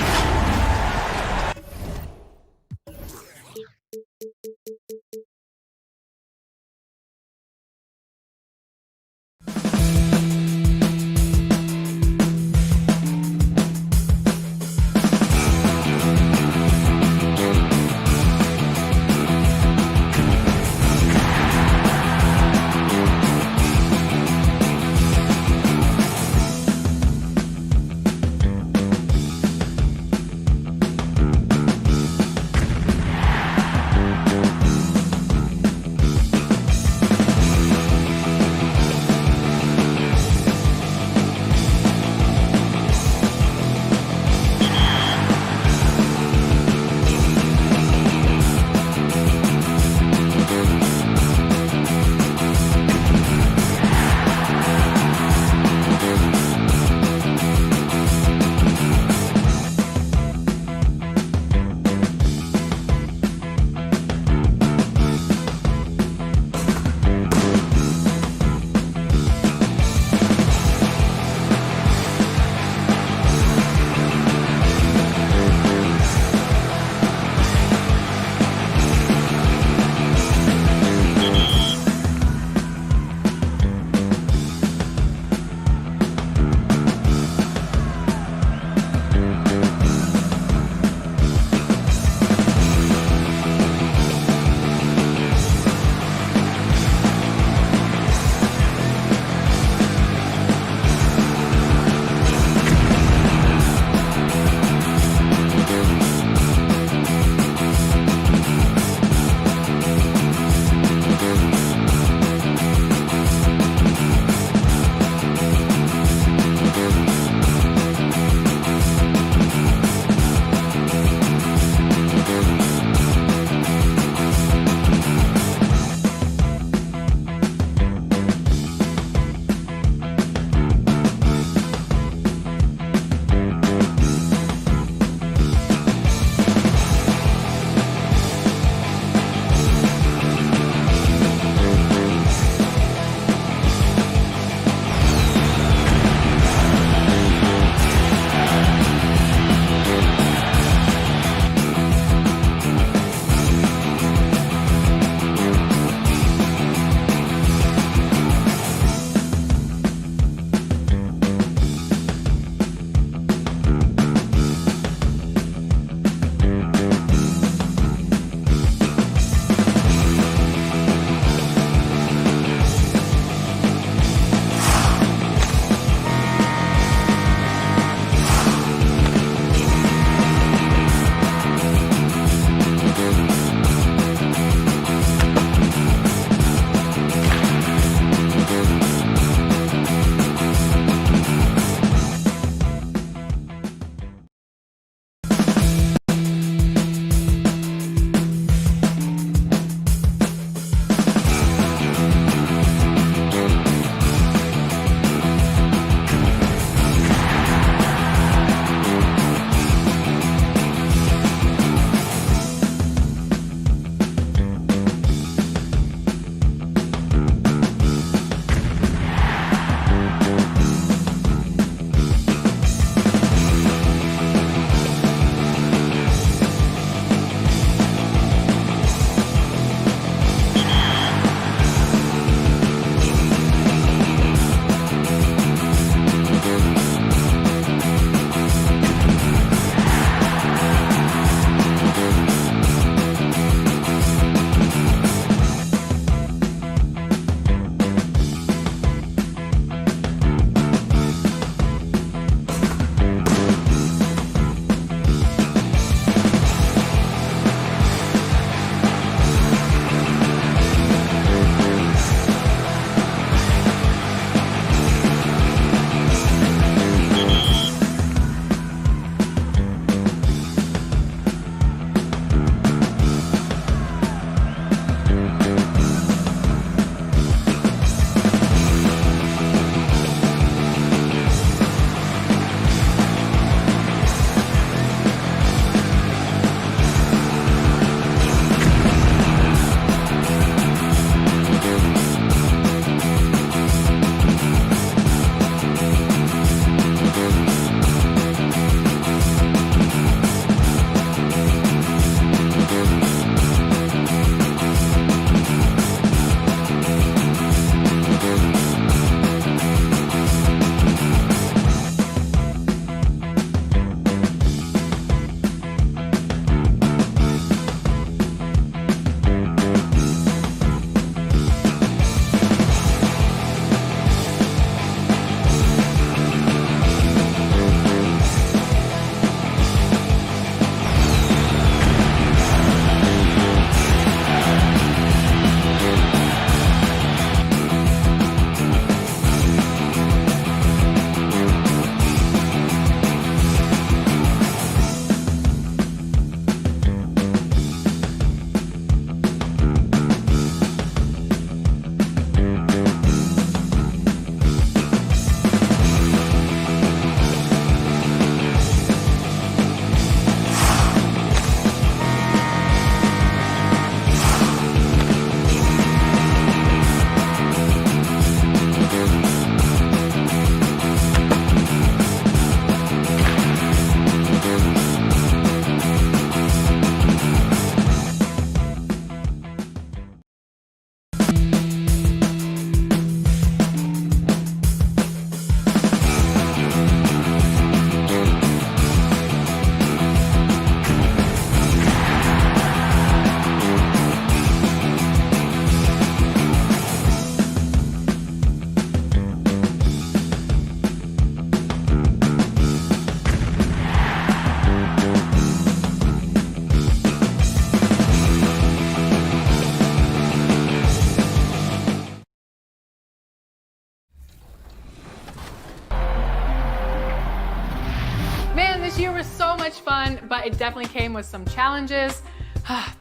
definitely came with some challenges.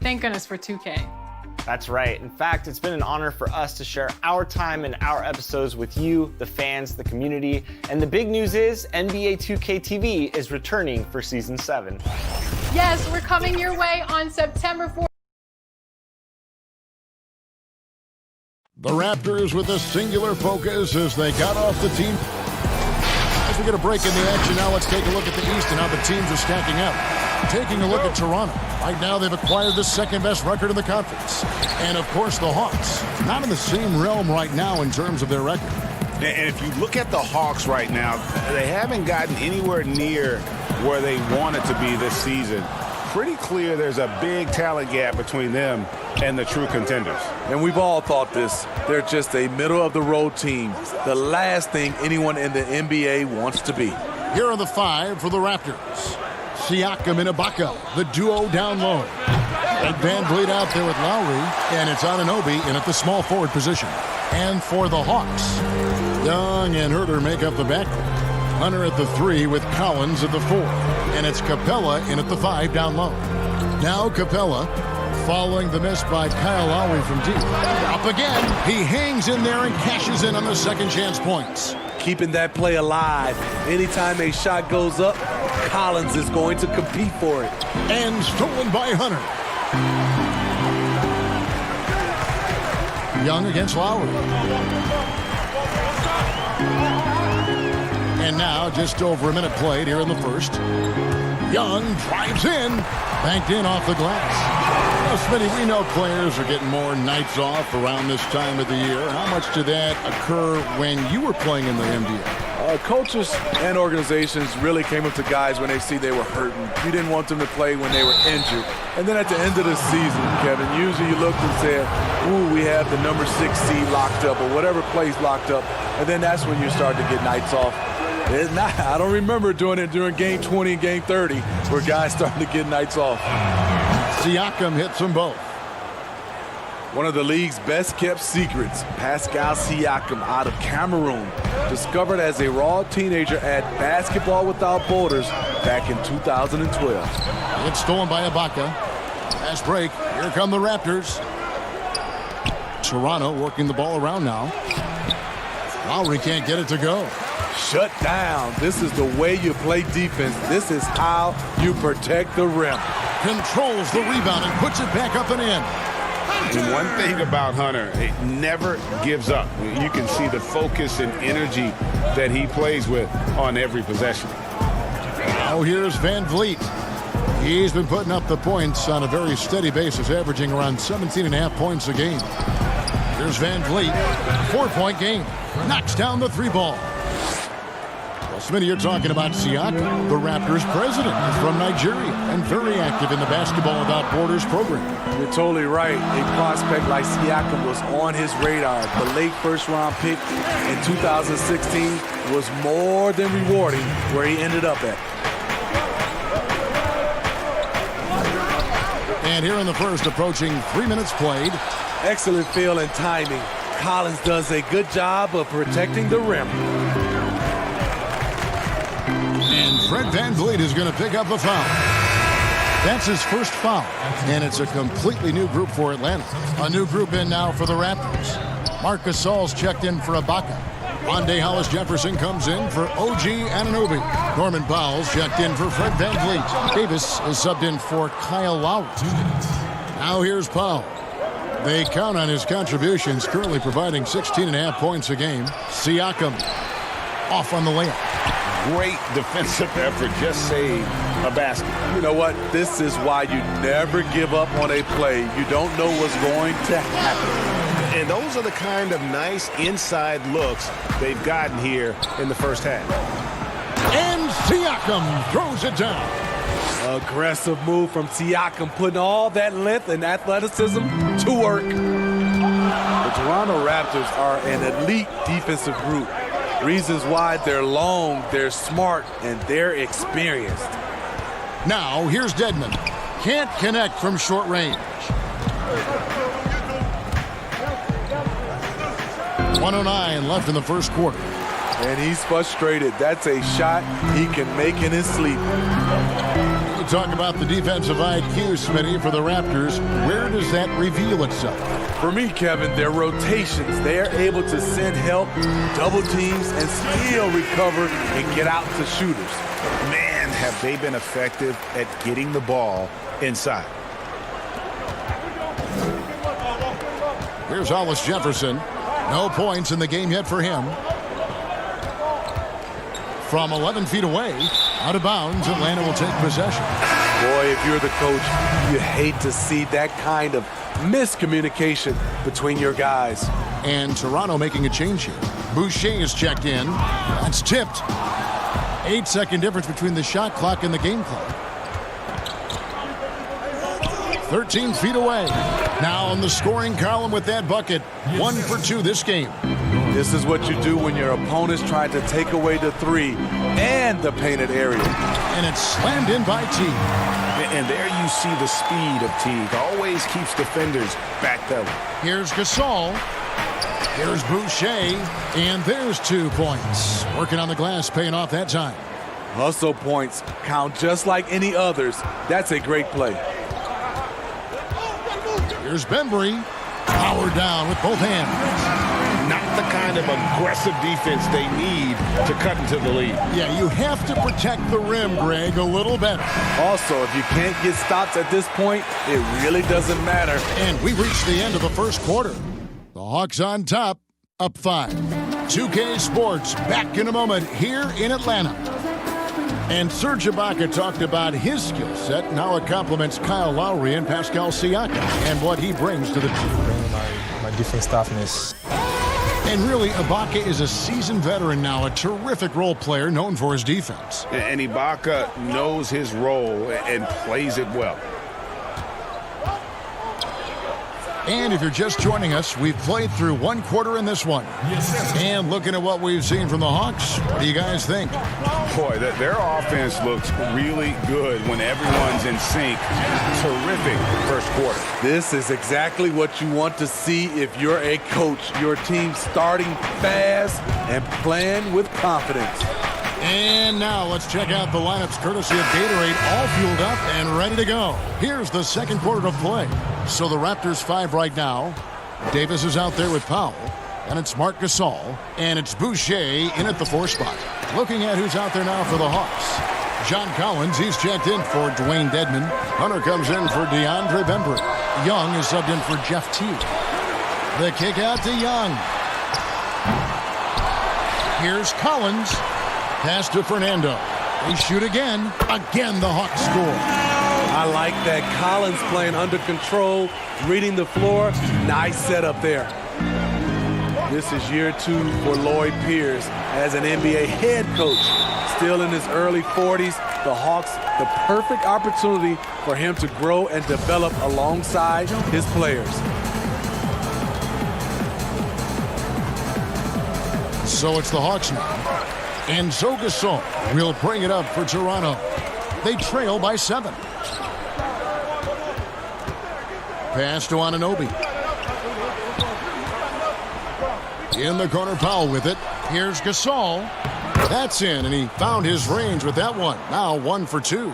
Thank goodness for 2K. That's right. In fact, it's been an honor for us to share our time and our episodes with you, the fans, the community. And the big news is NBA 2K TV is returning for Season 7. Yes, we're coming your way on September 4th. The Raptors with a singular focus as they got off the team. As we get a break in the action, now let's take a look at the East and how the teams are stacking up. Taking a look at Toronto. Right now, they've acquired the second-best record in the conference. And, of course, the Hawks. Not in the same realm right now in terms of their record. And if you look at the Hawks right now, they haven't gotten anywhere near where they wanted to be this season. Pretty clear there's a big talent gap between them and the true contenders. And we've all thought this. They're just a middle-of-the-road team. The last thing anyone in the NBA wants to be. Here are the 5 for the Raptors. Siakam and Ibaka, the duo down low. And Van Vliet out there with Lowry, and it's Anunoby in at the small forward position. And for the Hawks, Young and Herter make up the backcourt. Hunter at the 3 with Collins at the 4. And it's Capella in at the 5 down low. Now Capella, following the miss by Kyle Lowry from deep. Up again, he hangs in there and cashes in on the second chance points. Keeping that play alive. Anytime a shot goes up, Collins is going to compete for it. And stolen by Hunter. Young against Lowry. And now just over a minute played here in the first. Young drives in, banked in off the glass. Now, Smitty, we know players are getting more nights off around this time of the year. How much did that occur when you were playing in the NBA? Coaches and organizations really came up to guys when they see they were hurting. You didn't want them to play when they were injured. And then at the end of the season, Kevin, usually you looked and said, ooh, we have the number 6 seed locked up or whatever place locked up. And then that's when you start to get nights off. I don't remember doing it during Game 20 and Game 30 where guys started to get nights off. Siakam hits them both. One of the league's best-kept secrets, Pascal Siakam out of Cameroon, discovered as a raw teenager at Basketball Without Borders back in 2012. It's stolen by Ibaka. Fast break. Here come the Raptors. Toronto working the ball around now. Lowry can't get it to go. Shut down. This is the way you play defense. This is how you protect the rim. Controls the rebound and puts it back up and in. And one thing about Hunter, it never gives up. You can see the focus and energy that he plays with on every possession. Now here's Van Vliet. He's been putting up the points on a very steady basis, averaging around 17.5 points a game. Here's Van Vliet, 4-point game. Knocks down the 3 ball. Well, Smitty, you're talking about Siakam. The Raptors president is from Nigeria and very active in the Basketball Without Borders program. You're totally right. A prospect like Siakam was on his radar. The late first-round pick in 2016 was more than rewarding where he ended up at. And here in the first, approaching 3 minutes played. Excellent feel and timing. Collins does a good job of protecting the rim. And Fred Van Vliet is going to pick up the foul. That's his first foul. And it's a completely new group for Atlanta. A new group in now for the Raptors. Marc Gasol's checked in for Ibaka. Rondé Hollis-Jefferson comes in for OG Anunoby. Norman Powell's checked in for Fred Van Vliet. Davis is subbed in for Kyle Lowry. Now here's Powell. They count on his contributions, currently providing 16.5 points a game. Siakam off on the layup. Great defensive effort, just saved a basket. You know what? This is why you never give up on a play. You don't know what's going to happen. And those are the kind of nice inside looks they've gotten here in the first half. And Siakam throws it down. Aggressive move from Siakam, putting all that length and athleticism to work. The Toronto Raptors are an elite defensive group. Reasons why they're long, they're smart, and they're experienced. Now, here's Dedmon. Can't connect from short range. 1:09 left in the first quarter. And he's frustrated. That's a shot he can make in his sleep. You talk about the defensive IQ, Smitty, for the Raptors. Where does that reveal itself? For me, Kevin, their rotations. They are able to send help, double teams, and still recover and get out to shooters. Man, have they been effective at getting the ball inside. Here's Hollis Jefferson. No points in the game yet for him. From 11 feet away, out of bounds, Atlanta will take possession. Boy, if you're the coach, you hate to see that kind of miscommunication between your guys. And Toronto making a change here. Boucher is checked in. That's tipped. 8-second difference between the shot clock and the game clock. 13 feet away. Now on the scoring column with that bucket. 1 for 2 this game. This is what you do when your opponents try to take away the three and the painted area. And it's slammed in by Teague. And there you see the speed of Teague. Always keeps defenders backpedaling. Here's Gasol. Here's Boucher. And there's 2 points. Working on the glass, paying off that time. Hustle points count just like any others. That's a great play. Here's Bembry. Powered down with both hands. Not the kind of aggressive defense they need to cut into the lead. Yeah, you have to protect the rim, Greg, a little better. Also, if you can't get stops at this point, it really doesn't matter. And we reached the end of the first quarter. The Hawks on top, up 5. 2K Sports back in a moment here in Atlanta. And Serge Ibaka talked about his skill set. Now it complements Kyle Lowry and Pascal Siakam and what he brings to the team. My defense toughness. And really, Ibaka is a seasoned veteran now, a terrific role player known for his defense. And Ibaka knows his role and plays it well. And if you're just joining us, we've played through 1 quarter in this one. And looking at what we've seen from the Hawks, what do you guys think? Boy, their offense looks really good when everyone's in sync. Terrific first quarter. This is exactly what you want to see if you're a coach. Your team starting fast and playing with confidence. And now let's check out the lineups courtesy of Gatorade, all fueled up and ready to go. Here's the second quarter of play. So the Raptors 5 right now. Davis is out there with Powell. And it's Marc Gasol. And it's Boucher in at the 4 spot. Looking at who's out there now for the Hawks. John Collins, he's checked in for Dwayne Dedmon. Hunter comes in for Deandre Hunter. Young is subbed in for Jeff Teague. The kick out to Young. Here's Collins. Pass to Fernando. They shoot again. Again, the Hawks score. I like that. Collins playing under control, reading the floor. Nice setup there. This is year 2 for Lloyd Pierce as an NBA head coach. Still in his early 40s, the Hawks, the perfect opportunity for him to grow and develop alongside his players. So it's the Hawks now. And so Gasol will bring it up for Toronto. They trail by 7. Pass to Anunoby. In the corner, Powell with it. Here's Gasol. That's in, and he found his range with that one. Now 1 for 2.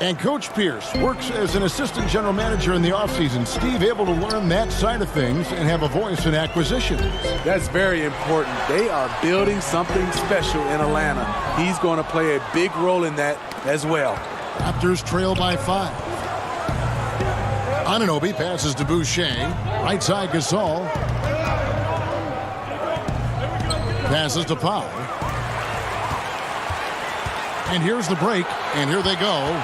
And Coach Pierce works as an assistant general manager in the offseason. Steve able to learn that side of things and have a voice in acquisitions. That's very important. They are building something special in Atlanta. He's going to play a big role in that as well. Raptors trail by 5. Anunoby passes to Boucher. Right side Gasol. Passes to Powell. And here's the break. And here they go.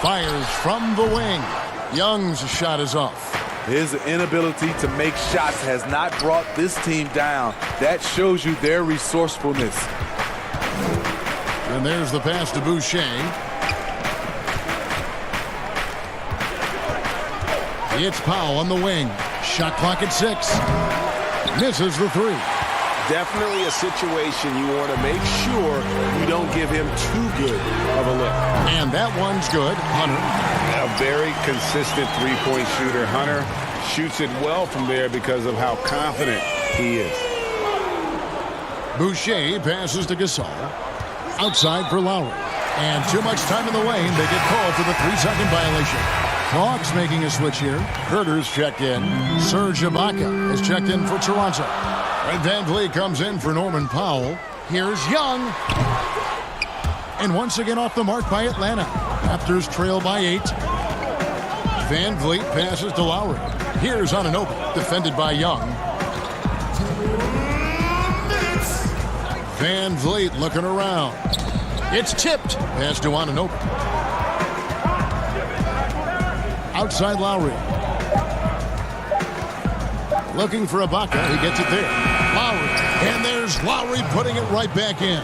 Fires from the wing. Young's shot is off. His inability to make shots has not brought this team down. That shows you their resourcefulness. And there's the pass to Boucher. It's Powell on the wing. Shot clock at 6. Misses the 3. Definitely a situation you want to make sure you don't give him too good of a look. And that one's good. Hunter. A very consistent three-point shooter. Hunter shoots it well from there because of how confident he is. Boucher passes to Gasol. Outside for Lowry. And too much time in the lane. They get called for the 3-second violation. Hawks making a switch here. Herter's checked in. Serge Ibaka is checked in for Toronto. Fred VanVleet comes in for Norman Powell. Here's Young. And once again off the mark by Atlanta. Raptors trail by 8. VanVleet passes to Lowry. Here's Anunoby, defended by Young. VanVleet looking around. It's tipped. Pass to Anunoby. Outside Lowry. Looking for Ibaka. He gets it there. Lowry. And there's Lowry putting it right back in.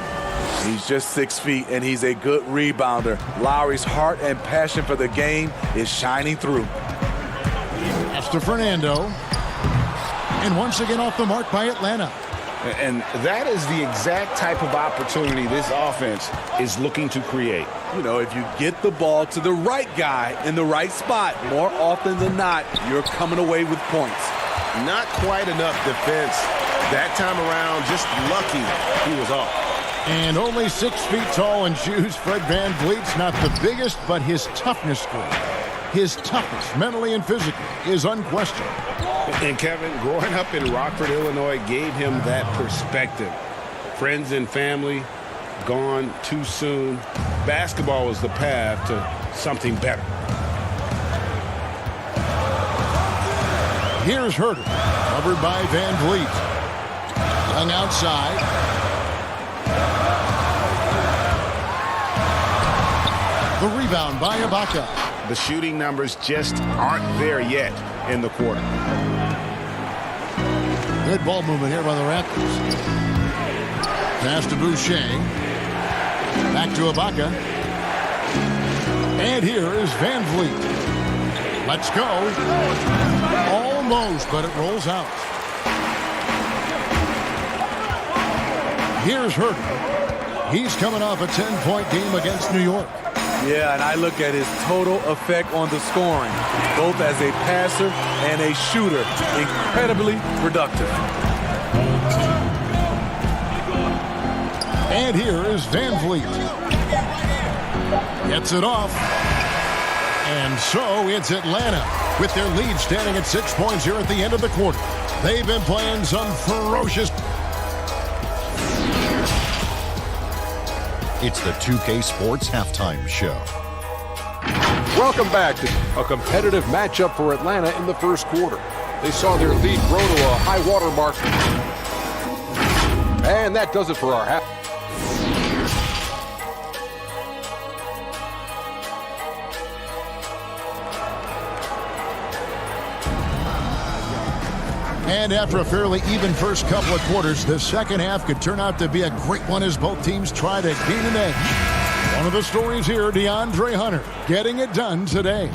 He's just 6 feet, and he's a good rebounder. Lowry's heart and passion for the game is shining through. That's to Fernando. And once again off the mark by Atlanta. And that is the exact type of opportunity this offense is looking to create. You know, if you get the ball to the right guy in the right spot, more often than not, you're coming away with points. Not quite enough defense that time around. Just lucky he was off. And only 6 feet tall in shoes, Fred VanVleet's not the biggest, but his toughness score, his toughness, mentally and physically, is unquestioned. And Kevin, growing up in Rockford, Illinois, gave him that perspective. Friends and family gone too soon. Basketball was the path to something better. Here's Herter, covered by VanVleet. Young outside. The rebound by Ibaka. The shooting numbers just aren't there yet in the quarter. Good ball movement here by the Raptors. Pass to Boucher. Back to Ibaka. And here is VanVleet. Let's go. Almost, but it rolls out. Here's Herter. He's coming off a 10-point game against New York. Yeah, and I look at his total effect on the scoring, both as a passer and a shooter. Incredibly productive. And here is VanVleet. Gets it off. And so it's Atlanta with their lead standing at 6 points here at the end of the quarter. They've been playing some ferocious. It's the 2K Sports Halftime Show. Welcome back to a competitive matchup for Atlanta in the first quarter. They saw their lead grow to a high water mark. And that does it for our half. And after a fairly even first couple of quarters, the second half could turn out to be a great one as both teams try to gain an edge. One of the stories here, Deandre Hunter getting it done today.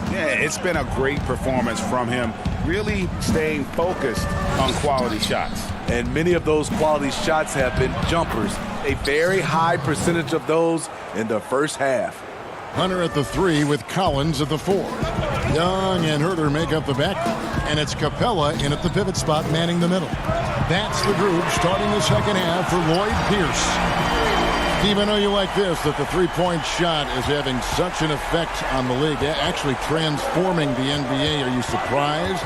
Yeah, it's been a great performance from him, really staying focused on quality shots. And many of those quality shots have been jumpers. A very high percentage of those in the first half. Hunter at the 3 with Collins at the 4. Young and Herter make up the backcourt. And it's Capella in at the pivot spot manning the middle. That's the group starting the second half for Lloyd Pierce. Steve, I know you like this, that the three-point shot is having such an effect on the league, actually transforming the NBA. Are you surprised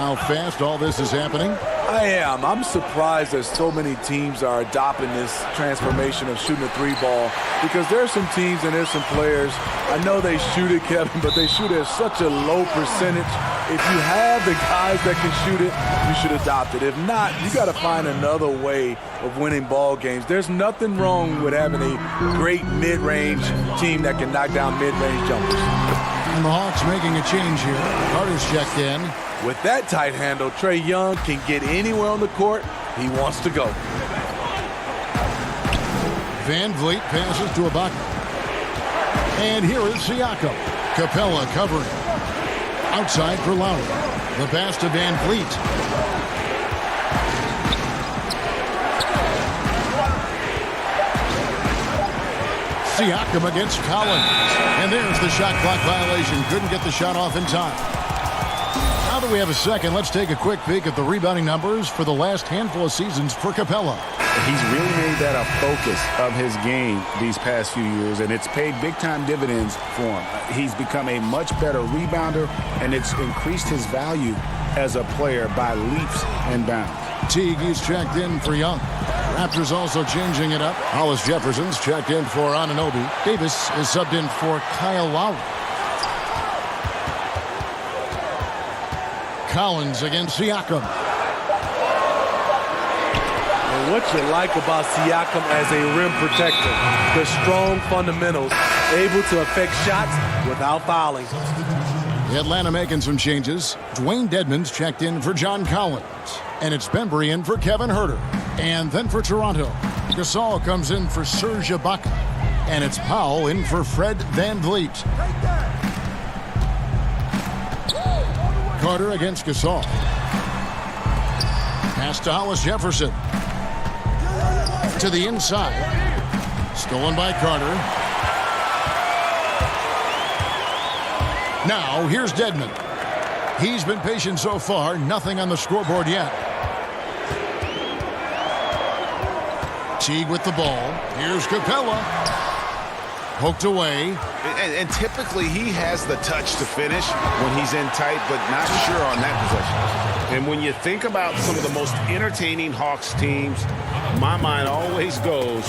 how fast all this is happening? I am. I'm surprised that so many teams are adopting this transformation of shooting a three ball, because there's some teams and there's some players, I know they shoot it, Kevin, but they shoot it at such a low percentage. If you have the guys that can shoot it, you should adopt it. If not, you got to find another way of winning ball games. There's nothing wrong with having a great mid-range team that can knock down mid-range jumpers. And the Hawks making a change here. Carter's checked in. With that tight handle, Trae Young can get anywhere on the court he wants to go. VanVleet passes to Ibaka. And here is Siakam. Capella covering. Outside for Lowry. The pass to VanVleet. Siakam against Collins. And there's the shot clock violation. Couldn't get the shot off in time. Now that we have a second, let's take a quick peek at the rebounding numbers for the last handful of seasons for Capella. He's really made that a focus of his game these past few years, and it's paid big-time dividends for him. He's become a much better rebounder, and it's increased his value as a player by leaps and bounds. Teague is checked in for Young. Raptors also changing it up. Hollis Jefferson's checked in for Anunoby. Davis is subbed in for Kyle Lowry. Collins against Siakam. And what you like about Siakam as a rim protector, the strong fundamentals, able to affect shots without fouling. Atlanta making some changes. Dwayne Dedmon's checked in for John Collins. And it's Bembry in for Kevin Huerter. And then for Toronto, Gasol comes in for Serge Ibaka. And it's Powell in for Fred VanVleet. Carter against Gasol. Pass to Hollis Jefferson. To the inside. Stolen by Carter. Now, here's Dedmon. He's been patient so far. Nothing on the scoreboard yet. Teague with the ball. Here's Capella. Poked away. And typically he has the touch to finish when he's in tight, but not sure on that possession. And when you think about some of the most entertaining Hawks teams, my mind always goes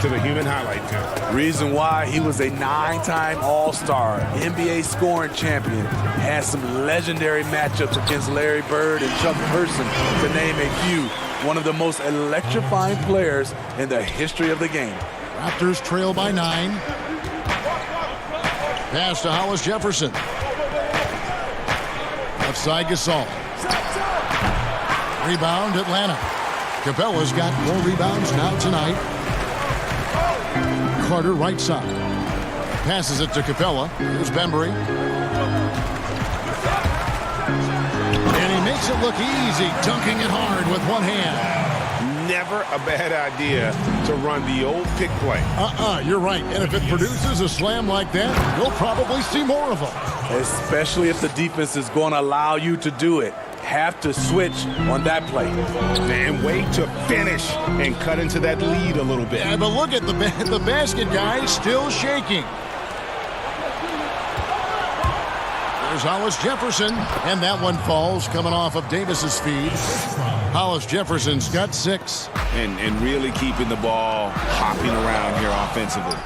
to the human highlight film. Reason why he was a 9-time All-Star, NBA scoring champion, had some legendary matchups against Larry Bird and Chuck Person, to name a few. One of the most electrifying players in the history of the game. Raptors trail by 9. Pass to Hollis Jefferson. Left side Gasol. Rebound Atlanta. Capella's got more rebounds now tonight. Carter right side. Passes it to Capella. Here's Bembry. And he makes it look easy, dunking it hard with one hand. Never a bad idea to run the old pick play. You're right. And if it produces a slam like that, you'll probably see more of them. Especially if the defense is going to allow you to do it. Have to switch on that play. And wait to finish and cut into that lead a little bit. Yeah, but look at the basket guy still shaking. There's Hollis Jefferson, and that one falls coming off of Davis's feed. Hollis Jefferson's got 6. And really keeping the ball hopping around here offensively.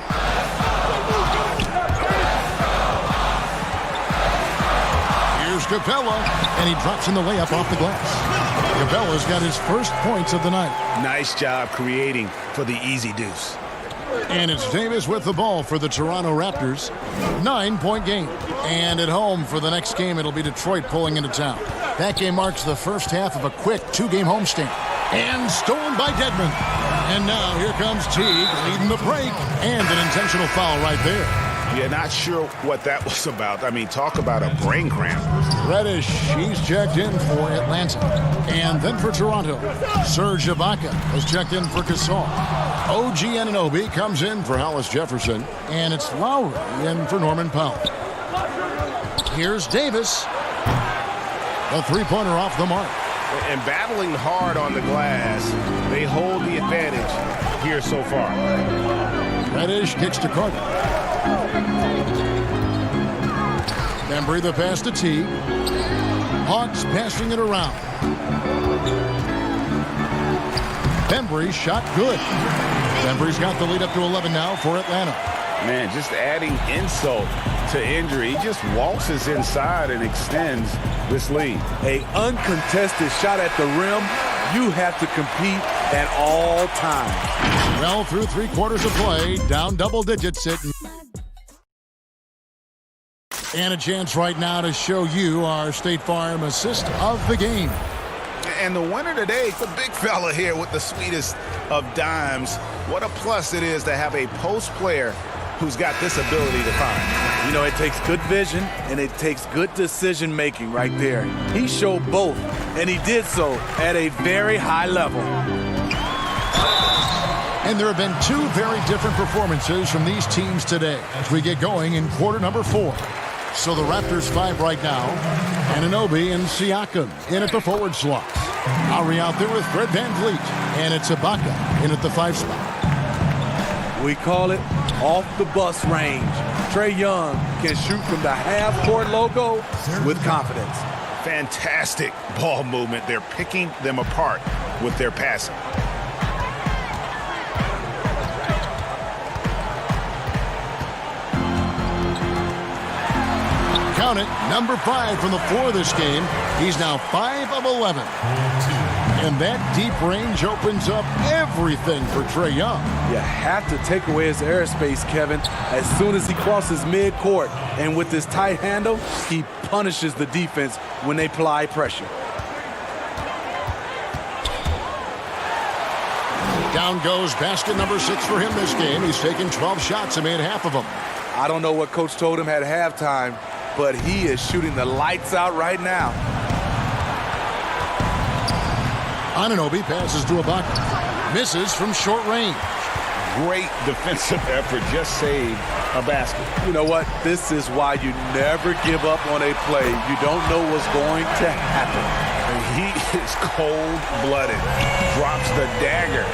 Here's Capella, and he drops in the layup off the glass. Capella's got his first points of the night. Nice job creating for the easy deuce. And it's Davis with the ball for the Toronto Raptors. 9-point game. And at home for the next game, it'll be Detroit pulling into town. That game marks the first half of a quick 2-game homestand. And stolen by Dedmon. And now here comes Teague leading the break. And an intentional foul right there. Yeah, not sure what that was about. I mean, talk about a brain cramp. Reddish, he's checked in for Atlanta. And then for Toronto, Serge Ibaka has checked in for Gasol. OG Anunoby comes in for Hollis Jefferson. And it's Lowry in for Norman Powell. Here's Davis. A three-pointer off the mark. And battling hard on the glass, they hold the advantage here so far. Reddish kicks to Carter. Bembry the pass to Teague. Hawks passing it around. Bembry shot good. Bembry's got the lead up to 11 now for Atlanta. Man, just adding insult to injury. He just waltzes inside and extends this lead. A uncontested shot at the rim. You have to compete at all times. Well, through 3 quarters of play, down double digits it. And a chance right now to show you our State Farm assist of the game. And the winner today, the big fella here with the sweetest of dimes. What a plus it is to have a post player who's got this ability to find. You know, it takes good vision and it takes good decision making right there. He showed both, and he did so at a very high level. And there have been 2 very different performances from these teams today as we get going in quarter number 4. So the Raptors 5 right now. Anunoby and Siakam in at the forward slots. Lowry out there with Fred VanVleet. And it's Ibaka in at the 5 spot. We call it off the bus range. Trae Young can shoot from the half-court logo with confidence. Fantastic ball movement. They're picking them apart with their passing. Count it, number 5 from the floor this game. He's now 5 of 11. And that deep range opens up everything for Trae Young. You have to take away his airspace, Kevin, as soon as he crosses midcourt. And with his tight handle, he punishes the defense when they apply pressure. Down goes basket number 6 for him this game. He's taken 12 shots and made half of them. I don't know what Coach told him at halftime, but he is shooting the lights out right now. Anunoby passes to Ibaka. Misses from short range. Great defensive effort. Just saved a basket. You know what? This is why you never give up on a play. You don't know what's going to happen. And he is cold-blooded. Drops the dagger.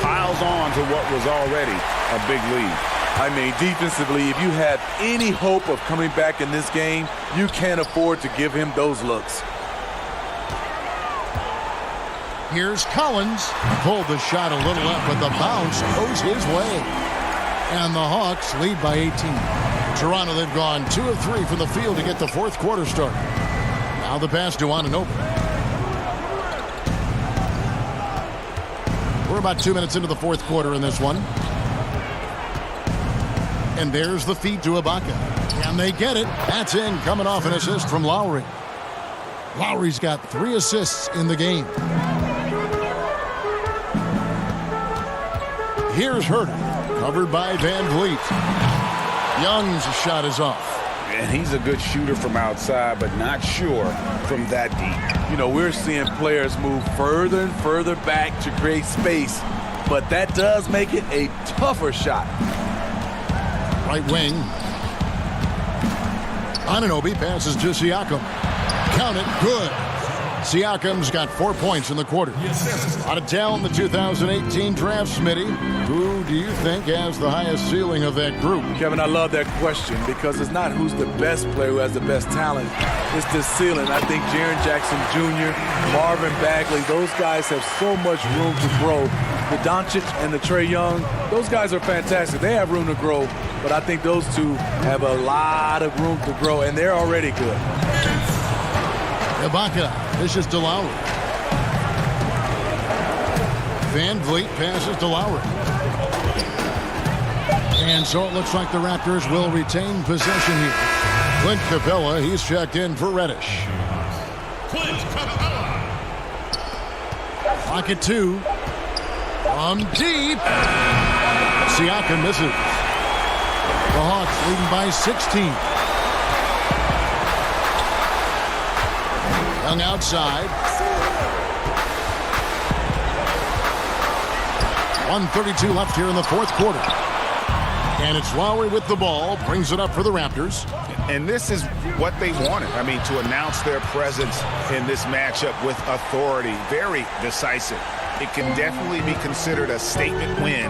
Piles on to what was already a big lead. I mean, defensively, if you have any hope of coming back in this game, you can't afford to give him those looks. Here's Collins. Pulled the shot a little up, but the bounce goes his way. And the Hawks lead by 18. Toronto, they've gone 2 of 3 from the field to get the fourth quarter started. Now the pass to Anunoby. We're about 2 minutes into the fourth quarter in this one. And there's the feed to Ibaka. And they get it. That's in, coming off an assist from Lowry. Lowry's got 3 assists in the game. Here's Herter, covered by VanVleet. Young's shot is off. And he's a good shooter from outside, but not sure from that deep. You know, we're seeing players move further and further back to create space, but that does make it a tougher shot. Right wing. Anunoby passes to Siakam. Count it, good. Siakam's got 4 points in the quarter. Out of town, the 2018 draft, Smitty. Who do you think has the highest ceiling of that group? Kevin, I love that question because it's not who's the best player who has the best talent. It's the ceiling. I think Jaren Jackson Jr., Marvin Bagley, those guys have so much room to grow. The Doncic and the Trae Young, those guys are fantastic. They have room to grow, but I think those two have a lot of room to grow, and they're already good. Ibaka, this is to Lowry. VanVleet passes to Lowry. And so it looks like the Raptors will retain possession here. Clint Capella, he's checked in for Reddish. Clint Capella. Pocket 2. From deep. Siakam misses. The Hawks leading by 16. Young outside. 1:32 left here in the fourth quarter. And it's Lowry with the ball, brings it up for the Raptors. And this is what they wanted. I mean, to announce their presence in this matchup with authority. Very decisive. It can definitely be considered a statement win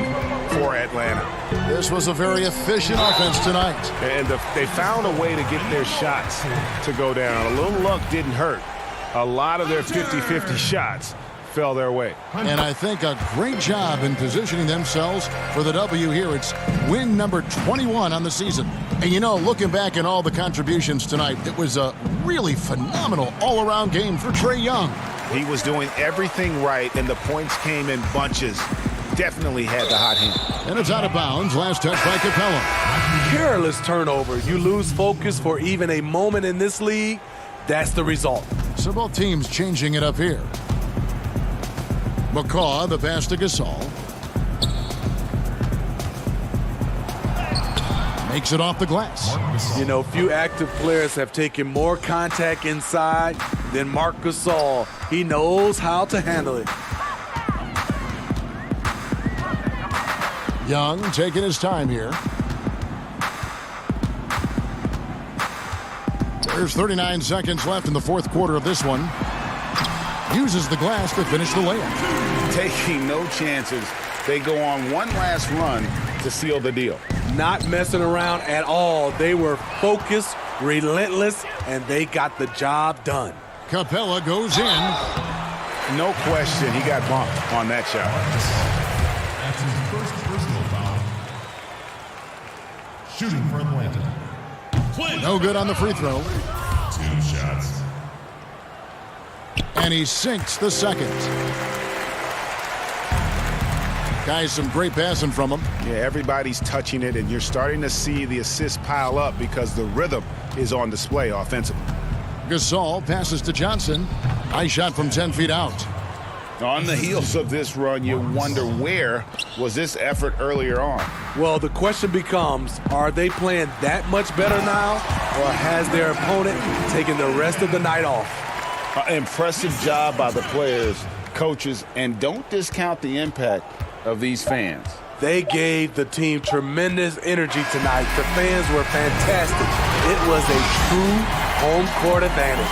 for Atlanta. This was a very efficient offense tonight. And they found a way to get their shots to go down. A little luck didn't hurt. A lot of their 50-50 shots fell their way. And I think a great job in positioning themselves for the W here. It's win number 21 on the season. And you know, looking back at all the contributions tonight, it was a really phenomenal all-around game for Trae Young. He was doing everything right, and the points came in bunches. Definitely had the hot hand. And it's out of bounds. Last touch by Capella. Careless turnover. You lose focus for even a moment in this league. That's the result. So both teams changing it up here. McCaw, the pass to Gasol. Makes it off the glass. You know, few active players have taken more contact inside than Marc Gasol. He knows how to handle it. Young taking his time here. There's 39 seconds left in the fourth quarter of this one. Uses the glass to finish the layup. Taking no chances. They go on one last run to seal the deal. Not messing around at all. They were focused, relentless, and they got the job done. Capella goes in. No question, he got bumped on that shot. That's his first personal foul. Shooting for Atlanta. No good on the free throw. 2 shots. And he sinks the second. Guys, some great passing from him. Yeah, everybody's touching it, and you're starting to see the assists pile up because the rhythm is on display offensively. Gasol passes to Johnson. Nice shot from 10 feet out. On the heels of this run, you wonder where was this effort earlier on? Well, the question becomes, are they playing that much better now, or has their opponent taken the rest of the night off? Impressive job by the players, coaches, and don't discount the impact of these fans. They gave the team tremendous energy tonight. The fans were fantastic. It was a true home court advantage.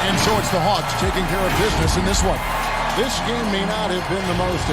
And so it's the Hawks taking care of business in this one. This game may not have been the most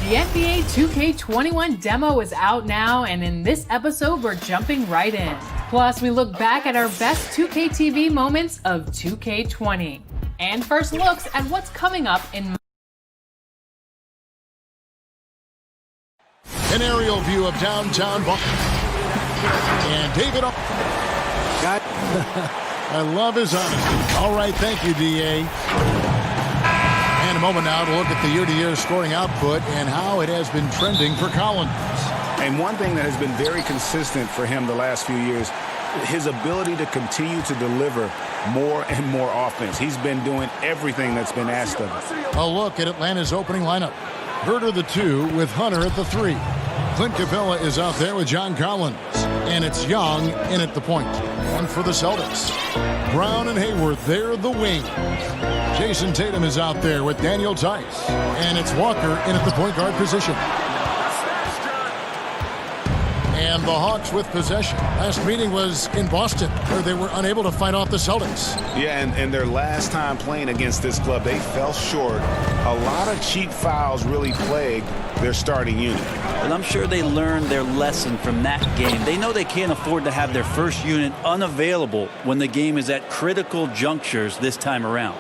The NBA 2K21 demo is out now, and in this episode, we're jumping right in. Plus, we look back at our best 2K TV moments of 2K20, and first looks at what's coming up in. An aerial view of downtown Boston. And David up. I love his honesty. All right, thank you, DA. And a moment now to look at the year-to-year scoring output and how it has been trending for Collins. And one thing that has been very consistent for him the last few years, his ability to continue to deliver more and more offense. He's been doing everything that's been asked of him. A look at Atlanta's opening lineup. Herter the 2 with Hunter at the 3. Clint Capella is out there with John Collins. And it's Young in at the point. And for the Celtics, Brown and Hayward, they're the wings. Jason Tatum is out there with Daniel Tice. And it's Walker in at the point guard position. And the Hawks with possession. Last meeting was in Boston, where they were unable to fight off the Celtics. Yeah, and their last time playing against this club, they fell short. A lot of cheap fouls really plagued their starting unit. And I'm sure they learned their lesson from that game. They know they can't afford to have their first unit unavailable when the game is at critical junctures this time around.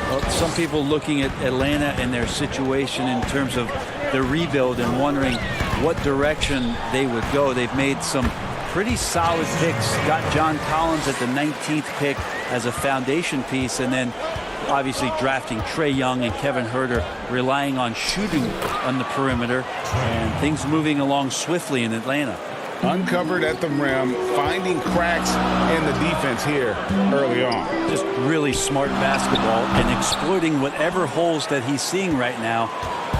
Well, some people looking at Atlanta and their situation in terms of the rebuild and wondering what direction they would go. They've made some pretty solid picks. Got John Collins at the 19th pick as a foundation piece, and then obviously drafting Trae Young and Kevin Herter, relying on shooting on the perimeter, and things moving along swiftly in Atlanta. Uncovered at the rim, finding cracks in the defense here early on. Just really smart basketball and exploiting whatever holes that he's seeing right now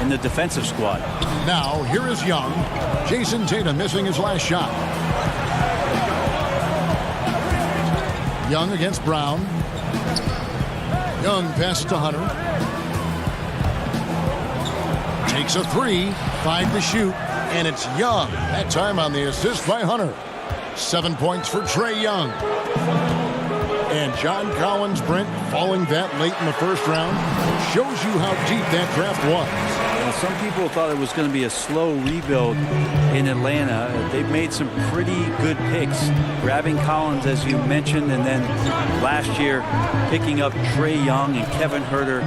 in the defensive squad. Now, here is Young. Jason Tatum missing his last shot. Young against Brown. Young passes to Hunter. Takes a 3, 5 to shoot, and it's Young. That time on the assist by Hunter. 7 points for Trae Young. And John Collins, Brent, falling that late in the first round shows you how deep that draft was. Well, some people thought it was going to be a slow rebuild in Atlanta. They've made some pretty good picks, grabbing Collins, as you mentioned, and then last year picking up Trae Young and Kevin Herter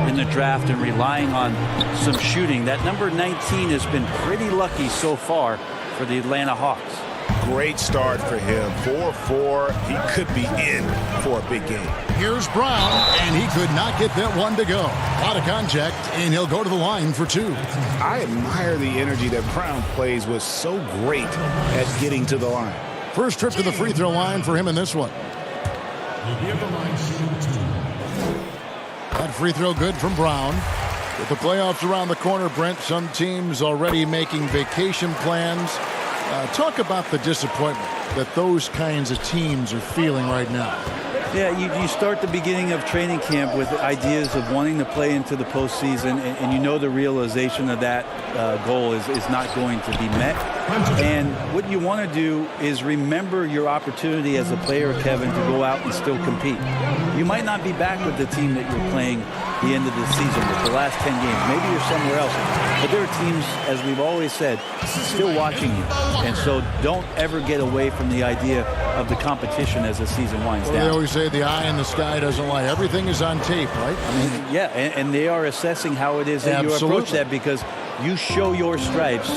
in the draft and relying on some shooting. That number 19 has been pretty lucky so far for the Atlanta Hawks. Great start for him. 4-4. He could be in for a big game. Here's Brown, and he could not get that one to go. A lot of contact, and he'll go to the line for 2. I admire the energy that Brown plays with. So great at getting to the line. First trip to the free throw line for him in this one. That free throw good from Brown. With the playoffs around the corner, Brent, some teams already making vacation plans. Talk about the disappointment that those kinds of teams are feeling right now. Yeah, you start the beginning of training camp with ideas of wanting to play into the postseason, and you know the realization of that goal is not going to be met. And what you want to do is remember your opportunity as a player, Kevin, to go out and still compete. You might not be back with the team that you're playing the end of the season with the last 10 games. Maybe you're somewhere else. But there are teams, as we've always said, still watching you. And so don't ever get away from the idea of the competition as the season winds down. They always say the eye in the sky doesn't lie. Everything is on tape, right? I mean, yeah, and they are assessing how it is that you approach that, because you show your stripes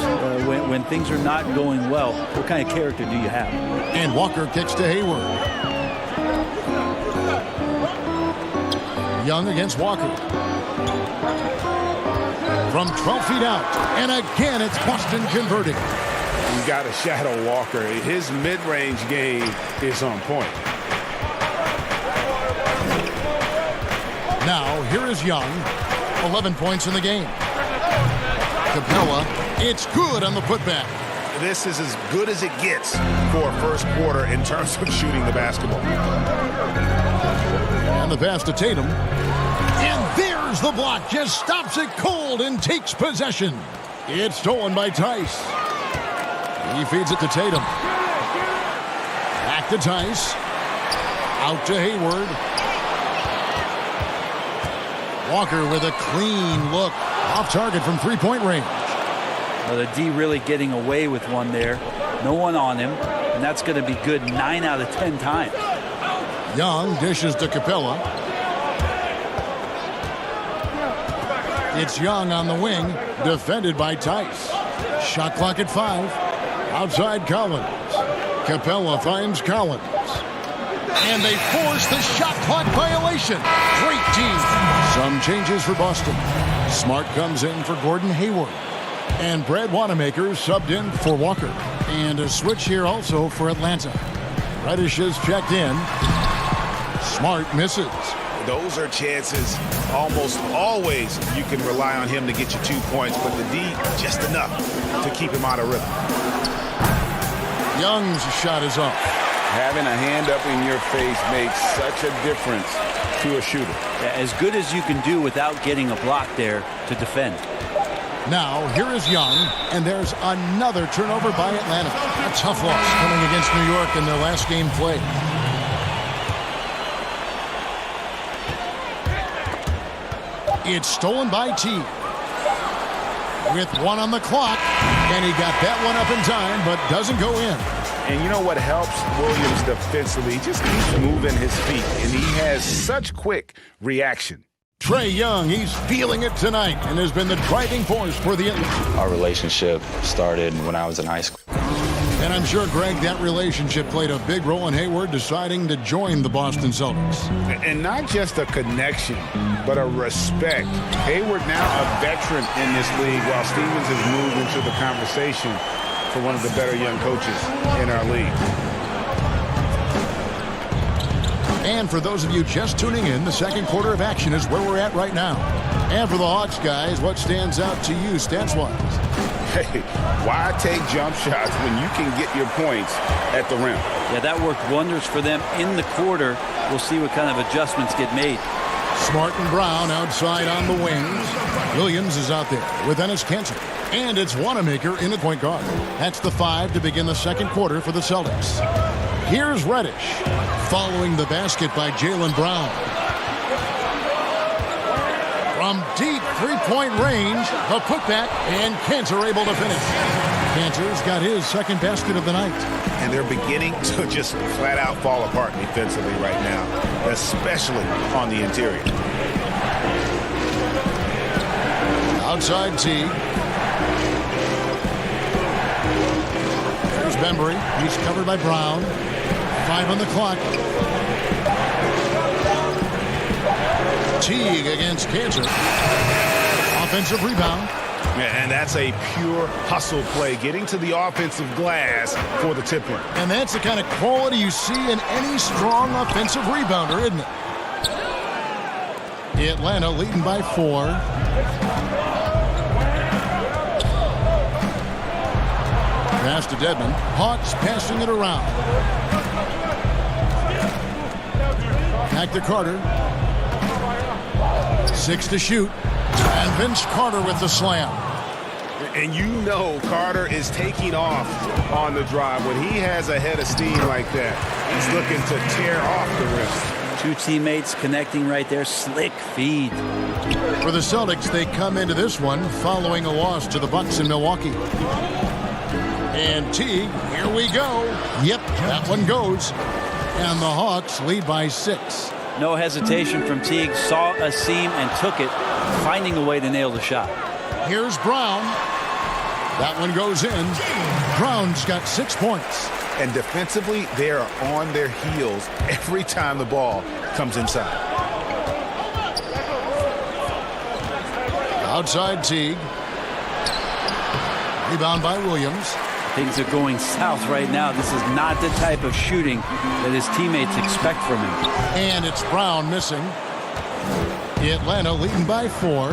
when things are not going well. What kind of character do you have? And Walker kicks to Hayward. Young against Walker. From 12 feet out. And again, it's Boston converting. You got to shadow Walker. His mid-range game is on point. Now, here is Young. 11 points in the game. Capella, it's good on the putback. This is as good as it gets for a first quarter in terms of shooting the basketball. And the pass to Tatum. And there's the block. Just stops it cold and takes possession. It's stolen by Tice. He feeds it to Tatum. Back to Tice. Out to Hayward. Walker with a clean look Off target from three-point range. Well, the D really getting away with one there. No one on him, and that's going to be good 9 out of 10 times. Young dishes to Capella. It's Young on the wing, defended by Tice. Shot clock at 5. Outside Collins. Capella finds Collins. And they force the shot clock violation. Great team. Some changes for Boston. Smart comes in for Gordon Hayward. And Brad Wanamaker subbed in for Walker. And a switch here also for Atlanta. Reddish is checked in. Smart misses. Those are chances almost always you can rely on him to get you 2 points, but the D just enough to keep him out of rhythm. Young's shot is up. Having a hand up in your face makes such a difference to a shooter. Yeah, as good as you can do without getting a block there to defend. Now, here is Young, and there's another turnover by Atlanta. A tough loss coming against New York in their last game played. It's stolen by T. With 1 on the clock, and he got that one up in time, but doesn't go in. And you know what helps Williams defensively? He just keeps moving his feet, and he has such quick reaction. Trae Young, he's feeling it tonight and has been the driving force for the Athletics. Our relationship started when I was in high school. And I'm sure, Greg, that relationship played a big role in Hayward deciding to join the Boston Celtics. And not just a connection, but a respect. Hayward now a veteran in this league, while Stevens has moved into the conversation for one of the better young coaches in our league. And for those of you just tuning in, the second quarter of action is where we're at right now. And for the Hawks guys, what stands out to you stats-wise? Hey, why take jump shots when you can get your points at the rim? Yeah, that worked wonders for them in the quarter. We'll see what kind of adjustments get made. Smart and Brown outside on the wings. Williams is out there with Ennis Cantor. And it's Wanamaker in the point guard. That's the 5 to begin the second quarter for the Celtics. Here's Reddish, following the basket by Jaylen Brown. From deep three-point range, the putback, and Cantor able to finish. Cantor's got his second basket of the night. And they're beginning to just flat-out fall apart defensively right now, especially on the interior. Outside T. There's Bembry. He's covered by Brown. 5 on the clock. Teague against Cantor. Offensive rebound. Yeah, and that's a pure hustle play, getting to the offensive glass for the tip-in. And that's the kind of quality you see in any strong offensive rebounder, isn't it? Atlanta leading by 4. Pass to Dedmon. Hawks passing it around. Back to Carter. 6 to shoot. And Vince Carter with the slam. And you know Carter is taking off on the drive. When he has a head of steam like that, he's looking to tear off the wrist. 2 teammates connecting right there. Slick feed. For the Celtics, they come into this one following a loss to the Bucks in Milwaukee. And Teague, here we go. Yep, that one goes. And the Hawks lead by 6. No hesitation from Teague. Saw a seam and took it, finding a way to nail the shot. Here's Brown. That one goes in. Brown's got 6 points. And defensively, they are on their heels every time the ball comes inside. Outside Teague. Rebound by Williams. Things are going south right now. This is not the type of shooting that his teammates expect from him. And it's Brown missing. Atlanta leading by 4.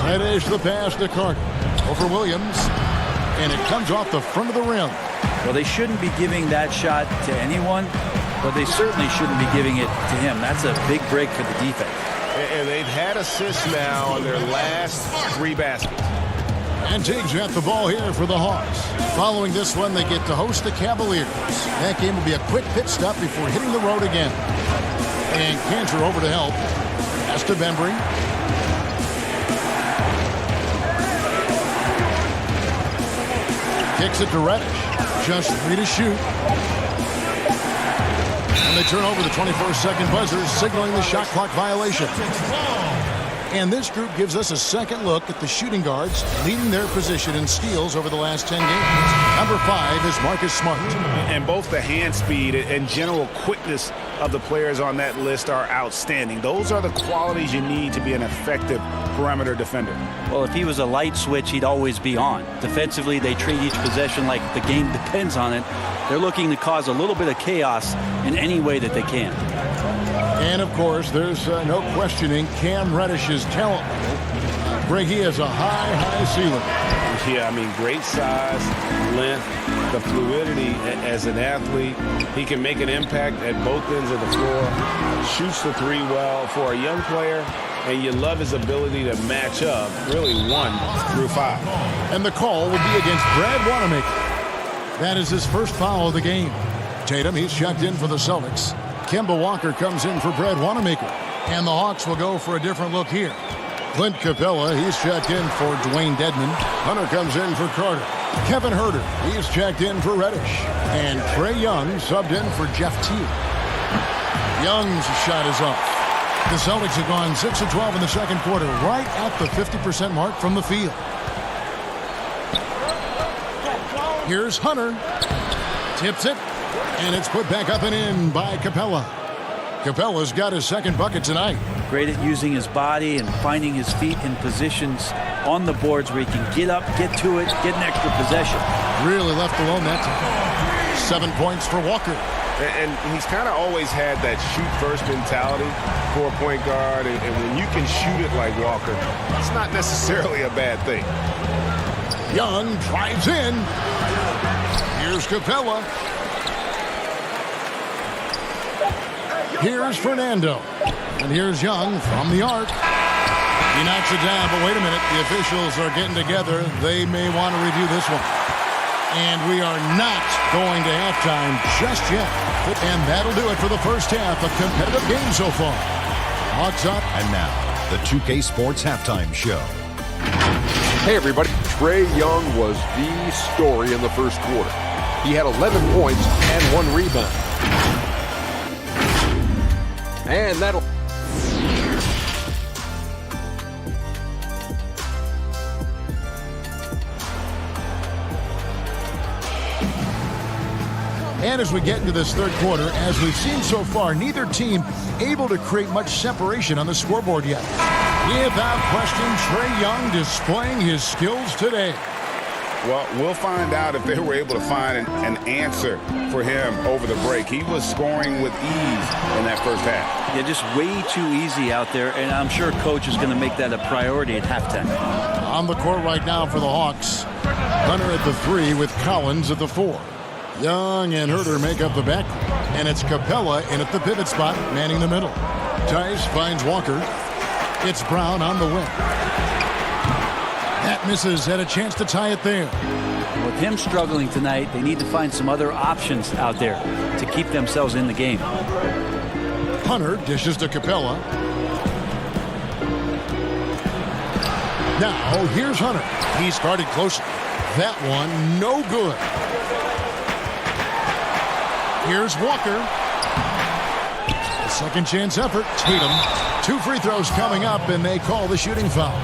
Reddish the pass to Carter. Over Williams. And it comes off the front of the rim. Well, they shouldn't be giving that shot to anyone, but they certainly shouldn't be giving it to him. That's a big break for the defense. And they've had assists now on their last 3 baskets. And Teague's got the ball here for the Hawks. Following this one, they get to host the Cavaliers. That game will be a quick pit stop before hitting the road again. And Cantor over to help. Pass to Bembry. Kicks it to Reddish. Just 3 to shoot. And they turn over the 21st second buzzer, signaling the shot clock violation. And this group gives us a second look at the shooting guards leading their position in steals over the last 10 games. Number 5 is Marcus Smart. And both the hand speed and general quickness of the players on that list are outstanding. Those are the qualities you need to be an effective perimeter defender. Well, if he was a light switch, he'd always be on. Defensively, they treat each possession like the game depends on it. They're looking to cause a little bit of chaos in any way that they can. And, of course, there's no questioning Cam Reddish's talent level. Greg, he has a high ceiling. Yeah, I mean, great size, length, the fluidity as an athlete. He can make an impact at both ends of the floor, shoots the three well for a young player, and you love his ability to match up, really 1 through 5. And the call will be against Brad Wanamaker. That is his first foul of the game. Tatum, he's checked in for the Celtics. Kemba Walker comes in for Brad Wanamaker. And the Hawks will go for a different look here. Clint Capella, he's checked in for Dwayne Dedman. Hunter comes in for Carter. Kevin Huerter, he's checked in for Reddish. And Trae Young subbed in for Jeff Teague. Young's shot is off. The Celtics have gone 6 of 12 in the second quarter, right at the 50% mark from the field. Here's Hunter. Tips it. And it's put back up and in by Capella. Capella's got his second bucket tonight. Great at using his body and finding his feet in positions on the boards where he can get up, get to it, get an extra possession. Really left alone that time. 7 points for Walker. And he's kind of always had that shoot-first mentality for a point guard. And when you can shoot it like Walker, it's not necessarily a bad thing. Young drives in. Here's Capella. Here's Fernando. And here's Young from the arc. He knocks it down, but wait a minute. The officials are getting together. They may want to review this one. And we are not going to halftime just yet. And that'll do it for the first half. A competitive game so far. Hawks up. And now, the 2K Sports Halftime Show. Hey, everybody. Trae Young was the story in the first quarter. He had 11 points and 1 rebound. And that'll... And as we get into this third quarter, as we've seen so far, neither team able to create much separation on the scoreboard yet. Without question, Trae Young displaying his skills today. Well, we'll find out if they were able to find an answer for him over the break. He was scoring with ease in that first half. Yeah, just way too easy out there, and I'm sure coach is going to make that a priority at halftime. On the court right now for the Hawks. Hunter at the 3 with Collins at the 4. Young and Huerter make up the back, and it's Capella in at the pivot spot, manning the middle. Tice finds Walker. It's Brown on the wing. That misses, had a chance to tie it there. With him struggling tonight, they need to find some other options out there to keep themselves in the game. Hunter dishes to Capella. Now, here's Hunter. He started close. That one, no good. Here's Walker. A second chance effort. Tatum. 2 free throws coming up, and they call the shooting foul.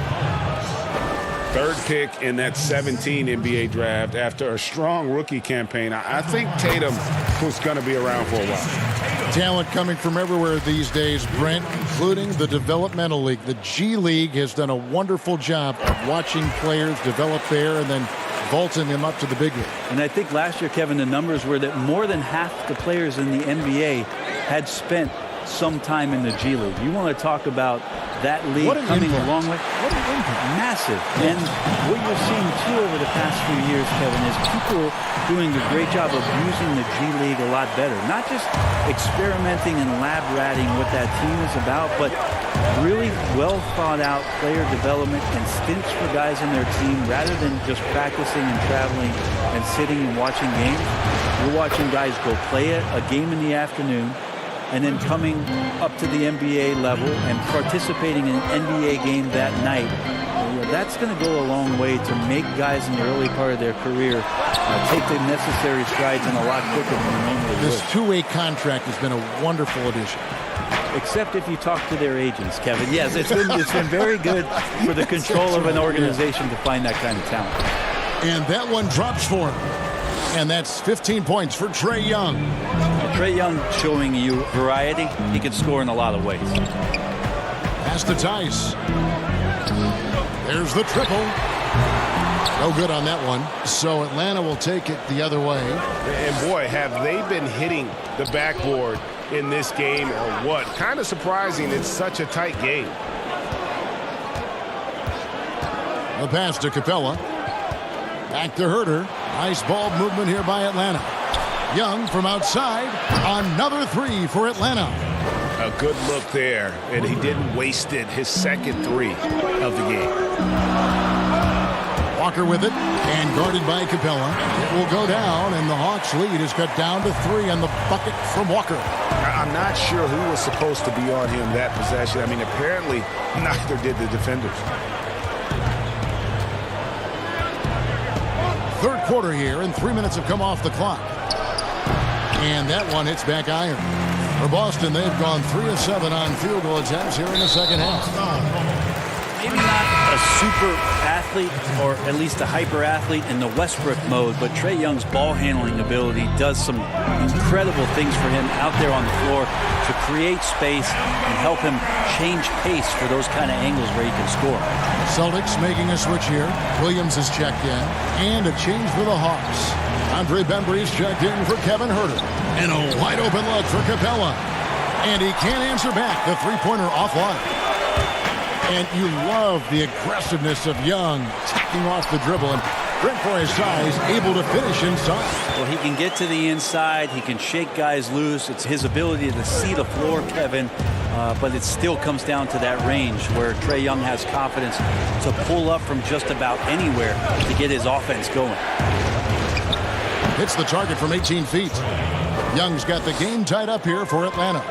Third pick in that 17 NBA draft after a strong rookie campaign. I think Tatum was going to be around for a while. Talent coming from everywhere these days, Brent, including the developmental league. The G League has done a wonderful job of watching players develop there and then vaulting them up to the big league. And I think last year, Kevin, the numbers were that more than half the players in the NBA had spent some time in the G League. You want to talk about that league coming a long way? What an impact. Massive. And what you're seeing, too, over the past few years, Kevin, is people doing a great job of using the G League a lot better. Not just experimenting and lab ratting what that team is about, but really well thought out player development and stints for guys on their team rather than just practicing and traveling and sitting and watching games. You're watching guys go play a game in the afternoon, and then coming up to the NBA level and participating in an NBA game that night, that's going to go a long way to make guys in the early part of their career take the necessary strides in a lot quicker than they normally would. This two-way contract has been a wonderful addition. Except if you talk to their agents, Kevin. Yes, it's been very good for the control of an organization to find that kind of talent. And that one drops for him. And that's 15 points for Trae Young. Trae Young showing you variety. He can score in a lot of ways. Pass to Tice. There's the triple. No good on that one. So Atlanta will take it the other way. And boy, have they been hitting the backboard in this game or what? Kind of surprising it's such a tight game. The pass to Capella. Back to Herter. Nice ball movement here by Atlanta. Young from outside. Another three for Atlanta. A good look there, and he didn't waste it. His second three of the game. Walker with it, and guarded by Capella. It will go down, and the Hawks' lead is cut down to 3 on the bucket from Walker. I'm not sure who was supposed to be on him that possession. I mean, apparently neither did the defenders. Third quarter here, and 3 minutes have come off the clock. And that one hits back iron. For Boston, they've gone 3 of 7 on field goal attempts here in the second half. Maybe not a super athlete, or at least a hyper athlete in the Westbrook mode, but Trae Young's ball handling ability does some incredible things for him out there on the floor to create space and help him change pace for those kind of angles where he can score. Celtics making a switch here. Williams is checked in, and a change for the Hawks. Andre Bembry's checked in for Kevin Herter. And a wide open look for Capella. And he can't answer back. The three-pointer offline. And you love the aggressiveness of Young tacking off the dribble. And Brent, for his size, able to finish inside. Well, he can get to the inside. He can shake guys loose. It's his ability to see the floor, Kevin. But it still comes down to that range where Trae Young has confidence to pull up from just about anywhere to get his offense going. Hits the target from 18 feet. Young's got the game tied up here for Atlanta.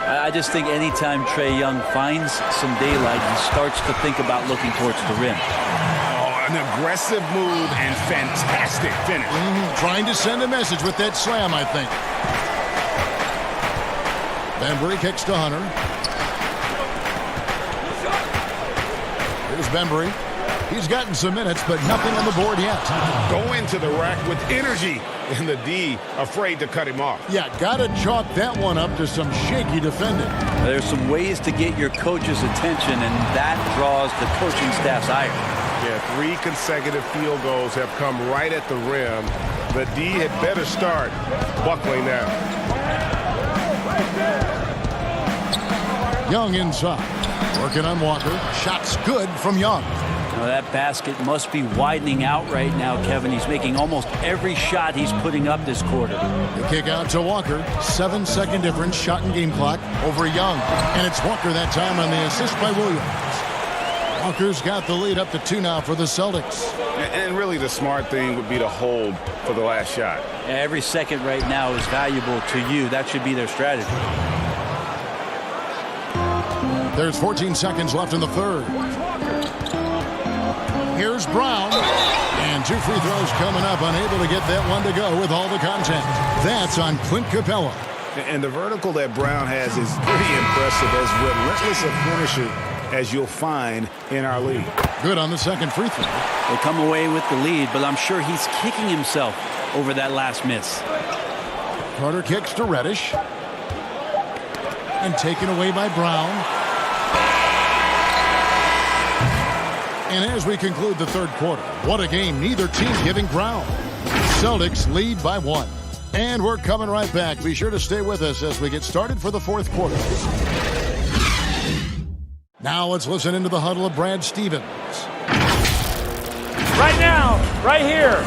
I just think anytime Trae Young finds some daylight, he starts to think about looking towards the rim. Oh, an aggressive move and fantastic finish. Trying to send a message with that slam, I think. Bembry kicks to Hunter. Here's Bembry. He's gotten some minutes, but nothing on the board yet. Go into the rack with energy, and the D afraid to cut him off. Yeah, got to chalk that one up to some shaky defending. There's some ways to get your coach's attention, and that draws the coaching staff's ire. Yeah, 3 consecutive field goals have come right at the rim. The D had better start buckling now. Young inside. Working on Walker. Shot's good from Young. Now that basket must be widening out right now, Kevin. He's making almost every shot he's putting up this quarter. The kick out to Walker. 7-second difference, shot and game clock over Young. And it's Walker that time on the assist by Williams. Walker's got the lead up to 2 now for the Celtics. And really the smart thing would be to hold for the last shot. Every second right now is valuable to you. That should be their strategy. There's 14 seconds left in the third. Here's Brown. And 2 free throws coming up. Unable to get that one to go with all the contact. That's on Clint Capella. And the vertical that Brown has is pretty impressive, as relentless a finisher as you'll find in our league. Good on the second free throw. They come away with the lead, but I'm sure he's kicking himself over that last miss. Carter kicks to Reddish. And taken away by Brown. And as we conclude the third quarter, what a game, neither team giving ground. Celtics lead by 1. And we're coming right back. Be sure to stay with us as we get started for the fourth quarter. Now let's listen into the huddle of Brad Stevens. Right now, right here.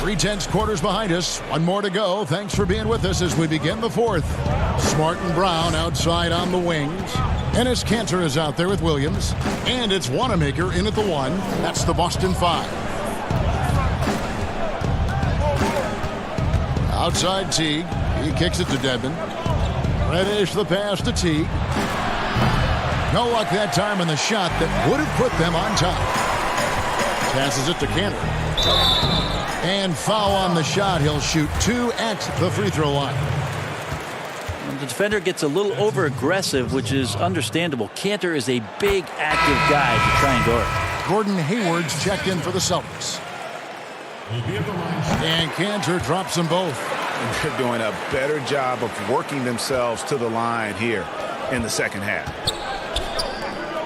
3 tenths quarters behind us. 1 more to go. Thanks for being with us as we begin the fourth. Smart and Brown outside on the wings. Enes Kanter is out there with Williams. And it's Wanamaker in at the 1. That's the Boston 5. Outside Teague. He kicks it to Dedmon. Reddish the pass to Teague. No luck that time in the shot that would have put them on top. Passes it to Cantor. And foul on the shot. He'll shoot 2 at the free throw line. The defender gets a little over-aggressive, which is understandable. Cantor is a big, active guy to try and guard. Gordon Hayward's checked in for the Celtics. And Cantor drops them both. And they're doing a better job of working themselves to the line here in the second half.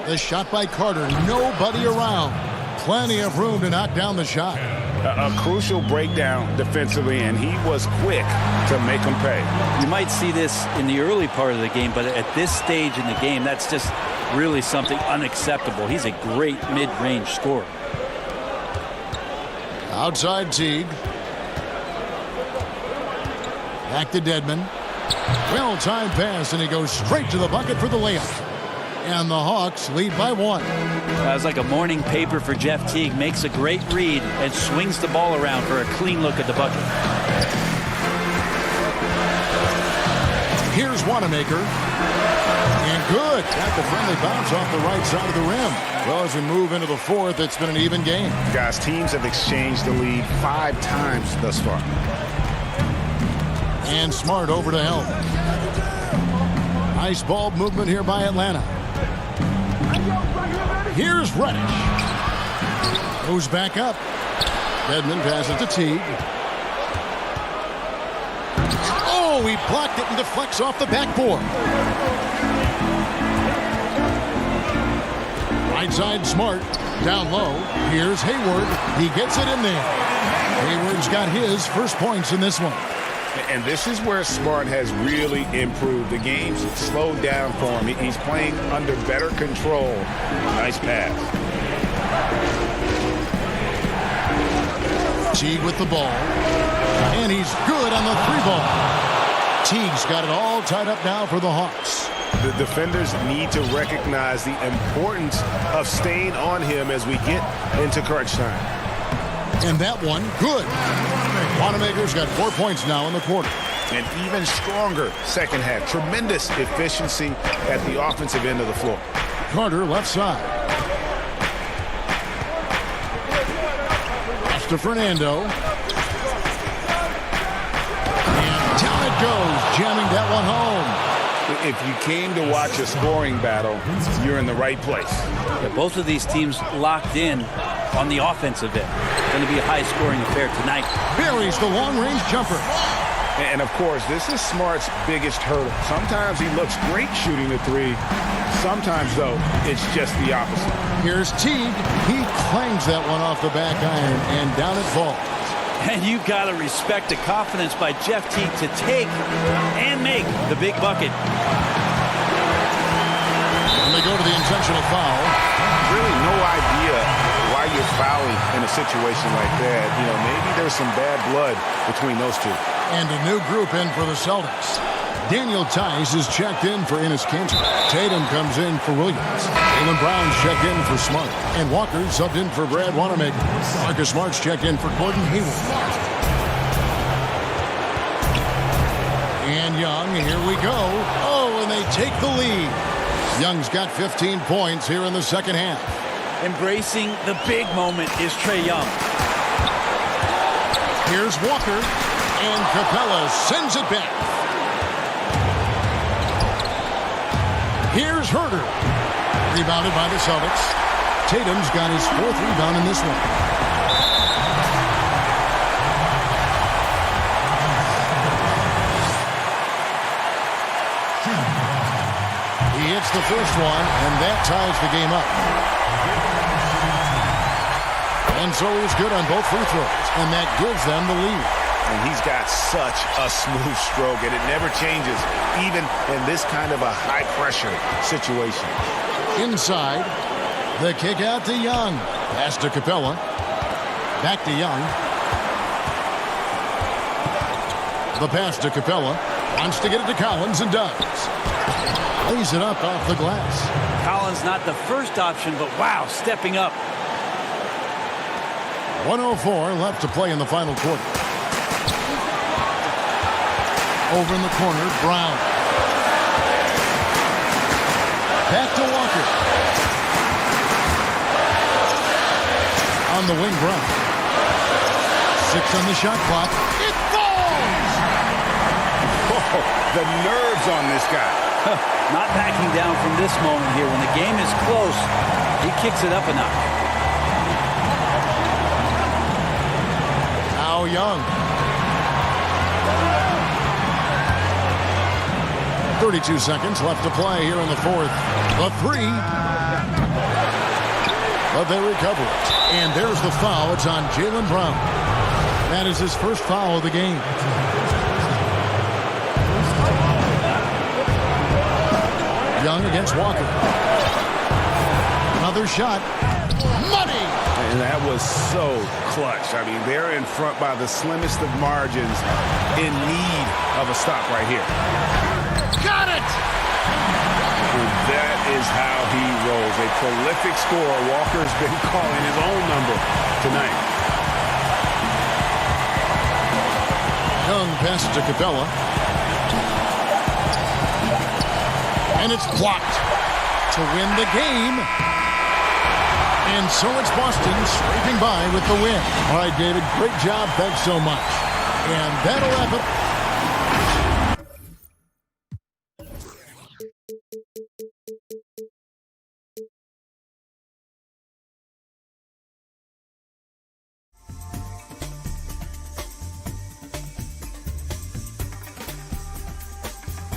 The shot by Carter. Nobody around. Plenty of room to knock down the shot. A crucial breakdown defensively, and he was quick to make them pay. You might see this in the early part of the game, but at this stage in the game, that's just really something unacceptable. He's a great mid-range scorer. Outside Teague. Back to Dedmon. Well-timed pass, and he goes straight to the bucket for the layup. And the Hawks lead by 1. That was like a morning paper for Jeff Teague. Makes a great read and swings the ball around for a clean look at the bucket. Here's Wanamaker. And good. Got the friendly bounce off the right side of the rim. Well, as we move into the fourth, it's been an even game. Guys, teams have exchanged the lead 5 times thus far. And Smart over to help. Nice ball movement here by Atlanta. Here's Reddish. Goes back up. Dedmon passes to Teague. Oh, he blocked it and deflects off the backboard. Right side Smart. Down low. Here's Hayward. He gets it in there. Hayward's got his first points in this one. And this is where Smart has really improved. The game's slowed down for him. He's playing under better control. Nice pass. Teague with the ball. And he's good on the 3-ball. Teague's got it all tied up now for the Hawks. The defenders need to recognize the importance of staying on him as we get into crunch time. And that one, good. Wanamaker's got 4 points now in the quarter. And even stronger second half. Tremendous efficiency at the offensive end of the floor. Carter left side. Pass to Fernando. And down it goes, jamming that one home. If you came to watch a scoring battle, you're in the right place. Yeah, both of these teams locked in on the offensive end. Going to be a high-scoring affair tonight. Buries the long-range jumper. And, of course, this is Smart's biggest hurdle. Sometimes he looks great shooting the 3. Sometimes, though, it's just the opposite. Here's Teague. He clangs that one off the back iron, and down it falls. And you got to respect the confidence by Jeff Teague to take and make the big bucket. And they go to the intentional foul. Really no idea why you're fouling in a situation like that. You know, maybe there's some bad blood between those two. And a new group in for the Celtics. Daniel Tice is checked in for Enes Kanter. Tatum comes in for Williams. Jaylen Brown's checked in for Smart. And Walker subbed in for Brad Wanamaker. Marcus Smart's checked in for Gordon Hayward. And Young, here we go. Oh, and they take the lead. Young's got 15 points here in the second half. Embracing the big moment is Trae Young. Here's Walker. And Capella sends it back. Here's Herter. Rebounded by the Celtics. Tatum's got his 4th rebound in this one. He hits the first one, and that ties the game up. And so he's good on both free throws, and that gives them the lead. And he's got such a smooth stroke, and it never changes, even in this kind of a high-pressure situation. Inside, the kick out to Young. Pass to Capella. Back to Young. The pass to Capella. Wants to get it to Collins and does. Lays it up off the glass. Collins not the first option, but wow, stepping up. 1:04 left to play in the final quarter. Over in the corner, Brown. Back to Walker. On the wing, Brown. 6 on the shot clock. It falls! Oh, the nerves on this guy. Not backing down from this moment here. When the game is close, he kicks it up a notch. Now Young. 32 seconds left to play here in the fourth. The three. But they recover it. And there's the foul. It's on Jaylen Brown. That is his first foul of the game. Young against Walker. Another shot. Money! And that was so clutch. I mean, they're in front by the slimmest of margins, in need of a stop right here. Got it! And that is how he rolls. A prolific scorer. Walker's been calling his own number tonight. Young passes to Capella. And it's blocked to win the game. And so it's Boston scraping by with the win. All right, David, great job. Thanks so much. And that'll wrap it.